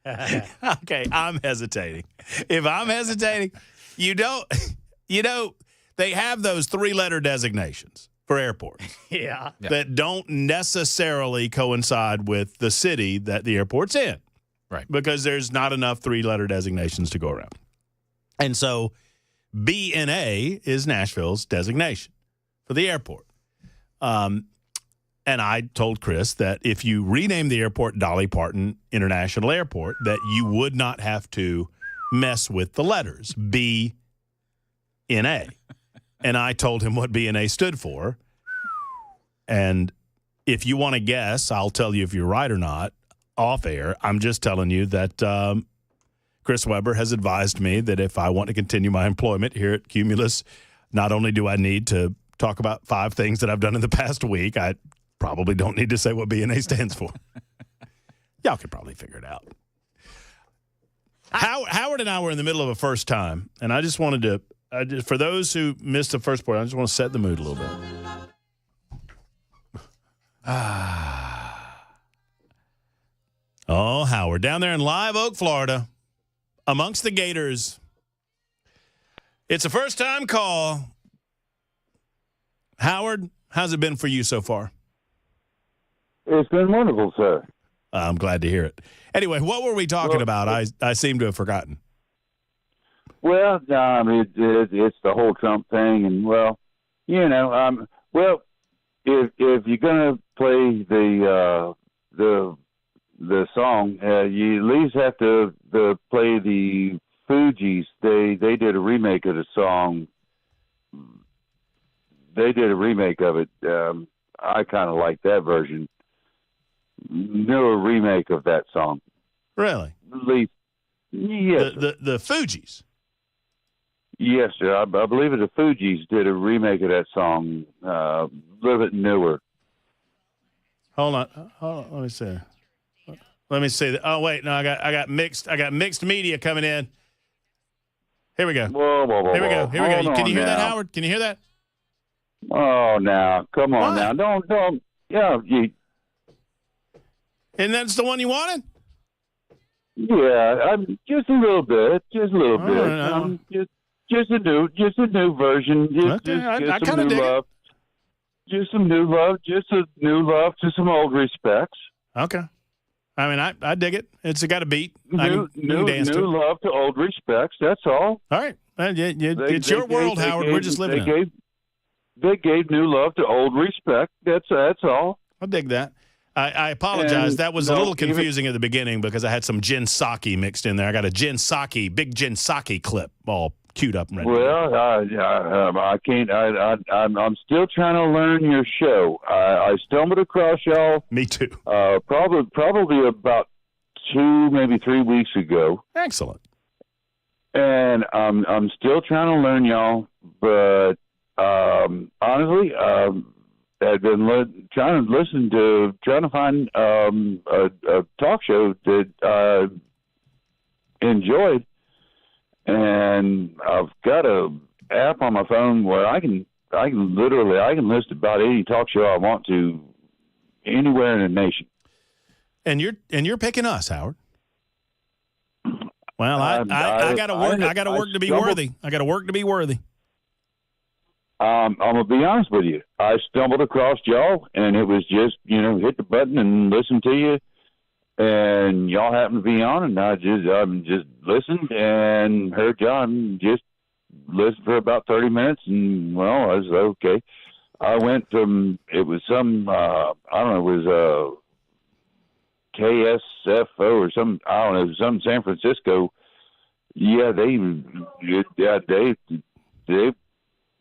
Okay, I'm hesitating. If I'm hesitating, they have those 3-letter designations for airports. Yeah. That don't necessarily coincide with the city that the airport's in. Right. Because there's not enough 3-letter designations to go around. And so BNA is Nashville's designation for the airport. And I told Chris that if you rename the airport Dolly Parton International Airport, that you would not have to mess with the letters BNA. And I told him what BNA stood for. And if you want to guess, I'll tell you if you're right or not off air. I'm just telling you that Chris Webber has advised me that if I want to continue my employment here at Cumulus, not only do I need to talk about 5 things that I've done in the past week, I probably don't need to say what BNA stands for. Y'all could probably figure it out. Howard and I were in the middle of a first time, and I just wanted to, for those who missed the first part, I just want to set the mood a little bit. Oh, Howard, down there in Live Oak, Florida, amongst the Gators. It's a first-time call. Howard, how's it been for you so far? It's been wonderful, sir. I'm glad to hear it. Anyway, what were we talking about? I seem to have forgotten. Well, it's the whole Trump thing, and if you're gonna play the song, you at least have to play the Fugees. They did a remake of the song. They did a remake of it. I kind of like that version. Newer remake of that song. Really? At least, yes. The Fugees. Yes, sir. I believe the Fugees did a remake of that song, a little bit newer. Hold on. Let me see. Let me see. Oh wait, no, I got mixed media coming in. Here we go. Whoa. Here we go. Can you hear that, now. Howard? Can you hear that? Oh, now, come on now. Don't. Yeah, and that's the one you wanted? Yeah, just a little bit. Just a little bit. No. Just a new version. I kind of dig it. Just some new love. Just a new love to some old respects. Okay. I mean, I dig it. It's got a beat. New love to old respects. That's all. All right. It's your world, Howard. We're just living in it. They gave new love to old respect. That's all. I dig that. I apologize. And that was a little confusing at the beginning because I had some gin sake mixed in there. I got a big gin sake clip all queued up and ready. Well, I can't. I'm still trying to learn your show. I stumbled across y'all. Me too. Probably about 2, maybe 3 weeks ago. Excellent. And I'm still trying to learn y'all, but honestly, I've been trying to find a talk show that I enjoyed, and I've got a app on my phone where I can list about any talk show I want to anywhere in the nation. And you're picking us, Howard. Well, I got to work. I got to work to be worthy. I got to work to be worthy. I'm gonna be honest with you. I stumbled across y'all, and it was just hit the button and listen to you, and y'all happened to be on, and I just listened and heard y'all, and just listened for about 30 minutes, and well, I was okay. I went from it was some I don't know, it was KSFO or some, I don't know, some San Francisco. Yeah, they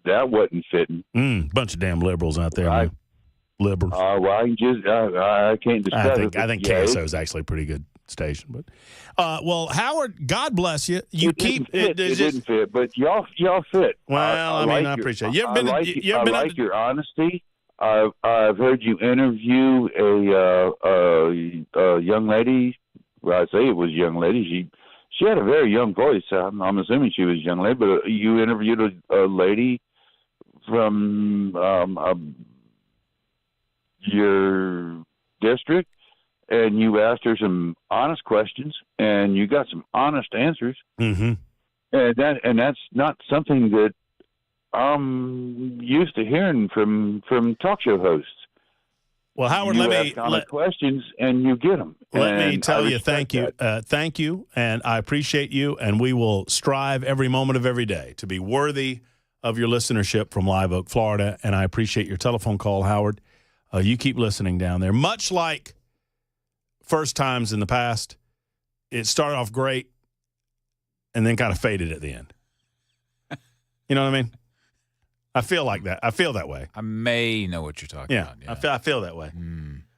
that wasn't fitting. Bunch of damn liberals out there. Man. Liberals. Well, I can't discuss it. I think KSO is actually a pretty good station. But well, Howard, God bless you. You it didn't fit, but y'all fit. Well, I appreciate it. I like your honesty. I've heard you interview a young lady. Well, I say it was a young lady. She had a very young voice. I'm assuming she was a young lady, but you interviewed a lady from your district, and you asked her some honest questions, and you got some honest answers. Mm-hmm. And that's not something that I'm used to hearing from talk show hosts. Well, Howard, let questions, and you get them. Let me tell you, thank you, and I appreciate you, and we will strive every moment of every day to be worthy of your listenership from Live Oak, Florida, and I appreciate your telephone call, Howard. You keep listening down there. Much like first times in the past, it started off great and then kind of faded at the end. You know what I mean? I feel like that. I feel that way. I may know what you're talking about. Yeah, I feel that way.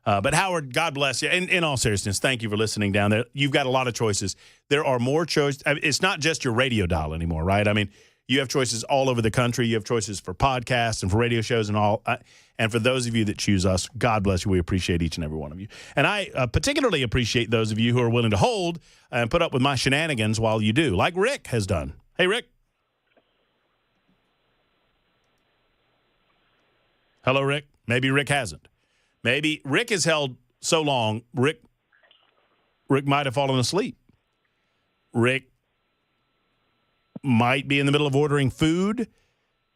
But Howard, God bless you. And in all seriousness, thank you for listening down there. You've got a lot of choices. There are more choices. It's not just your radio dial anymore, right? I mean, you have choices all over the country. You have choices for podcasts and for radio shows and all. And for those of you that choose us, God bless you. We appreciate each and every one of you. And I particularly appreciate those of you who are willing to hold and put up with my shenanigans while you do, like Rick has done. Hey, Rick. Hello, Rick. Maybe Rick hasn't. Maybe Rick has held so long, Rick might have fallen asleep. Rick might be in the middle of ordering food.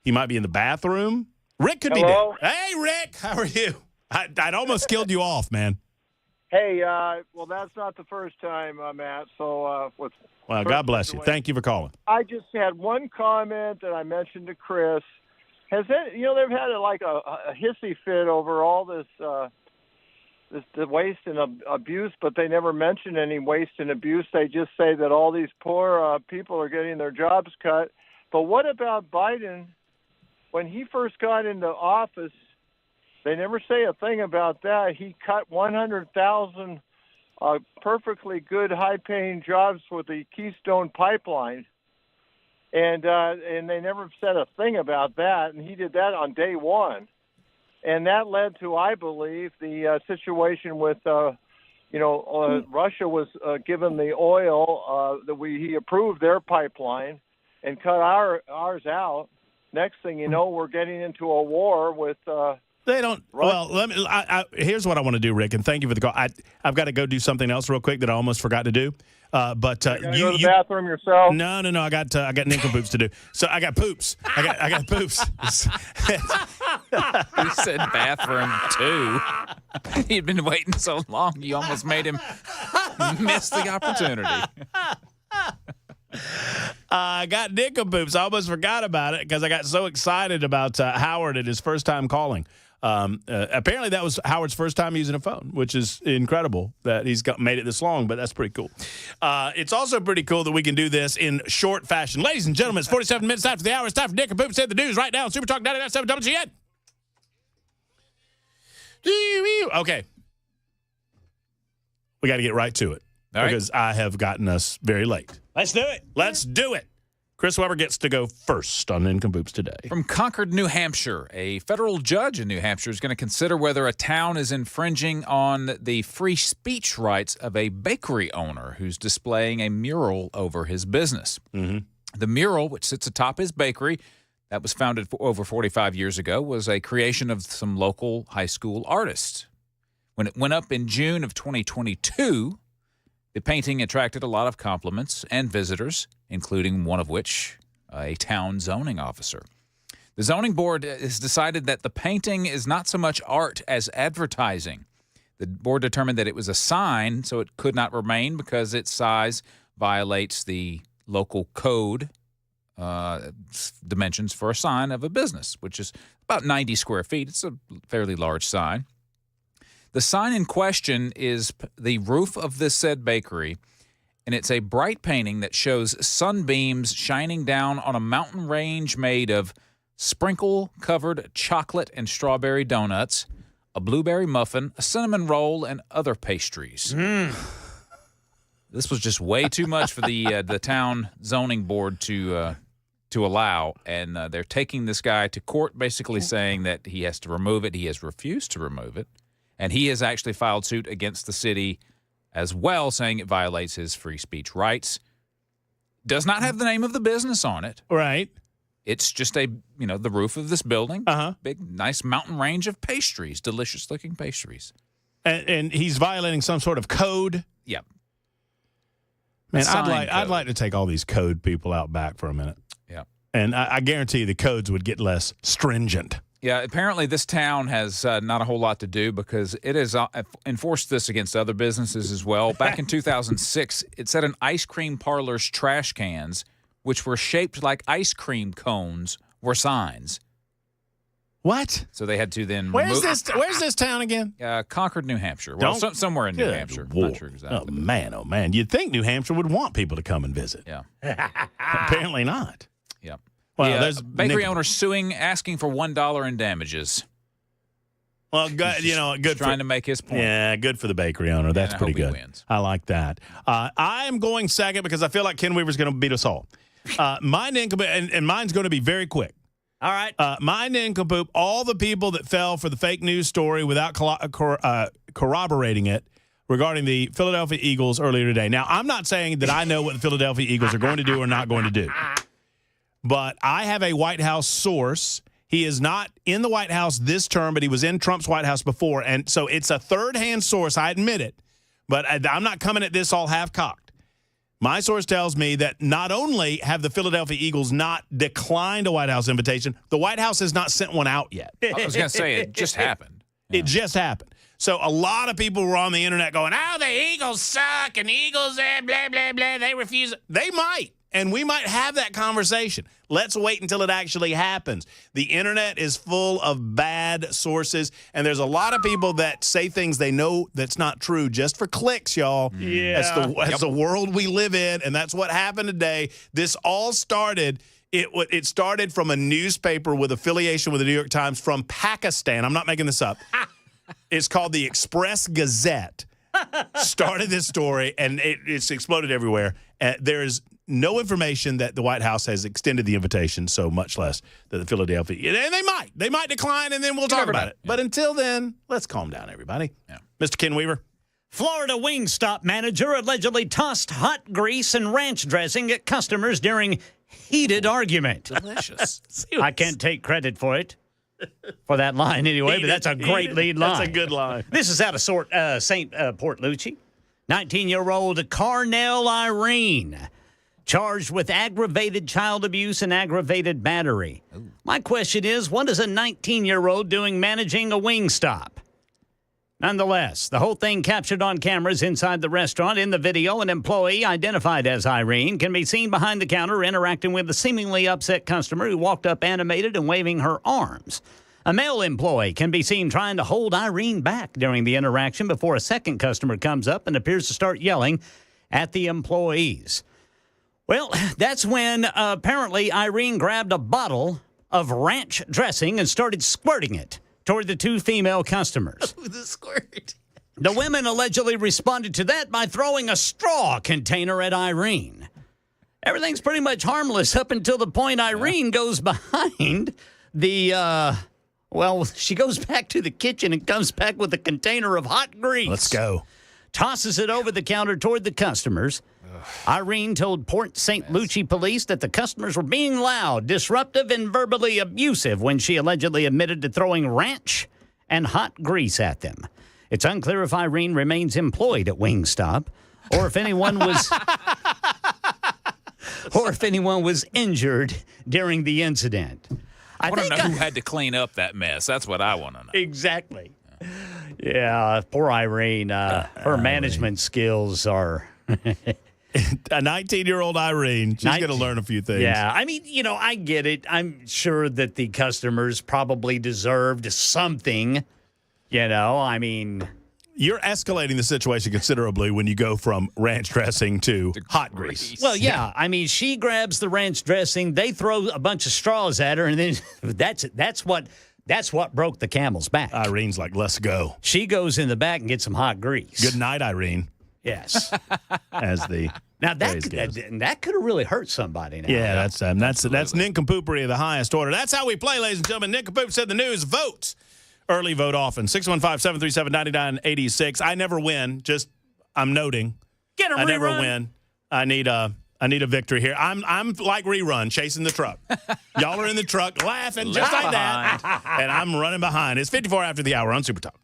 He might be in the bathroom. Rick could be dead. Hey, Rick, how are you? I'd almost killed you off, man. Hey, well, that's not the first time, Matt. So, well, God bless you. Thank you for calling. I just had one comment that I mentioned to Chris. Has it, they've had a hissy fit over all this the waste and abuse, but they never mention any waste and abuse. They just say that all these poor people are getting their jobs cut. But what about Biden? When he first got into office, they never say a thing about that. He cut 100,000 perfectly good, high-paying jobs with the Keystone Pipeline. And they never said a thing about that, and he did that on day one. And that led to, I believe, the situation with, Russia was given the oil he approved their pipeline and cut ours out. Next thing you know, we're getting into a war with. They don't. Well, let me. Here's what I want to do, Rick, and thank you for the call. I've got to go do something else real quick that I almost forgot to do. But you go to the bathroom yourself? No. I got nincompoops to do. So I got poops. I got poops. He said bathroom too. He'd been waiting so long, you almost made him miss the opportunity. I got nincompoops. I almost forgot about it because I got so excited about Howard at his first time calling. Apparently that was Howard's first time using a phone, which is incredible that he's made it this long, but that's pretty cool. It's also pretty cool that we can do this in short fashion. Ladies and gentlemen, it's 47 minutes after the hour. It's time for Dick and Poop. Say the news right now on Super Talk 99.7 WGN. Okay. We got to get right to it because I have gotten us very late. Let's do it. Let's do it. Chris Webber gets to go first on Nincompoops today. From Concord, New Hampshire, a federal judge in New Hampshire is going to consider whether a town is infringing on the free speech rights of a bakery owner who's displaying a mural over his business. Mm-hmm. The mural, which sits atop his bakery, that was founded over 45 years ago, was a creation of some local high school artists. When it went up in June of 2022, The painting attracted a lot of compliments and visitors, including one of which a town zoning officer. The zoning board has decided that the painting is not so much art as advertising. The board determined that it was a sign, so it could not remain because its size violates the local code dimensions for a sign of a business, which is about 90 square feet. It's a fairly large sign. The sign in question is the roof of this said bakery, and it's a bright painting that shows sunbeams shining down on a mountain range made of sprinkle-covered chocolate and strawberry donuts, a blueberry muffin, a cinnamon roll, and other pastries. This was just way too much for the town zoning board to allow, and they're taking this guy to court, basically saying that he has to remove it. He has refused to remove it, and he has actually filed suit against the city as well, saying it violates his free speech rights. Does not have the name of the business on it. Right. It's just the roof of this building. Big, nice mountain range of pastries, delicious-looking pastries. And he's violating some sort of code. Yep. Man, I'd like to take all these code people out back for a minute. Yeah. And I guarantee the codes would get less stringent. Yeah, apparently this town has not a whole lot to do because it has enforced this against other businesses as well. Back in 2006, it said an ice cream parlor's trash cans, which were shaped like ice cream cones, were signs. What? So they had to then Where's this town again? Concord, New Hampshire. Well, somewhere in New Hampshire. I'm not sure exactly. Oh, man. You'd think New Hampshire would want people to come and visit. Yeah. Apparently not. Yeah. Well, there's bakery owner suing, asking for $1 in damages. Well, good trying to make his point. Yeah, good for the bakery owner. That's pretty good. Wins. I like that. I'm going second because I feel like Ken Weaver's going to beat us all. Mine and mine's going to be very quick. All right. My nincompoop, all the people that fell for the fake news story without corroborating it regarding the Philadelphia Eagles earlier today. Now, I'm not saying that I know what the Philadelphia Eagles are going to do or not going to do, but I have a White House source. He is not in the White House this term, but he was in Trump's White House before, and so it's a third-hand source. I admit it, but I'm not coming at this all half-cocked. My source tells me that not only have the Philadelphia Eagles not declined a White House invitation, the White House has not sent one out yet. I was going to say, it just happened. It just happened. So a lot of people were on the internet going, oh, the Eagles suck, and the Eagles, blah, blah, blah, they refuse. They might, and we might have that conversation. Let's wait until it actually happens. The internet is full of bad sources, and there's a lot of people that say things they know that's not true just for clicks, y'all. Yeah. That's the world we live in, and that's what happened today. This all started, it started from a newspaper with affiliation with the New York Times from Pakistan. I'm not making this up. It's called the Express Gazette. Started this story, and it's exploded everywhere. There is no information that the White House has extended the invitation, so much less that the Philadelphia. And they might decline, and then we'll talk about it. Yeah. But until then, let's calm down, everybody. Yeah. Mr. Ken Weaver. Florida Wingstop manager allegedly tossed hot grease and ranch dressing at customers during heated argument. Delicious. I can't take credit for it. For that line anyway, but that's a great lead line. That's a good line. This is out of St. Port Lucie. 19-year-old Carnell Irene, charged with aggravated child abuse and aggravated battery. Ooh. My question is, what is a 19-year-old doing managing a Wingstop? Nonetheless, the whole thing captured on cameras inside the restaurant. In the video, an employee identified as Irene can be seen behind the counter interacting with a seemingly upset customer who walked up animated and waving her arms. A male employee can be seen trying to hold Irene back during the interaction before a second customer comes up and appears to start yelling at the employees. Well, that's when apparently Irene grabbed a bottle of ranch dressing and started squirting it toward the two female customers. Oh, the squirt. The women allegedly responded to that by throwing a straw container at Irene. Everything's pretty much harmless up until the point Irene goes behind the, she goes back to the kitchen and comes back with a container of hot grease. Let's go. Tosses it over the counter toward the customers. Irene told Port St. Lucie police that the customers were being loud, disruptive, and verbally abusive when she allegedly admitted to throwing ranch and hot grease at them. It's unclear if Irene remains employed at Wingstop or if anyone was injured during the incident. I want to know who had to clean up that mess. That's what I want to know. Exactly. Yeah, poor Irene. Her management skills are... A 19-year-old Irene, she's going to learn a few things. Yeah, I mean, I get it. I'm sure that the customers probably deserved something, I mean... You're escalating the situation considerably when you go from ranch dressing to hot grease. Well, yeah. I mean, she grabs the ranch dressing, they throw a bunch of straws at her, and then that's what broke the camel's back. Irene's like, let's go. She goes in the back and gets some hot grease. Good night, Irene. Yes. As the now that could have really hurt somebody. Now. Yeah, that's nincompoopery of the highest order. That's how we play, ladies and gentlemen. Nincompoop said the news. Vote. Early vote often. 615-737-9986. I never win. Just I'm noting. Get a rerun. I never win. I need a victory here. I'm like rerun, chasing the truck. Y'all are in the truck laughing just like that. And I'm running behind. It's 54 after the hour on Super Talk.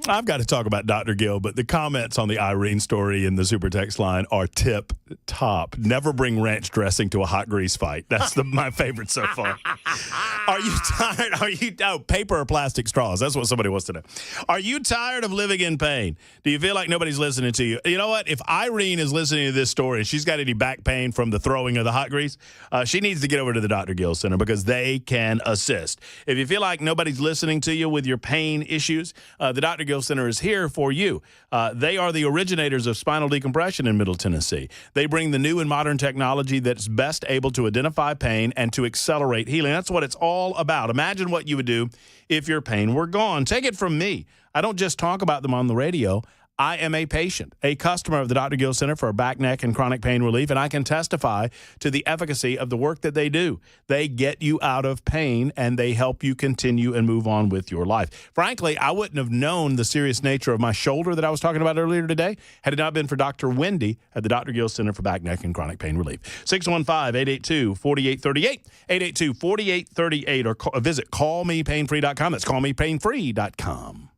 I've got to talk about Dr. Gill, but the comments on the Irene story in the super text line are tip top. Never bring ranch dressing to a hot grease fight. That's my favorite so far. Are you tired? Paper or plastic straws? That's what somebody wants to know. Are you tired of living in pain? Do you feel like nobody's listening to you? You know what? If Irene is listening to this story and she's got any back pain from the throwing of the hot grease, she needs to get over to the Dr. Gill Center because they can assist. If you feel like nobody's listening to you with your pain issues, the Dr. Gill Center is here for you. They are the originators of spinal decompression in Middle Tennessee. They bring the new and modern technology that's best able to identify pain and to accelerate healing. That's what it's all about. Imagine what you would do if your pain were gone. Take it from me. I don't just talk about them on the radio. I am a patient, a customer of the Dr. Gill Center for back, neck, and chronic pain relief, and I can testify to the efficacy of the work that they do. They get you out of pain, and they help you continue and move on with your life. Frankly, I wouldn't have known the serious nature of my shoulder that I was talking about earlier today had it not been for Dr. Wendy at the Dr. Gill Center for back, neck, and chronic pain relief. 615-882-4838, 882-4838, or visit callmepainfree.com. That's callmepainfree.com.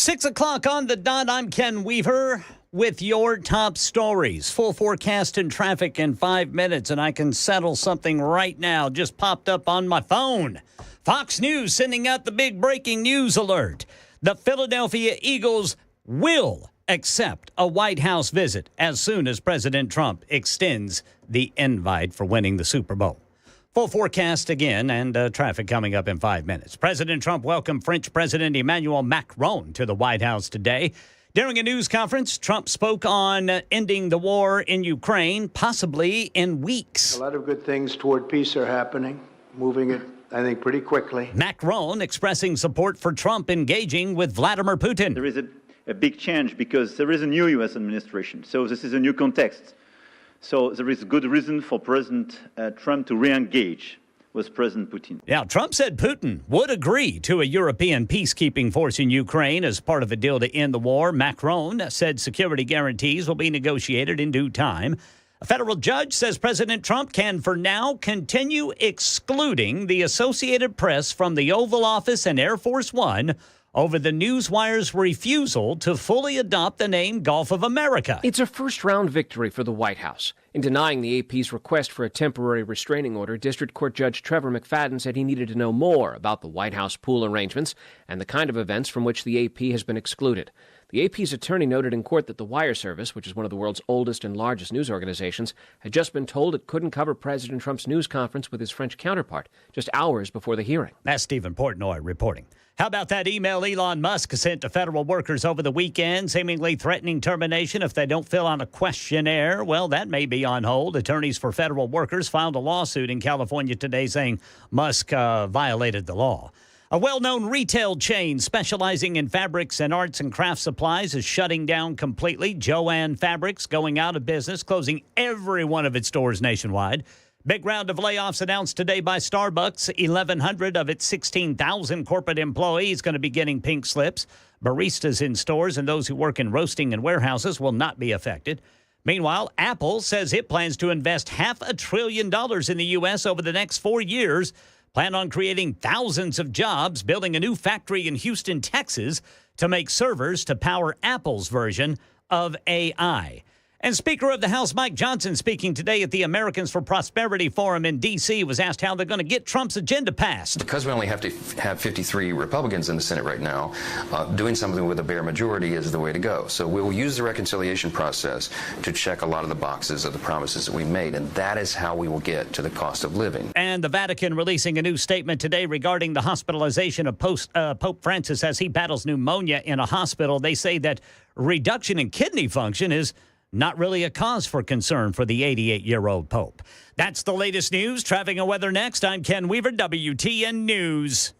6 o'clock on the dot. I'm Ken Weaver with your top stories. Full forecast and traffic in 5 minutes, and I can settle something right now. Just popped up on my phone. Fox News sending out the big breaking news alert. The Philadelphia Eagles will accept a White House visit as soon as President Trump extends the invite for winning the Super Bowl. Full forecast again and traffic coming up in 5 minutes. President Trump welcomed French President Emmanuel Macron to the White House today. During a news conference, Trump spoke on ending the war in Ukraine, possibly in weeks. A lot of good things toward peace are happening, moving it, I think, pretty quickly. Macron expressing support for Trump engaging with Vladimir Putin. There is a big change because there is a new U.S. administration. So this is a new context. So there is good reason for President Trump to re-engage with President Putin. Now, Trump said Putin would agree to a European peacekeeping force in Ukraine as part of a deal to end the war. Macron said security guarantees will be negotiated in due time. A federal judge says President Trump can, for now, continue excluding the Associated Press from the Oval Office and Air Force One over the Newswire's refusal to fully adopt the name Gulf of America. It's a first-round victory for the White House. In denying the AP's request for a temporary restraining order, District Court Judge Trevor McFadden said he needed to know more about the White House pool arrangements and the kind of events from which the AP has been excluded. The AP's attorney noted in court that the Wire Service, which is one of the world's oldest and largest news organizations, had just been told it couldn't cover President Trump's news conference with his French counterpart just hours before the hearing. That's Stephen Portnoy reporting. How about that email Elon Musk sent to federal workers over the weekend, seemingly threatening termination if they don't fill out a questionnaire? Well, that may be on hold. Attorneys for federal workers filed a lawsuit in California today saying Musk violated the law. A well-known retail chain specializing in fabrics and arts and craft supplies is shutting down completely. Jo-Ann Fabrics going out of business, closing every one of its stores nationwide. Big round of layoffs announced today by Starbucks. 1,100 of its 16,000 corporate employees going to be getting pink slips. Baristas in stores and those who work in roasting and warehouses will not be affected. Meanwhile, Apple says it plans to invest $500 billion in the U.S. over the next 4 years. Plan on creating thousands of jobs, building a new factory in Houston, Texas, to make servers to power Apple's version of AI. And Speaker of the House Mike Johnson, speaking today at the Americans for Prosperity Forum in D.C., was asked how they're going to get Trump's agenda passed. Because we only have to have 53 Republicans in the Senate right now, doing something with a bare majority is the way to go. So we will use the reconciliation process to check a lot of the boxes of the promises that we made, and that is how we will get to the cost of living. And the Vatican releasing a new statement today regarding the hospitalization of Pope Francis as he battles pneumonia in a hospital. They say that reduction in kidney function is not really a cause for concern for the 88-year-old Pope. That's the latest news. Traffic and weather next. I'm Ken Weaver, WTN News.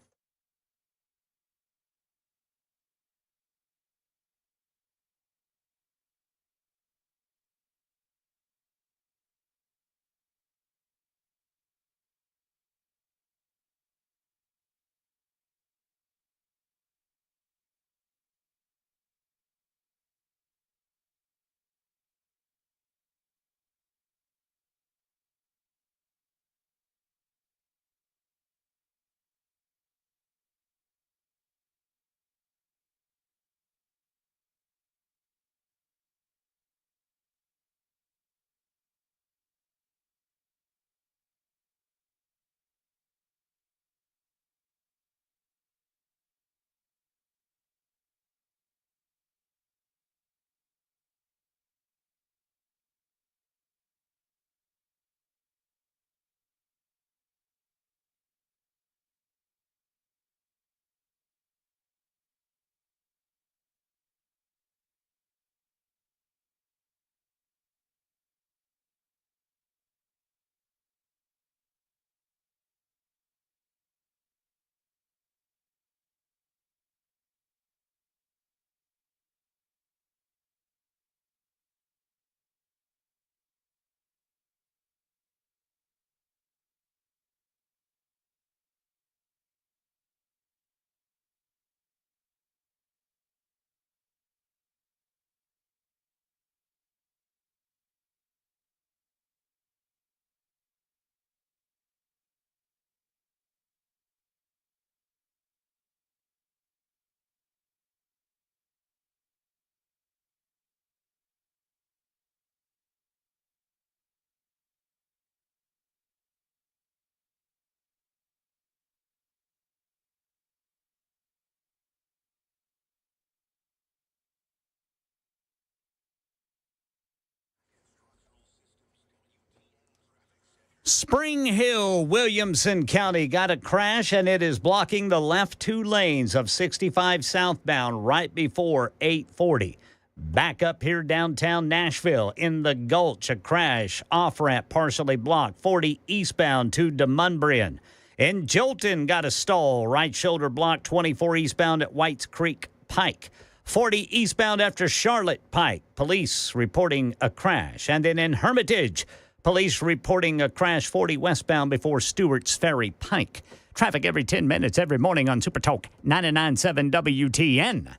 Spring Hill, Williamson County got a crash, and it is blocking the left 2 lanes of 65 southbound right before 840. Back up here downtown Nashville in the Gulch, a crash. Off-ramp partially blocked, 40 eastbound to DeMunbrian. In Jolton, got a stall, right shoulder blocked, 24 eastbound at Whites Creek Pike. 40 eastbound after Charlotte Pike. Police reporting a crash. And then in Hermitage, police reporting a crash 40 westbound before Stewart's Ferry Pike. Traffic every 10 minutes every morning on Super Talk 99.7 WTN.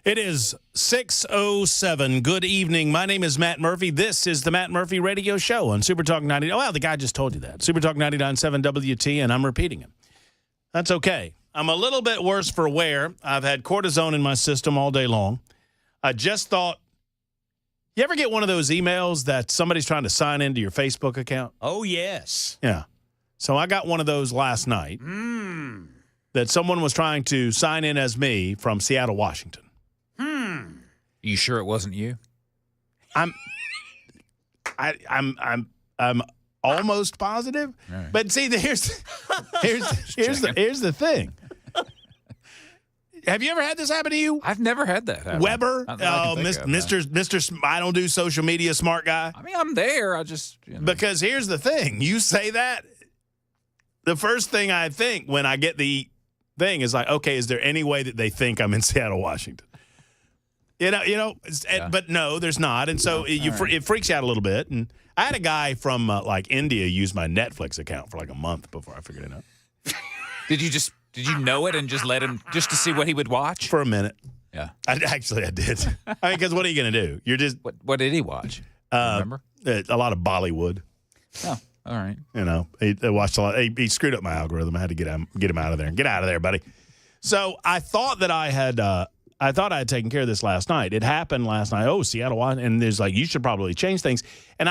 It is 6:07. Good evening. My name is Matt Murphy. This is the Matt Murphy Radio Show on Super Talk 90. Oh, well, the guy just told you that. Super Talk 99.7 WT, and I'm repeating it. That's okay. I'm a little bit worse for wear. I've had cortisone in my system all day long. I just thought, you ever get one of those emails that somebody's trying to sign into your Facebook account? Oh, yes. Yeah. So I got one of those last night that someone was trying to sign in as me from Seattle, Washington. You sure it wasn't you? I'm almost positive. Right. But see, here's the thing. Have you ever had this happen to you? I've never had that happen. Weber, Mr. I don't do social media smart guy. I mean, I'm there. I just because here's the thing. You say that, the first thing I think when I get the thing is like, okay, is there any way that they think I'm in Seattle, Washington? But no, there's not. And so it freaks you out a little bit. And I had a guy from like India use my Netflix account for like a month before I figured it out. Did you know it and just let him just to see what he would watch? For a minute. Yeah. I did. I mean, because what are you going to do? You're just. What did he watch? Remember? A lot of Bollywood. Oh, all right. He watched a lot. He screwed up my algorithm. I had to get him out of there. Get out of there, buddy. So I thought that I had taken care of this last night. It happened last night. Oh, Seattle, and there's like, you should probably change things. And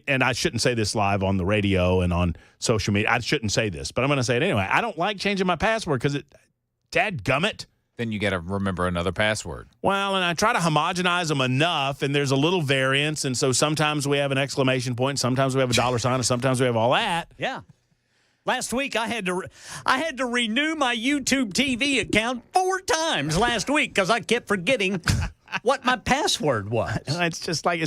and I shouldn't say this live on the radio and on social media. I shouldn't say this, but I'm going to say it anyway. I don't like changing my password because dadgummit. Then you got to remember another password. Well, and I try to homogenize them enough, and there's a little variance. And so sometimes we have an exclamation point, sometimes we have a dollar sign, and sometimes we have all that. Yeah. Last week, I had to renew my YouTube TV account 4 times last week because I kept forgetting what my password was. It's just like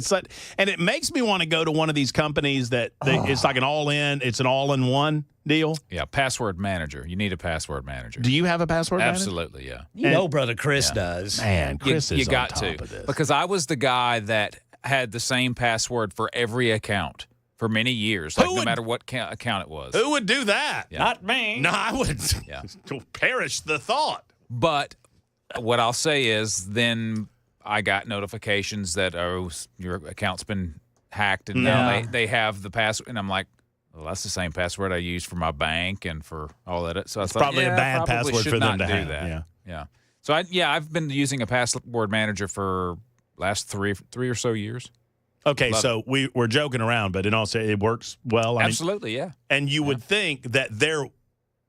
and it makes me want to go to one of these companies that it's like an all-in-one deal. Yeah, password manager. You need a password manager. Do you have a password manager? Absolutely, yeah. You know, Brother Chris does. Man, Chris is you got on top to of this. because I was the guy that had the same password for every account. For many years, no matter what account it was. Who would do that? Yeah. Not me. No, I would perish the thought. But what I'll say is then I got notifications that, your account's been hacked, and now they have the password. And I'm like, well, that's the same password I use for my bank and for all that. So it's probably a bad password for them to have. That. Yeah. So I've been using a password manager for last three or so years. Okay, so we're joking around, but in all seriousness, it works well. Absolutely, yeah. And you would think that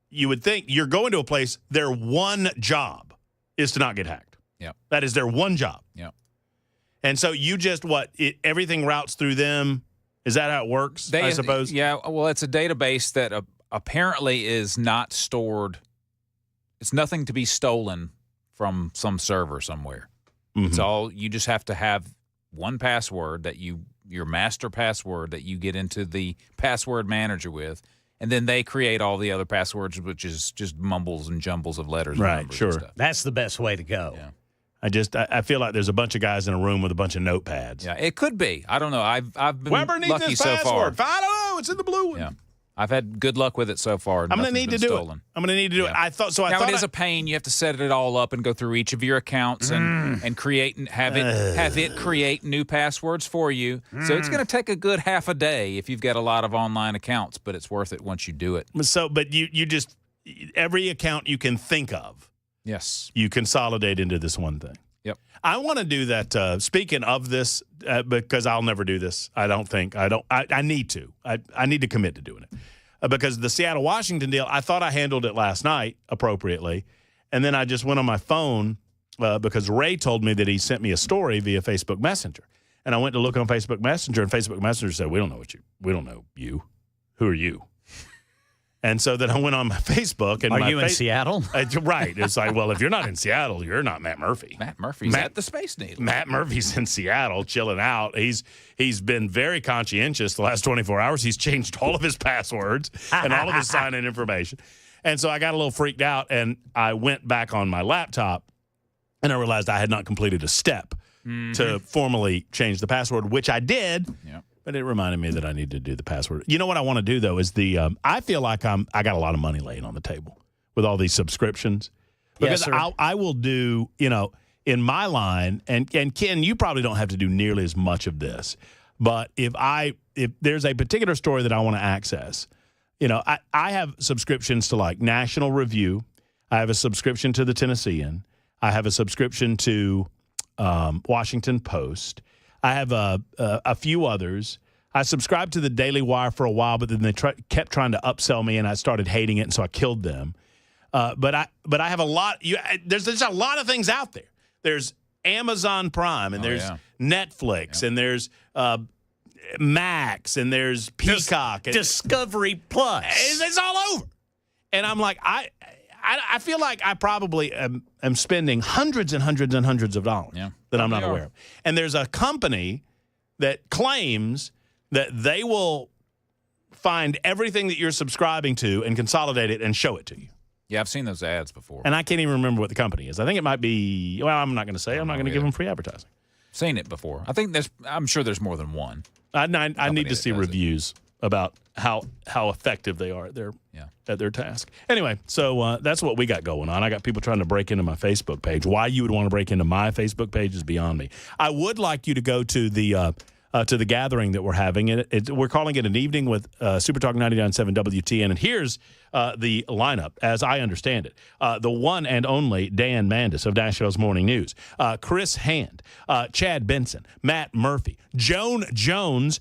you're going to a place, their one job is to not get hacked. Yeah. That is their one job. Yeah. And so you just everything routes through them. Is that how it works, I suppose? Yeah, well, it's a database that apparently is not stored. It's nothing to be stolen from some server somewhere. Mm-hmm. It's all, you just have to have one password your master password that you get into the password manager with, and then they create all the other passwords, which is just mumbles and jumbles of letters. Right, and sure. And stuff. That's the best way to go. Yeah. I feel like there's a bunch of guys in a room with a bunch of notepads. Yeah, it could be. I don't know. I've been Weber needs lucky this so password. far. I don't know. It's in the blue one. Yeah. I've had good luck with it so far. I'm going to need to do it. I'm going to need to do it. I thought Now it is a pain. You have to set it all up and go through each of your accounts and create and have it create new passwords for you. So it's going to take a good half a day if you've got a lot of online accounts, but it's worth it once you do it. So, but you just every account you can think of, yes, you consolidate into this one thing. Yep. I want to do that. Speaking of this, because I'll never do this. I don't think I need to. I need to commit to doing it because the Seattle Washington deal. I thought I handled it last night appropriately, and then I just went on my phone because Ray told me that he sent me a story via Facebook Messenger, and I went to look on Facebook Messenger, and Facebook Messenger said, "We don't know you. Who are you?" And so then I went on my Facebook. And Are you in Seattle? Right. It's like, well, if you're not in Seattle, you're not Matt Murphy. Matt Murphy's at the Space Needle. Matt Murphy's in Seattle chilling out. He's been very conscientious the last 24 hours. He's changed all of his passwords and all of his sign-in information. And so I got a little freaked out, and I went back on my laptop, and I realized I had not completed a step to formally change the password, which I did. Yeah. But it reminded me that I need to do the password. You know what I want to do, though, is I feel like I got a lot of money laying on the table with all these subscriptions. Because I will do, in my line, and Ken, you probably don't have to do nearly as much of this. But if there's a particular story that I want to access, I have subscriptions to like National Review. I have a subscription to the Tennessean. I have a subscription to Washington Post. I have a few others. I subscribed to the Daily Wire for a while, but then they kept trying to upsell me, and I started hating it, and so I killed them. But I have a lot. There's a lot of things out there. There's Amazon Prime, and there's Netflix, and there's Max, and there's Peacock, Discovery Plus. It's all over. And I'm like, I feel like I probably am spending hundreds and hundreds and hundreds of dollars that I'm not aware of. And there's a company that claims that they will find everything that you're subscribing to and consolidate it and show it to you. Yeah, I've seen those ads before. And I can't even remember what the company is. I think it might be, well, I'm not going to say. I'm not going to give them free advertising. Seen it before. I'm sure there's more than one. I need to see reviews about how effective they are at their task. Anyway, so that's what we got going on. I got people trying to break into my Facebook page. Why you would want to break into my Facebook page is beyond me. I would like you to go to the gathering that we're having. We're calling it an evening with Super Talk 99.7 WTN. And here's the lineup, as I understand it. The one and only Dan Mandis of Nashville's Morning News, Chris Hand, Chad Benson, Matt Murphy, Joan Jones.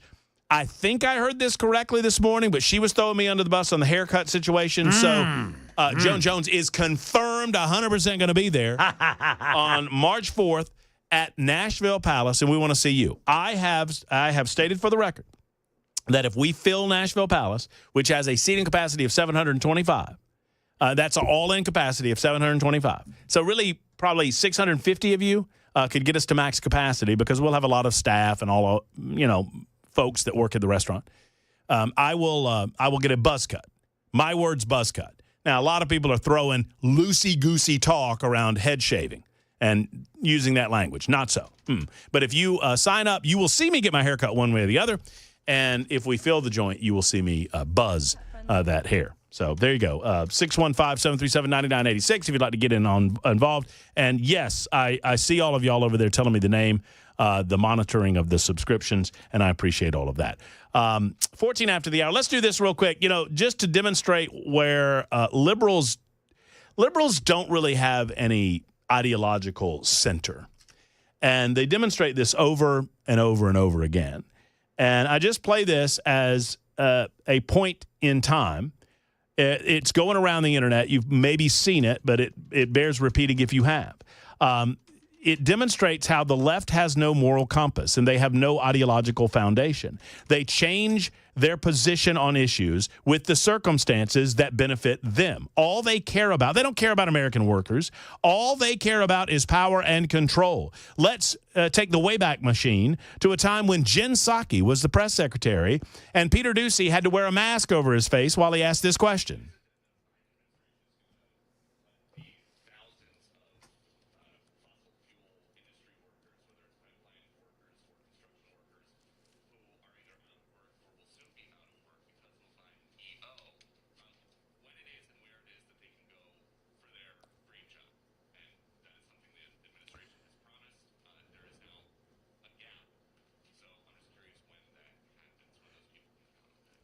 I think I heard this correctly this morning, but she was throwing me under the bus on the haircut situation. So Joan Jones is confirmed 100% going to be there on March 4th at Nashville Palace, and we want to see you. I have stated for the record that if we fill Nashville Palace, which has a seating capacity of 725, that's an all-in capacity of 725. So really probably 650 of you could get us to max capacity because we'll have a lot of staff and all, folks that work at the restaurant. I will get a buzz cut. My word's buzz cut. Now, a lot of people are throwing loosey-goosey talk around head shaving and using that language. Not so. But if you sign up, you will see me get my hair cut one way or the other. And if we fill the joint, you will see me buzz that hair. So there you go. 615-737-9986 if you'd like to get involved. And yes, I see all of y'all over there telling me the name, the monitoring of the subscriptions, and I appreciate all of that. 14 after the hour. Let's do this real quick. Just to demonstrate where liberals don't really have any ideological center. And they demonstrate this over and over and over again. And I just play this as a point in time. It's going around the internet. You've maybe seen it, but it bears repeating if you have. It demonstrates how the left has no moral compass and they have no ideological foundation. They change their position on issues with the circumstances that benefit them. All they care about, they don't care about American workers. All they care about is power and control. Let's take the Wayback Machine to a time when Jen Psaki was the press secretary and Peter Doocy had to wear a mask over his face while he asked this question.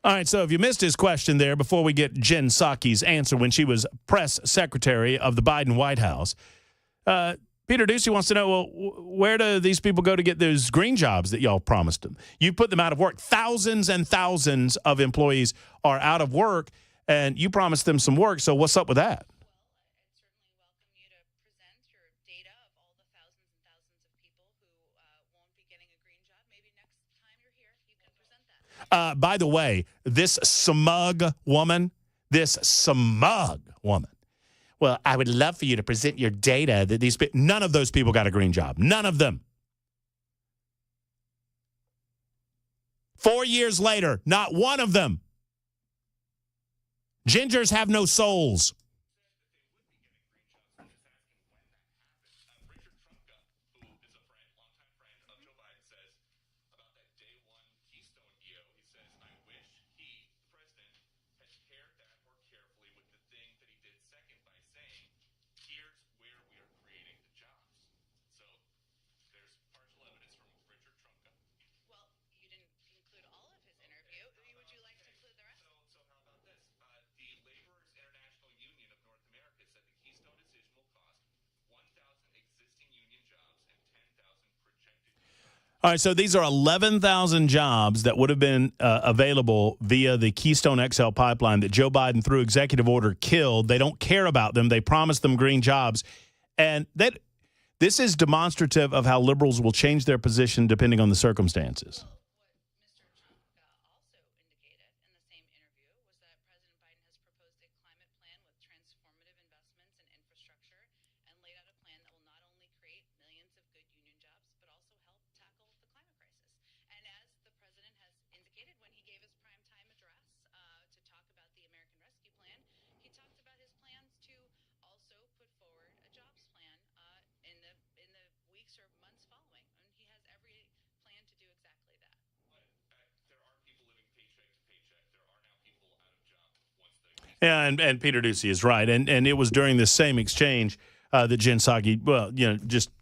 All right, so if you missed his question there, before we get Jen Psaki's answer when she was press secretary of the Biden White House, Peter Ducey wants to know, well, where do these people go to get those green jobs that y'all promised them? You put them out of work. Thousands and thousands of employees are out of work, and you promised them some work, so what's up with that? By the way, this smug woman, well, I would love for you to present your data that none of those people got a green job. None of them. 4 years later, not one of them. Gingers have no souls. All right, so these are 11,000 jobs that would have been available via the Keystone XL pipeline that Joe Biden, through executive order, killed. They don't care about them. They promised them green jobs. And this is demonstrative of how liberals will change their position depending on the circumstances. Yeah, and Peter Ducey is right. And it was during this same exchange that Jen Psaki,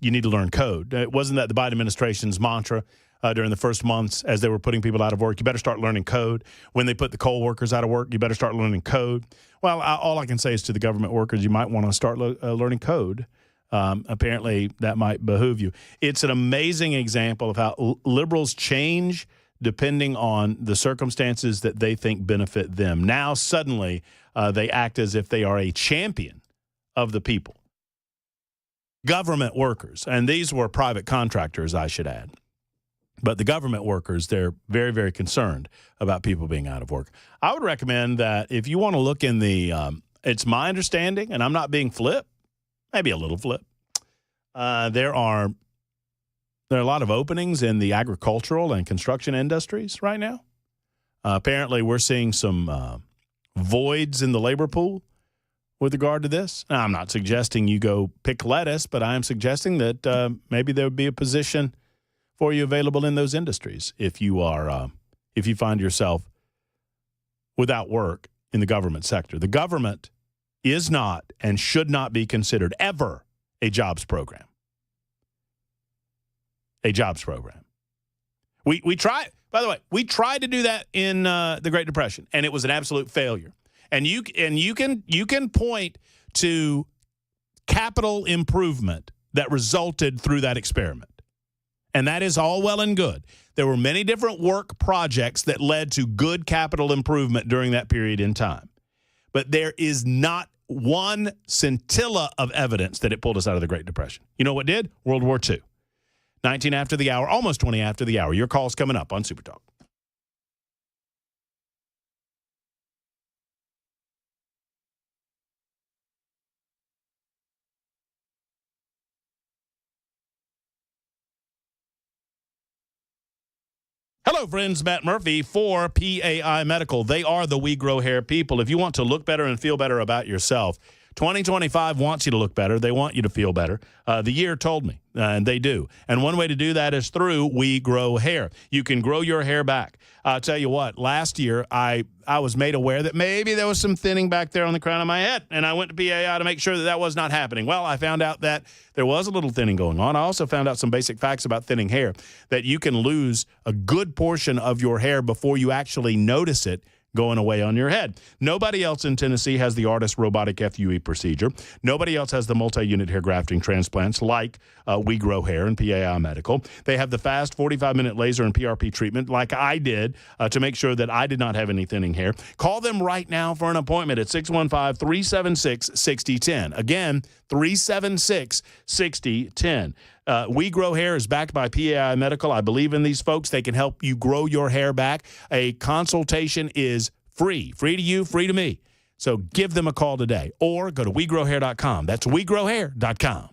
you need to learn code. It wasn't that the Biden administration's mantra during the first months as they were putting people out of work, you better start learning code. When they put the coal workers out of work, you better start learning code. Well, all I can say is to the government workers, you might want to start learning code. Apparently, that might behoove you. It's an amazing example of how liberals change depending on the circumstances that they think benefit them. Now, suddenly, they act as if they are a champion of the people. Government workers, and these were private contractors, I should add. But the government workers, they're very, very concerned about people being out of work. I would recommend that if you want to look in the, it's my understanding, and I'm not being flip, maybe a little flip, there are a lot of openings in the agricultural and construction industries right now. Apparently, we're seeing some voids in the labor pool with regard to this. Now, I'm not suggesting you go pick lettuce, but I am suggesting that maybe there would be a position for you available in those industries if you find yourself without work in the government sector. The government is not and should not be considered ever a jobs program. A jobs program. We tried, by the way, we tried to do that in the Great Depression, and it was an absolute failure. And you can point to capital improvement that resulted through that experiment. And that is all well and good. There were many different work projects that led to good capital improvement during that period in time. But there is not one scintilla of evidence that it pulled us out of the Great Depression. You know what did? World War II. 19 after the hour, almost 20 after the hour. Your call's coming up on Super Talk. Hello, friends. Matt Murphy for PAI Medical. They are the We Grow Hair people. If you want to look better and feel better about yourself, 2025 wants you to look better. They want you to feel better. The year told me, and they do. And one way to do that is through We Grow Hair. You can grow your hair back. I'll tell you what, last year I was made aware that maybe there was some thinning back there on the crown of my head, and I went to PAI to make sure that that was not happening. Well, I found out that there was a little thinning going on. I also found out some basic facts about thinning hair, that you can lose a good portion of your hair before you actually notice it going away on your head. Nobody else in Tennessee has the ARTIS robotic FUE procedure. Nobody else has the multi-unit hair grafting transplants like We Grow Hair and PAI Medical. They have the fast 45-minute laser and PRP treatment like I did to make sure that I did not have any thinning hair. Call them right now for an appointment at 615-376-6010. Again, 376-6010. We Grow Hair is backed by PAI Medical. I believe in these folks. They can help you grow your hair back. A consultation is free. Free to you, free to me. So give them a call today or go to WeGrowHair.com. That's WeGrowHair.com.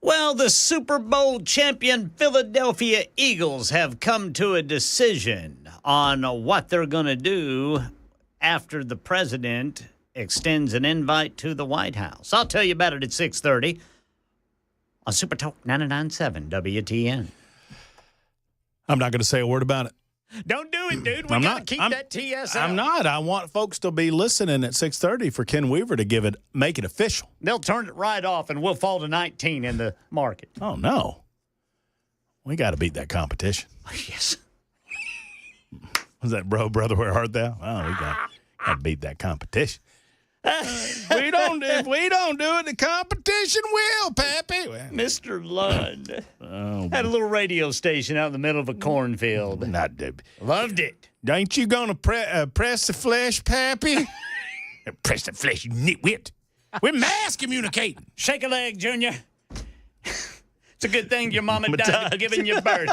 Well, the Super Bowl champion Philadelphia Eagles have come to a decision on what they're going to do after the president extends an invite to the White House. I'll tell you about it at 6:30 on Super Talk 99.7 WTN. I'm not going to say a word about it. Don't do it, dude. We got to keep that TS out. I'm not. I want folks to be listening at 6:30 for Ken Weaver to make it official. They'll turn it right off, and we'll fall to 19 in the market. Oh, no. We got to beat that competition. Yes. Was that Brother Where Art Thou? Oh, we got to beat that competition. We don't we don't do it, the competition will, Pappy. Mr. Lund had a little radio station out in the middle of a cornfield. Loved it. Ain't you gonna press the flesh, Pappy? Press the flesh, you nitwit. We're mass communicating. Shake a leg, Junior. It's a good thing your mama died giving you birth.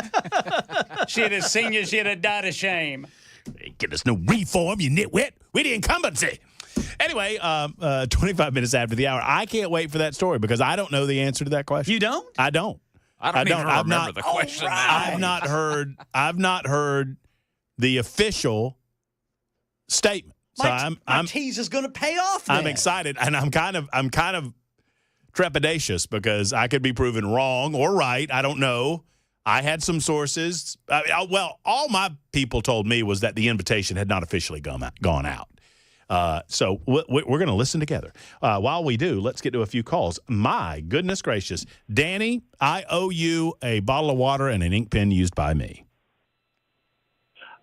She'd have seen you, she'd have died of shame. Ain't get us no reform, you nitwit. We the incumbency. Anyway, 25 minutes after the hour, I can't wait for that story because I don't know the answer to that question. You don't? I don't. I don't even remember the question. Right. I've not heard the official statement. So my tease is going to pay off. Then. I'm excited, and I'm kind of trepidatious because I could be proven wrong or right. I don't know. I had some sources. Well, all my people told me was that the invitation had not officially gone out. So we're going to listen together. While we do, let's get to a few calls. My goodness gracious. Danny, I owe you a bottle of water and an ink pen used by me.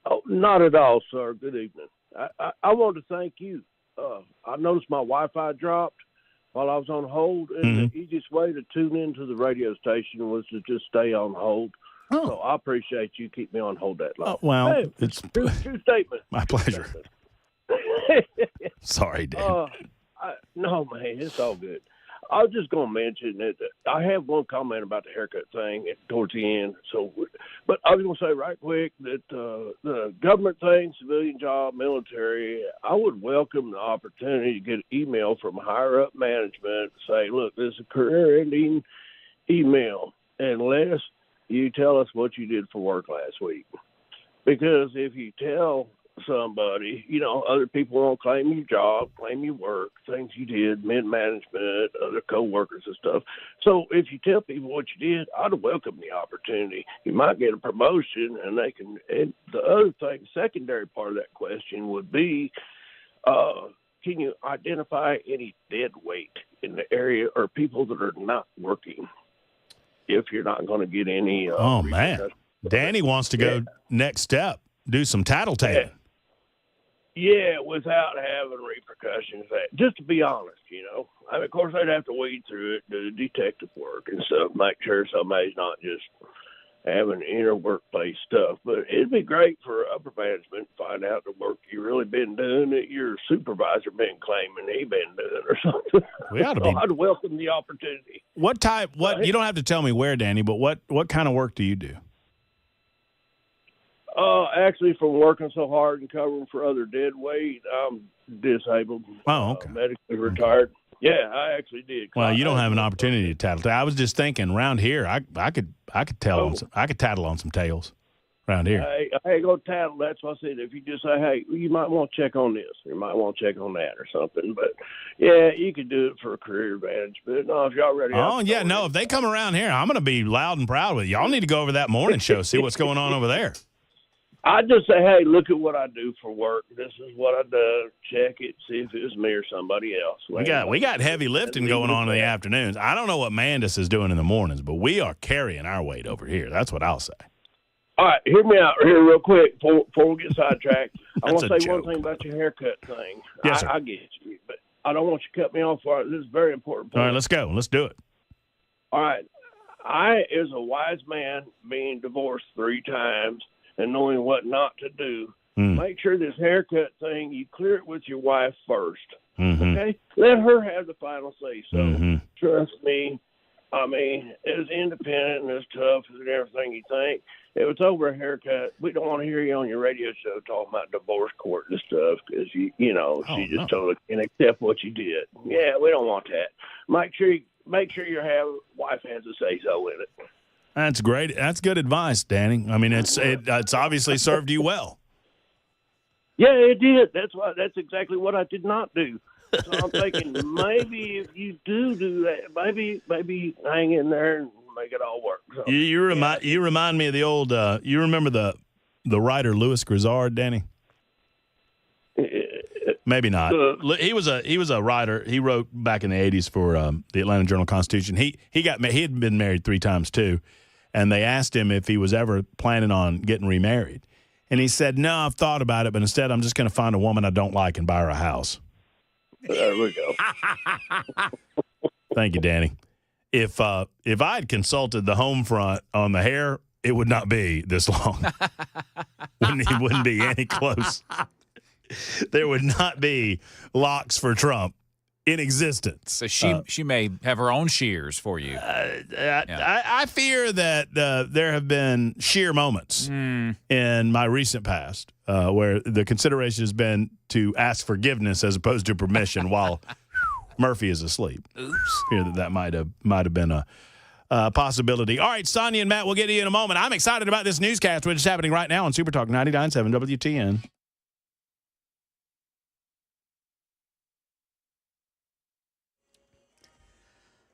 Oh, not at all, sir. Good evening. I want to thank you. I noticed my Wi-Fi dropped while I was on hold, and the easiest way to tune into the radio station was to just stay on hold. Oh. So I appreciate you keep me on hold that long. Well, hey, it's true statement. My pleasure. Sorry, Dan. No, man, it's all good. I was just going to mention that I have one comment about the haircut thing towards the end. But I was going to say right quick that the government thing, civilian job, military, I would welcome the opportunity to get an email from higher up management say, look, this is a career-ending email unless you tell us what you did for work last week. Because if you tell somebody, other people won't claim your job, claim your work, things you did, mid-management, other co-workers and stuff. So if you tell people what you did, I'd welcome the opportunity. You might get a promotion, and they can. And the other thing, secondary part of that question would be, can you identify any dead weight in the area or people that are not working? If you're not going to get any. Oh man, Danny wants to go next step, do some tattletale. Yeah, without having repercussions. Just to be honest, I mean, of course, they'd have to weed through it, do the detective work and stuff, make sure somebody's not just having inner workplace stuff. But it'd be great for upper management to find out the work you really been doing that your supervisor been claiming he been doing or something. We ought to be. I'd welcome the opportunity. What type? You don't have to tell me where, Danny, but what kind of work do you do? Actually, from working so hard and covering for other dead weight, I'm disabled. Oh, okay. Medically retired. Yeah, I actually did. Well, you don't have an opportunity to tattle. I was just thinking around here, I could tattle on some tales around here. I ain't gonna tattle. That's what I said. If you just say, hey, you might want to check on this, you might want to check on that, or something. But yeah, you could do it for a career advantage. But no, if y'all ready. Oh yeah, no. If they come around here, I'm gonna be loud and proud with you. Y'all need to go over that morning show, see what's going on over there. I just say, hey, look at what I do for work. This is what I do. Check it, see if it was me or somebody else. We got heavy lifting going on in the afternoons. I don't know what Mandis is doing in the mornings, but we are carrying our weight over here. That's what I'll say. All right, hear me out here real quick before we get sidetracked. I want to say joke. one thing about your haircut thing. Yes, sir. I get you, but I don't want you to cut me off. This is a very important point. All right, let's go. Let's do it. All right. I, as a wise man, being divorced 3 times, and knowing what not to do, make sure this haircut thing, you clear it with your wife first. Okay? Let her have the final say. So trust me, I mean, as independent and as tough as everything you think, if it's over a haircut, we don't want to hear you on your radio show talking about divorce court and stuff because, she just totally can't accept what you did. Yeah, we don't want that. Make sure your wife has a say-so in it. That's great. That's good advice, Danny. I mean, it's obviously served you well. Yeah, it did. That's exactly what I did not do. So I'm thinking maybe if you do that, maybe hang in there and make it all work. So, you remind me of the old. You remember the writer Louis Grizzard, Danny? Maybe not. He was a writer. He wrote back in the 80s for the Atlanta Journal-Constitution. He had been married 3 times too. And they asked him if he was ever planning on getting remarried. And he said, no, I've thought about it, but instead I'm just going to find a woman I don't like and buy her a house. There we go. Thank you, Danny. If I had consulted the home front on the hair, it would not be this long. It wouldn't be any close. There would not be locks for Trump in existence. So she may have her own shears for you. I fear that there have been sheer moments in my recent past where the consideration has been to ask forgiveness as opposed to permission while Murphy is asleep. Oops. Fear that might have been a possibility. All right, Sonia and Matt, we'll get to you in a moment. I'm excited about this newscast, which is happening right now on Super Talk 99.7 WTN.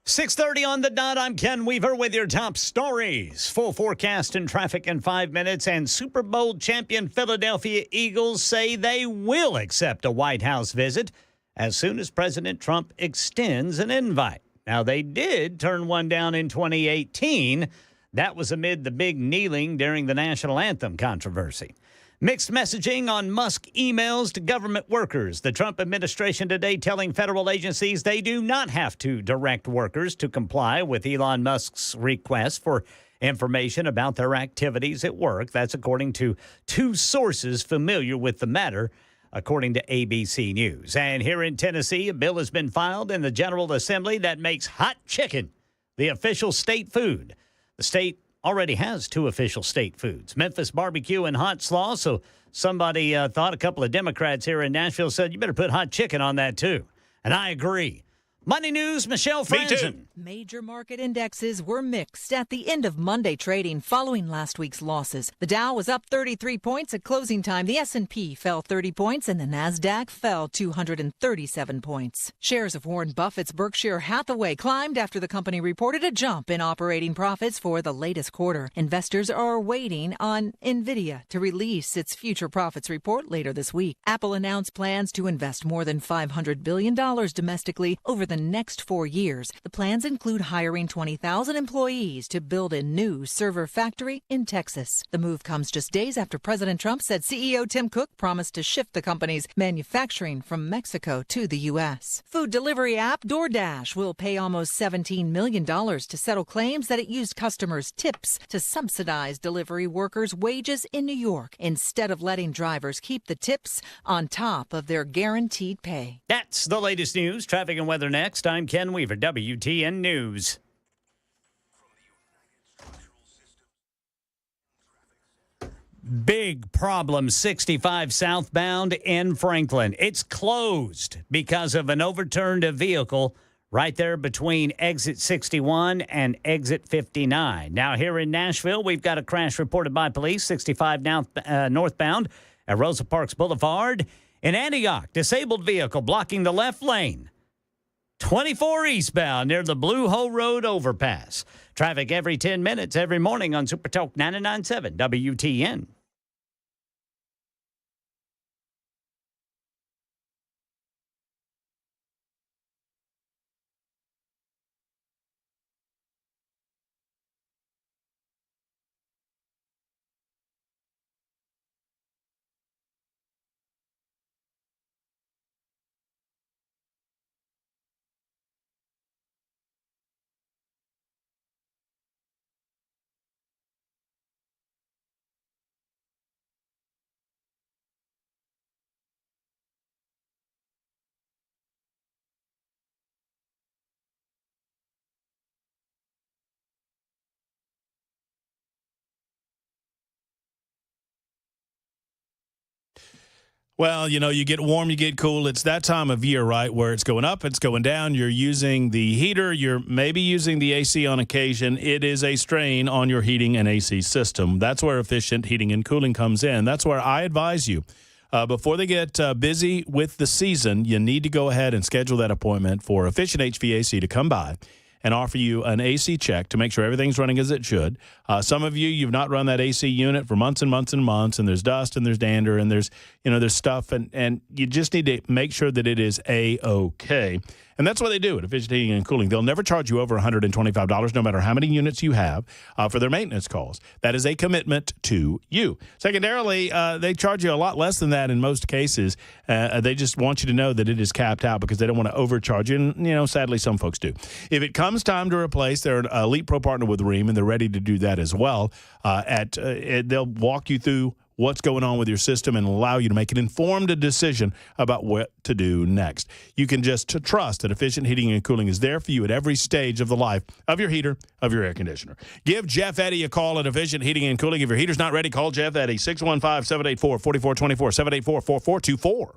.30 on the dot. I'm Ken Weaver with your top stories. Full forecast and traffic in 5 minutes. And Super Bowl champion Philadelphia Eagles say they will accept a White House visit as soon as President Trump extends an invite. Now, they did turn one down in 2018. That was amid the big kneeling during the national anthem controversy. Mixed messaging on Musk emails to government workers. The Trump administration today telling federal agencies they do not have to direct workers to comply with Elon Musk's request for information about their activities at work. That's according to two sources familiar with the matter, according to ABC News. And here in Tennessee, a bill has been filed in the General Assembly that makes hot chicken the official state food. The state already has two official state foods, Memphis barbecue and hot slaw. So somebody thought, a couple of Democrats here in Nashville said, you better put hot chicken on that too. And I agree. Money News, Michelle Franzen. Major market indexes were mixed at the end of Monday trading following last week's losses. The Dow was up 33 points at closing time. The S&P fell 30 points and the Nasdaq fell 237 points. Shares of Warren Buffett's Berkshire Hathaway climbed after the company reported a jump in operating profits for the latest quarter. Investors are waiting on Nvidia to release its future profits report later this week. Apple announced plans to invest more than $500 billion domestically over the next 4 years. The plans include hiring 20,000 employees to build a new server factory in Texas. The move comes just days after President Trump said CEO Tim Cook promised to shift the company's manufacturing from Mexico to the U.S. Food delivery app DoorDash will pay almost $17 million to settle claims that it used customers' tips to subsidize delivery workers' wages in New York instead of letting drivers keep the tips on top of their guaranteed pay. That's the latest news, traffic and weather next. I'm Ken Weaver, WTN News. Big problem, 65 southbound in Franklin. It's closed because of an overturned vehicle right there between exit 61 and exit 59. Now, here in Nashville, we've got a crash reported by police, 65 northbound at Rosa Parks Boulevard. In Antioch, disabled vehicle blocking the left lane. 24 eastbound near the Blue Hole Road overpass. Traffic every 10 minutes every morning on Super Talk 99.7 WTN. Well, you get warm, you get cool. It's that time of year, right, where it's going up, it's going down. You're using the heater. You're maybe using the AC on occasion. It is a strain on your heating and AC system. That's where efficient heating and cooling comes in. That's where I advise you. Before they get busy with the season, you need to go ahead and schedule that appointment for Efficient HVAC to come by and offer you an AC check to make sure everything's running as it should. Some of you've not run that AC unit for months and months and months, and there's dust and there's dander and there's stuff, and you just need to make sure that it is A-OK. And that's what they do at Efficient Heating and Cooling. They'll never charge you over $125, no matter how many units you have, for their maintenance calls. That is a commitment to you. Secondarily, they charge you a lot less than that in most cases. They just want you to know that it is capped out because they don't want to overcharge you. And, sadly, some folks do. If it comes time to replace, they're an Elite Pro partner with Rheem, and they're ready to do that as well. They'll walk you through what's going on with your system and allow you to make an informed decision about what to do next. You can just trust that Efficient Heating and Cooling is there for you at every stage of the life of your heater, of your air conditioner. Give Jeff Eddy a call at Efficient Heating and Cooling. If your heater's not ready, call Jeff Eddy, 615-784-4424, 784-4424.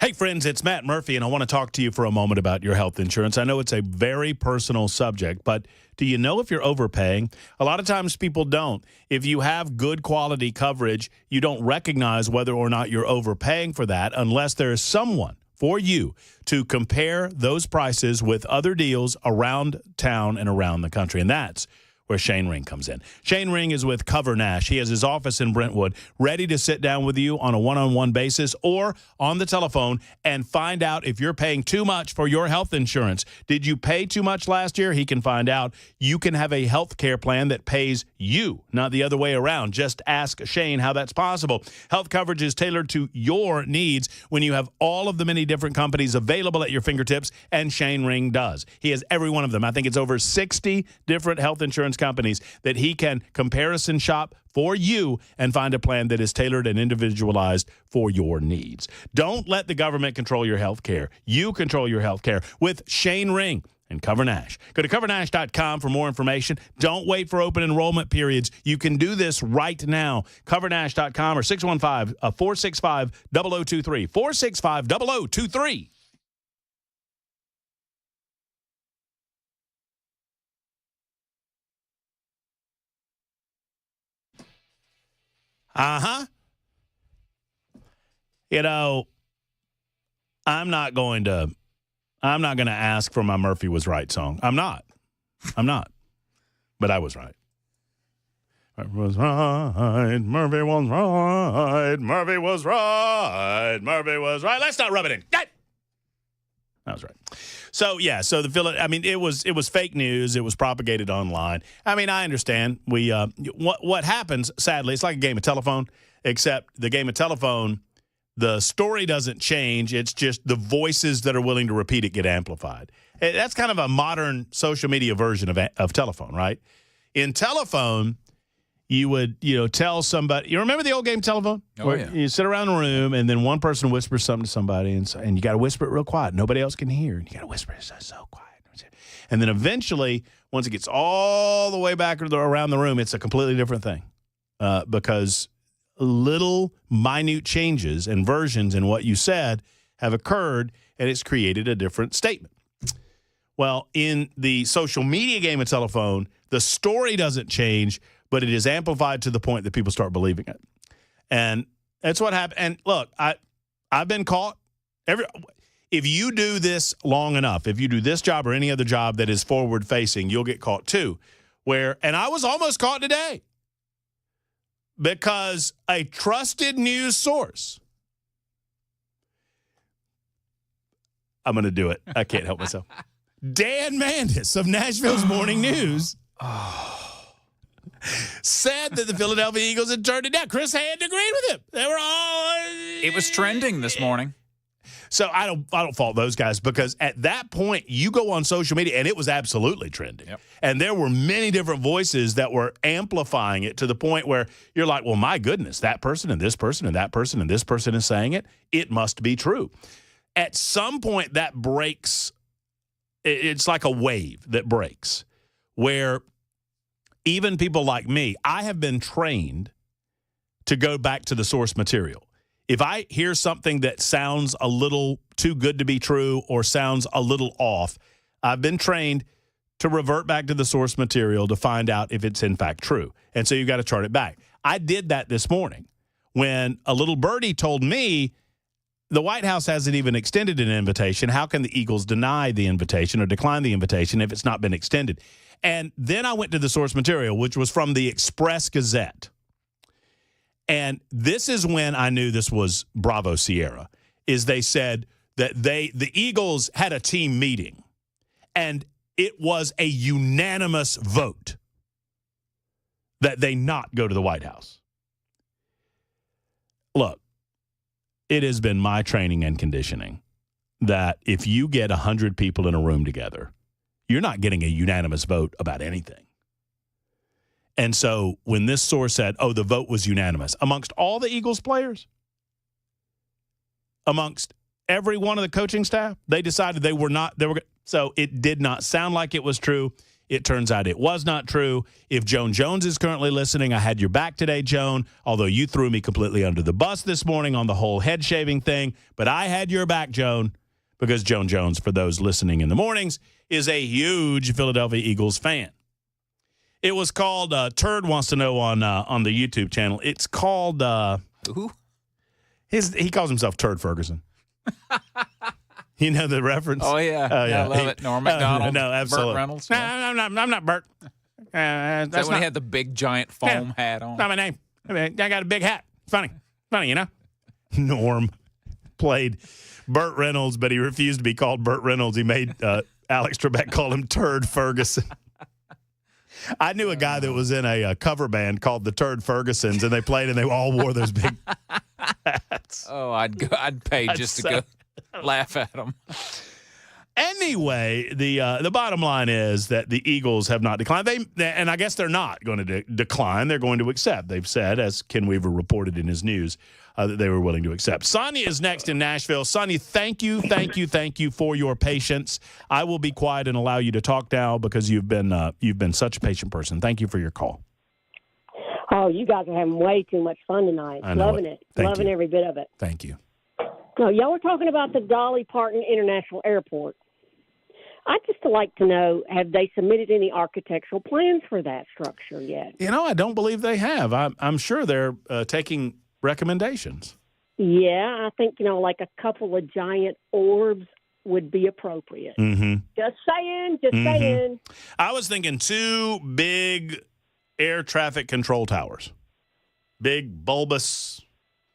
Hey, friends, it's Matt Murphy, and I want to talk to you for a moment about your health insurance. I know it's a very personal subject, but do you know if you're overpaying? A lot of times people don't. If you have good quality coverage, you don't recognize whether or not you're overpaying for that unless there is someone for you to compare those prices with other deals around town and around the country, and that's where Shane Ring comes in. Shane Ring is with Cover Nash. He has his office in Brentwood, ready to sit down with you on a one-on-one basis or on the telephone and find out if you're paying too much for your health insurance. Did you pay too much last year? He can find out. You can have a health care plan that pays you, not the other way around. Just ask Shane how that's possible. Health coverage is tailored to your needs when you have all of the many different companies available at your fingertips, and Shane Ring does. He has every one of them. I think it's over 60 different health insurance companies that he can comparison shop for you and find a plan that is tailored and individualized for your needs. Don't let the government control your health care. You control your health care with Shane Ring and Cover Nash. Go to covernash.com for more information. Don't wait for open enrollment periods. You can do this right now. Covernash.com or 615-465-0023. 465-0023. Uh-huh. I'm not going to ask for my Murphy was right song. I'm not. But I was right. Murphy was right. Murphy was right. Murphy was right. Murphy was right. Let's not rub it in. That was right. So it was fake news. It was propagated online. I mean, I understand. What happens, sadly, it's like a game of telephone, except the game of telephone, the story doesn't change. It's just the voices that are willing to repeat it get amplified. That's kind of a modern social media version of telephone, right? In telephone, you would, tell somebody. You remember the old game telephone? Oh, where yeah. You sit around the room, and then one person whispers something to somebody, and you got to whisper it real quiet. Nobody else can hear. And you got to whisper it so quiet. And then eventually, once it gets all the way back around the room, it's a completely different thing because little minute changes and versions in what you said have occurred, and it's created a different statement. Well, in the social media game of telephone, the story doesn't change, but it is amplified to the point that people start believing it. And that's what happened. And look, I've been caught. if you do this long enough, if you do this job or any other job that is forward-facing, you'll get caught too. And I was almost caught today because a trusted news source, I'm going to do it. I can't help myself. Dan Mandis of Nashville's Morning News said that the Philadelphia Eagles had turned it down. Chris Hand agreed with him. They were all. It was trending this morning. So I don't fault those guys because at that point you go on social media and it was absolutely trending. Yep. And there were many different voices that were amplifying it to the point where you're like, well, my goodness, that person and this person and that person and this person is saying it. It must be true. At some point that breaks. It's like a wave that breaks where even people like me, I have been trained to go back to the source material. If I hear something that sounds a little too good to be true or sounds a little off, I've been trained to revert back to the source material to find out if it's in fact true. And so you got to chart it back. I did that this morning when a little birdie told me the White House hasn't even extended an invitation. How can the Eagles deny the invitation or decline the invitation if it's not been extended? And then I went to the source material, which was from the Express Gazette. And this is when I knew this was Bravo Sierra, is they said that the Eagles had a team meeting, and it was a unanimous vote that they not go to the White House. Look, it has been my training and conditioning that if you get 100 people in a room together, you're not getting a unanimous vote about anything. And so when this source said, the vote was unanimous, amongst all the Eagles players, amongst every one of the coaching staff, they decided so it did not sound like it was true. It turns out it was not true. If Joan Jones is currently listening, I had your back today, Joan, although you threw me completely under the bus this morning on the whole head shaving thing. But I had your back, Joan, because Joan Jones, for those listening in the mornings, is a huge Philadelphia Eagles fan. It was called Turd Wants to Know on the YouTube channel. It's called who? He calls himself Turd Ferguson. You know the reference? Oh yeah, I love it. Norm Macdonald. No, absolutely. Burt Reynolds. No, I'm not Burt. That's when he had the big giant foam hat on. Not my name. I got a big hat. Funny, you know. Norm played Burt Reynolds, but he refused to be called Burt Reynolds. He made Alex Trebek call him Turd Ferguson. I knew a guy that was in a cover band called the Turd Fergusons, and they played, and they all wore those big hats. Oh, I'd pay just to go laugh at them. Anyway, the bottom line is that the Eagles have not declined. And I guess they're not going to decline. They're going to accept. They've said, as Ken Weaver reported in his news, that they were willing to accept. Sonia is next in Nashville. Sonia, thank you for your patience. I will be quiet and allow you to talk now because you've been such a patient person. Thank you for your call. Oh, you guys are having way too much fun tonight. Loving it. Loving every bit of it. Thank you. No, y'all were talking about the Dolly Parton International Airport. I'd just like to know, have they submitted any architectural plans for that structure yet? I don't believe they have. I'm sure they're taking recommendations. Yeah, I think, like a couple of giant orbs would be appropriate. Mm-hmm. Just saying. I was thinking 2 big air traffic control towers. Big, bulbous.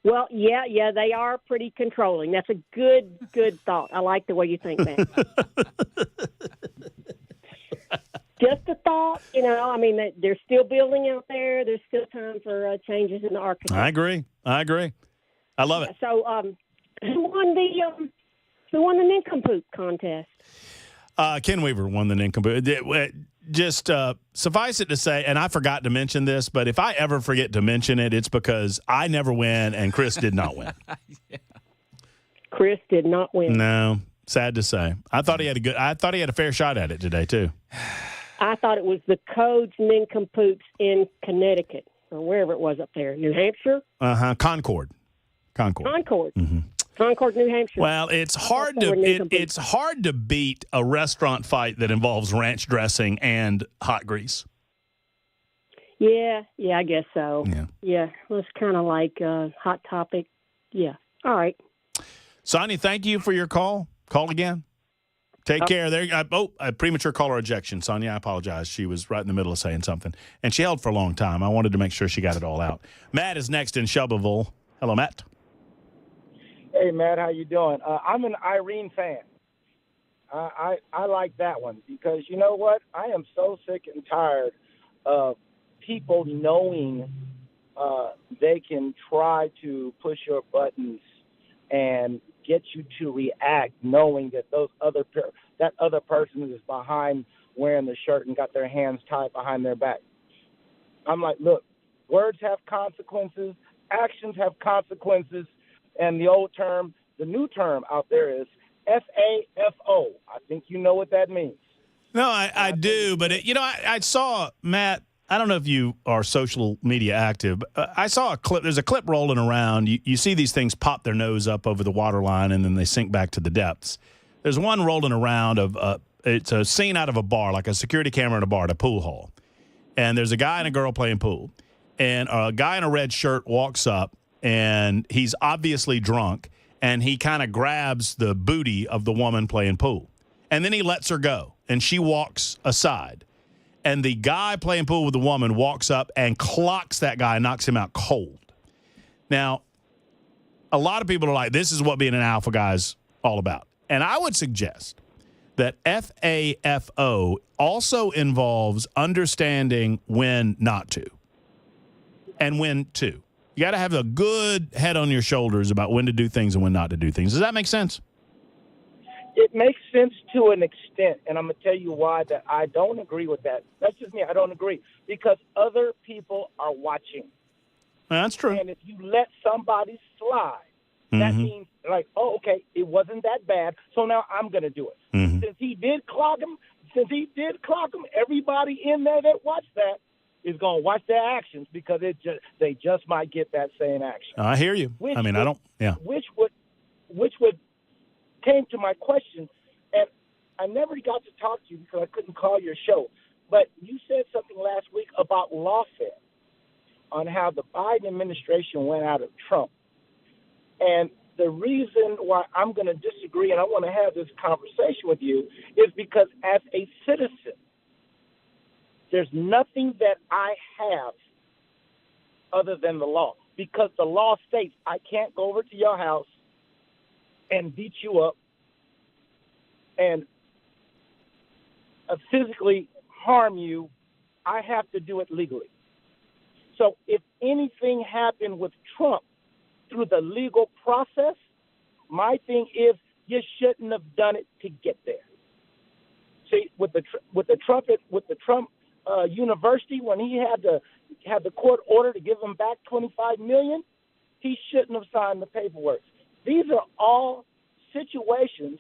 Well, yeah, they are pretty controlling. That's a good thought. I like the way you think, man. Just a thought, they're still building out there. There's still time for changes in the architecture. I agree. I love it. So, who won the nincompoop contest? Ken Weaver won the nincompoop. Just suffice it to say, and I forgot to mention this, but if I ever forget to mention it, it's because I never win and Chris did not win. Yeah. Chris did not win. No, sad to say. I thought he had a fair shot at it today too. I thought it was the Codes Nincompoops in Connecticut or wherever it was up there, New Hampshire. Concord. Mm-hmm. Concord, New Hampshire. Well, it's hard to beat a restaurant fight that involves ranch dressing and hot grease. Yeah, I guess so. Yeah, it was kind of like Hot Topic. Yeah. All right. Sonny, thank you for your call. Call again. Take care. There. A premature caller ejection, Sonia. I apologize. She was right in the middle of saying something, and she held for a long time. I wanted to make sure she got it all out. Matt is next in Shelbyville. Hello, Matt. Hey, Matt, how you doing? I'm an Irene fan. I like that one because you know what? I am so sick and tired of people knowing they can try to push your buttons and get you to react, knowing that that other person is behind wearing the shirt and got their hands tied behind their back. I'm like, look, words have consequences, actions have consequences, and the new term out there is FAFO. I think you know what that means. No, I do, but I saw, Matt, I don't know if you are social media active, but I saw a clip. There's a clip rolling around. You see these things pop their nose up over the waterline, and then they sink back to the depths. There's one rolling around it's a scene out of a bar, like a security camera in a bar at a pool hall. And there's a guy and a girl playing pool. And a guy in a red shirt walks up, and he's obviously drunk, and he kind of grabs the booty of the woman playing pool. And then he lets her go, and she walks aside. And the guy playing pool with the woman walks up and clocks that guy and knocks him out cold. Now, a lot of people are like, this is what being an alpha guy is all about. And I would suggest that FAFO also involves understanding when not to and when to. You got to have a good head on your shoulders about when to do things and when not to do things. Does that make sense? It makes sense to an extent, and I'm going to tell you why that I don't agree with that. That's just me. I don't agree because other people are watching. That's true. And if you let somebody slide, that means like, oh, okay, it wasn't that bad, so now I'm going to do it. Since he did clock him, everybody in there that watched that is going to watch their actions because they just might get that same action. I hear you. Which would came to my question, and I never got to talk to you because I couldn't call your show, but you said something last week about lawfare on how the Biden administration went out of Trump. And the reason why I'm going to disagree and I want to have this conversation with you is because as a citizen, there's nothing that I have other than the law because the law states I can't go over to your house and beat you up and physically harm you. I have to do it legally. So if anything happened with Trump through the legal process, my thing is you shouldn't have done it to get there. See, with the Trump University, when he had the court order to give him back $25 million, he shouldn't have signed the paperwork. These are all situations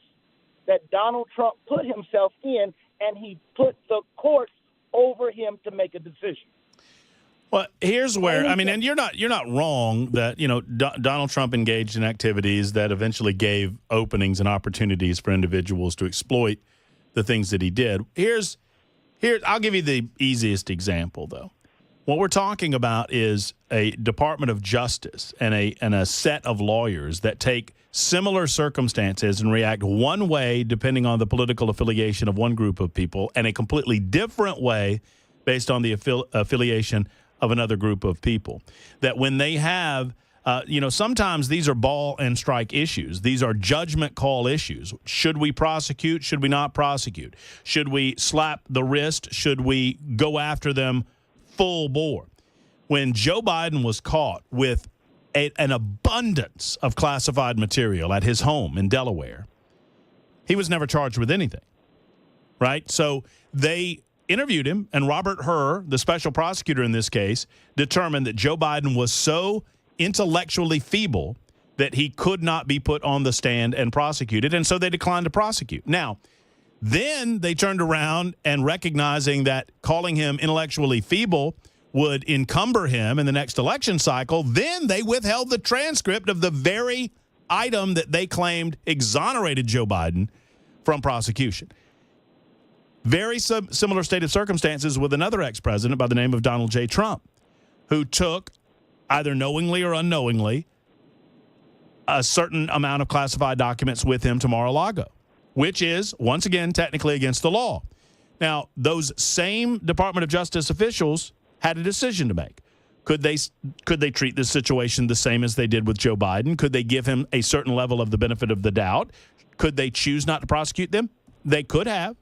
that Donald Trump put himself in, and he put the courts over him to make a decision. Well, here's where and you're not wrong that Donald Trump engaged in activities that eventually gave openings and opportunities for individuals to exploit the things that he did. Here, I'll give you the easiest example though. What we're talking about is a Department of Justice and a set of lawyers that take similar circumstances and react one way depending on the political affiliation of one group of people and a completely different way based on the affiliation of another group of people. That when they have, sometimes these are ball and strike issues. These are judgment call issues. Should we prosecute? Should we not prosecute? Should we slap the wrist? Should we go after them full bore? When Joe Biden was caught with an abundance of classified material at his home in Delaware, he was never charged with anything, right? So they interviewed him, and Robert Hur, the special prosecutor in this case, determined that Joe Biden was so intellectually feeble that he could not be put on the stand and prosecuted, and so they declined to prosecute. Now, then they turned around and recognizing that calling him intellectually feeble would encumber him in the next election cycle, then they withheld the transcript of the very item that they claimed exonerated Joe Biden from prosecution. Very similar state of circumstances with another ex-president by the name of Donald J. Trump, who took, either knowingly or unknowingly, a certain amount of classified documents with him to Mar-a-Lago. which is, once again, technically against the law. Now, those same Department of Justice officials had a decision to make. Could they treat this situation the same as they did with Joe Biden? Could they give him a certain level of the benefit of the doubt? Could they choose not to prosecute them? They could have.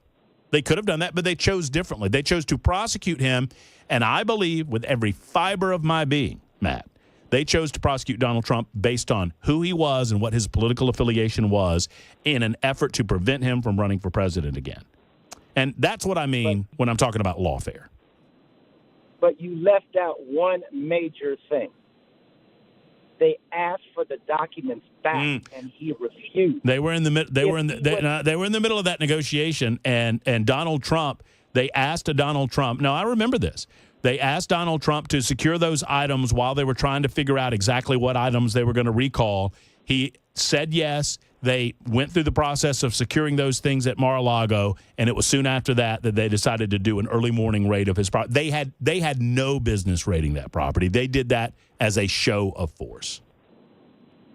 They could have done that, but they chose differently. They chose to prosecute him, and I believe with every fiber of my being, Matt, they chose to prosecute Donald Trump based on who he was and what his political affiliation was in an effort to prevent him from running for president again. And that's what I mean when I'm talking about lawfare. But you left out one major thing. They asked for the documents back, and he refused. They were in the middle of that negotiation, and Donald Trump. They asked Donald Trump. Now I remember this. They asked Donald Trump to secure those items while they were trying to figure out exactly what items they were going to recall. He said yes. They went through the process of securing those things at Mar-a-Lago, and it was soon after that they decided to do an early morning raid of his property. They had no business raiding that property. They did that as a show of force.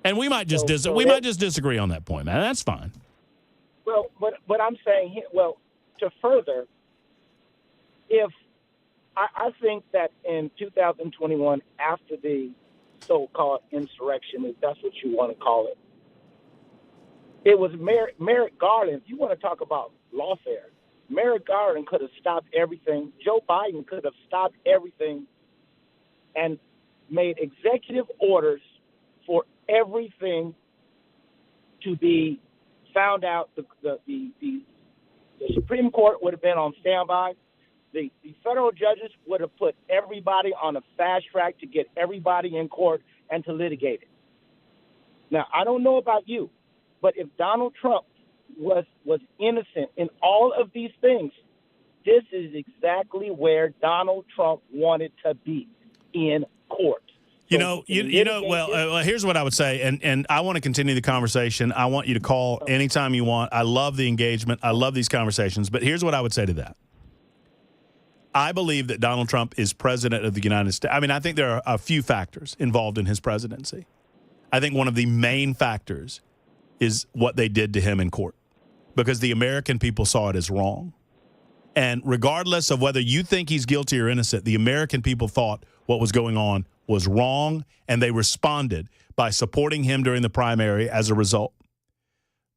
And we might just disagree on that point, man. That's fine. Well, what I'm saying here, to further, if I think that in 2021, after the so-called insurrection, if that's what you want to call it, it was Merrick Garland. If you want to talk about lawfare, Merrick Garland could have stopped everything. Joe Biden could have stopped everything and made executive orders for everything to be found out. The Supreme Court would have been on standby. The federal judges would have put everybody on a fast track to get everybody in court and to litigate it. Now, I don't know about you, but if Donald Trump was innocent in all of these things, this is exactly where Donald Trump wanted to be, in court. Well, here's what I would say, and I want to continue the conversation. I want you to call anytime you want. I love the engagement. I love these conversations. But here's what I would say to that. I believe that Donald Trump is president of the United States. I mean, I think there are a few factors involved in his presidency. I think one of the main factors is what they did to him in court, because the American people saw it as wrong. And regardless of whether you think he's guilty or innocent, the American people thought what was going on was wrong, and they responded by supporting him during the primary as a result,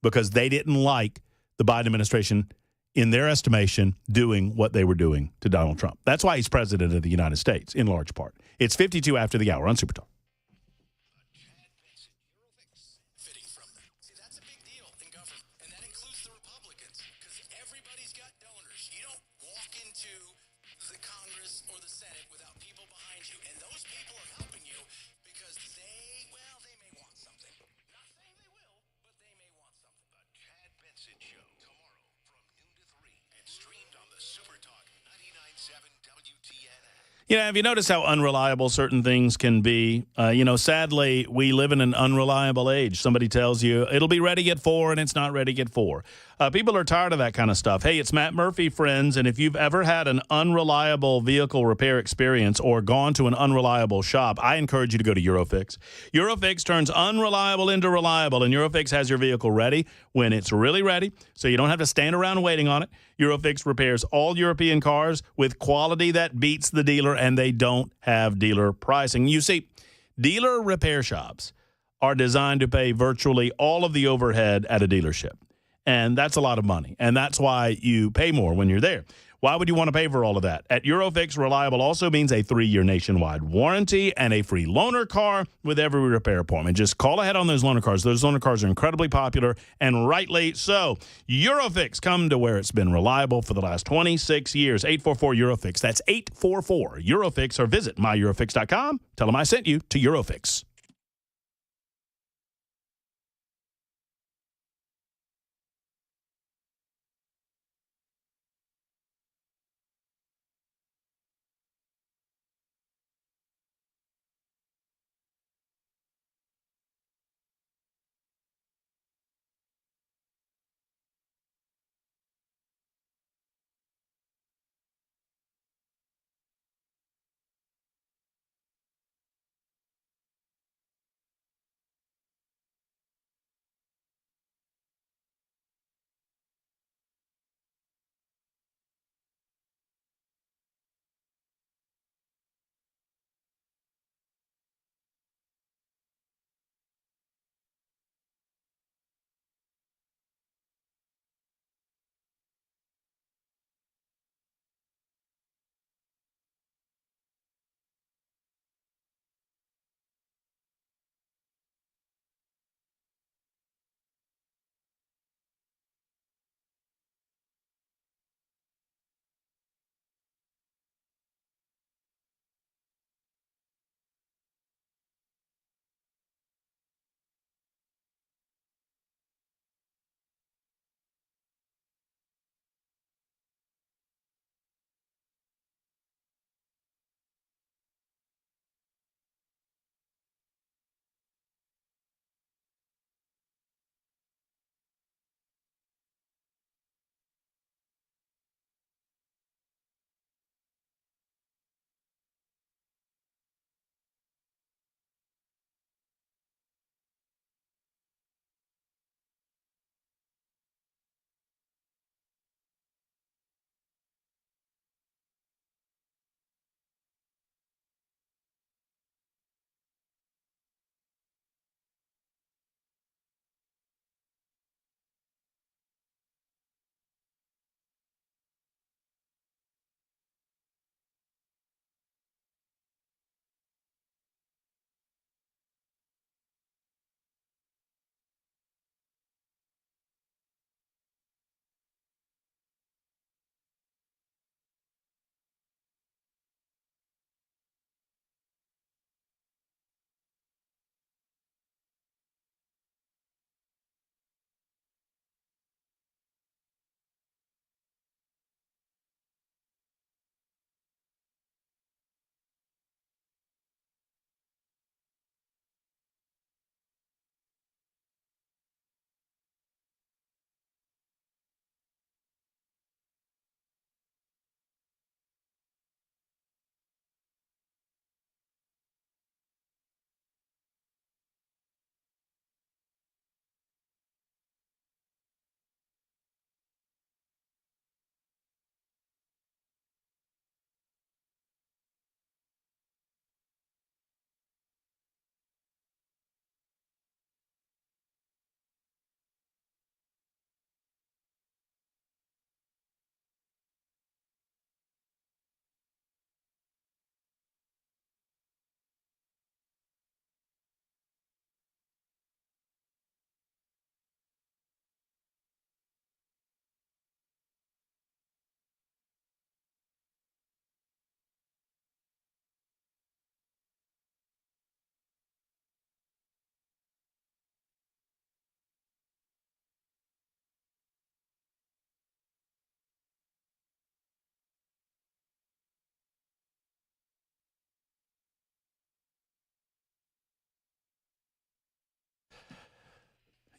because they didn't like the Biden administration, in their estimation, doing what they were doing to Donald Trump. That's why he's president of the United States, in large part. It's 52 after the hour on Super Talk. Have you noticed how unreliable certain things can be? Sadly, we live in an unreliable age. Somebody tells you it'll be ready at 4 and it's not ready at 4. People are tired of that kind of stuff. Hey, it's Matt Murphy, friends, and if you've ever had an unreliable vehicle repair experience or gone to an unreliable shop, I encourage you to go to Eurofix. Eurofix turns unreliable into reliable, and Eurofix has your vehicle ready when it's really ready, so you don't have to stand around waiting on it. Eurofix repairs all European cars with quality that beats the dealer, and they don't have dealer pricing. You see, dealer repair shops are designed to pay virtually all of the overhead at a dealership. And that's a lot of money. And that's why you pay more when you're there. Why would you want to pay for all of that? At Eurofix, reliable also means a 3-year nationwide warranty and a free loaner car with every repair appointment. Just call ahead on those loaner cars. Those loaner cars are incredibly popular, and rightly so. Eurofix, come to where it's been reliable for the last 26 years. 844-EUROFIX. That's 844-EUROFIX, or visit myeurofix.com. Tell them I sent you to Eurofix.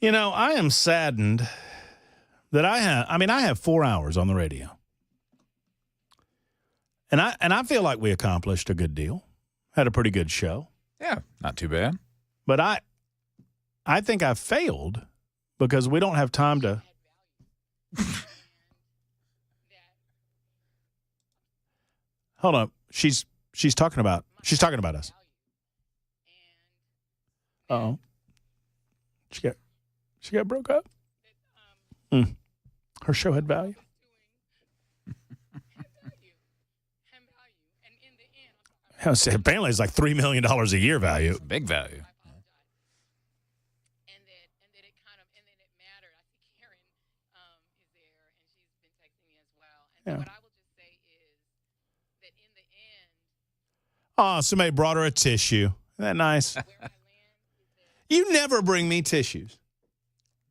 You know, I am saddened that I have 4 hours on the radio. And I feel like we accomplished a good deal. Had a pretty good show. Yeah, not too bad. But I think I failed because we don't have time to Hold on. She's talking about us. Uh-oh. She got broke up. Her show had value. Apparently it's like $3 million a year value. It's big value. Yeah. Oh, somebody brought her a tissue. Isn't that nice? You never bring me tissues.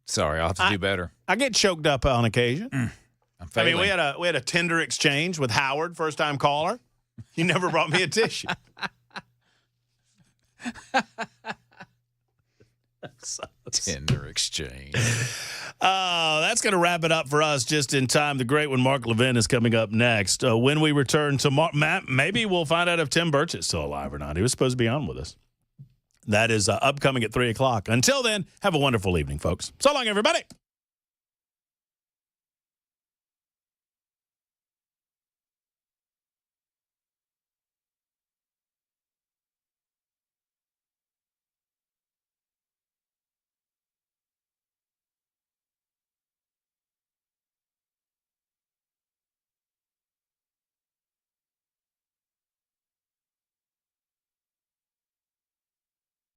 Sorry, I'll have to do better. I get choked up on occasion. I'm failing. I mean, we had a Tinder exchange with Howard, first time caller. You never brought me a tissue. Tinder exchange. That's going to wrap it up for us just in time. The great one, Mark Levin, is coming up next. When we return to Matt, maybe we'll find out if Tim Burch is still alive or not. He was supposed to be on with us. That is upcoming at 3 o'clock. Until then, have a wonderful evening, folks. So long, everybody.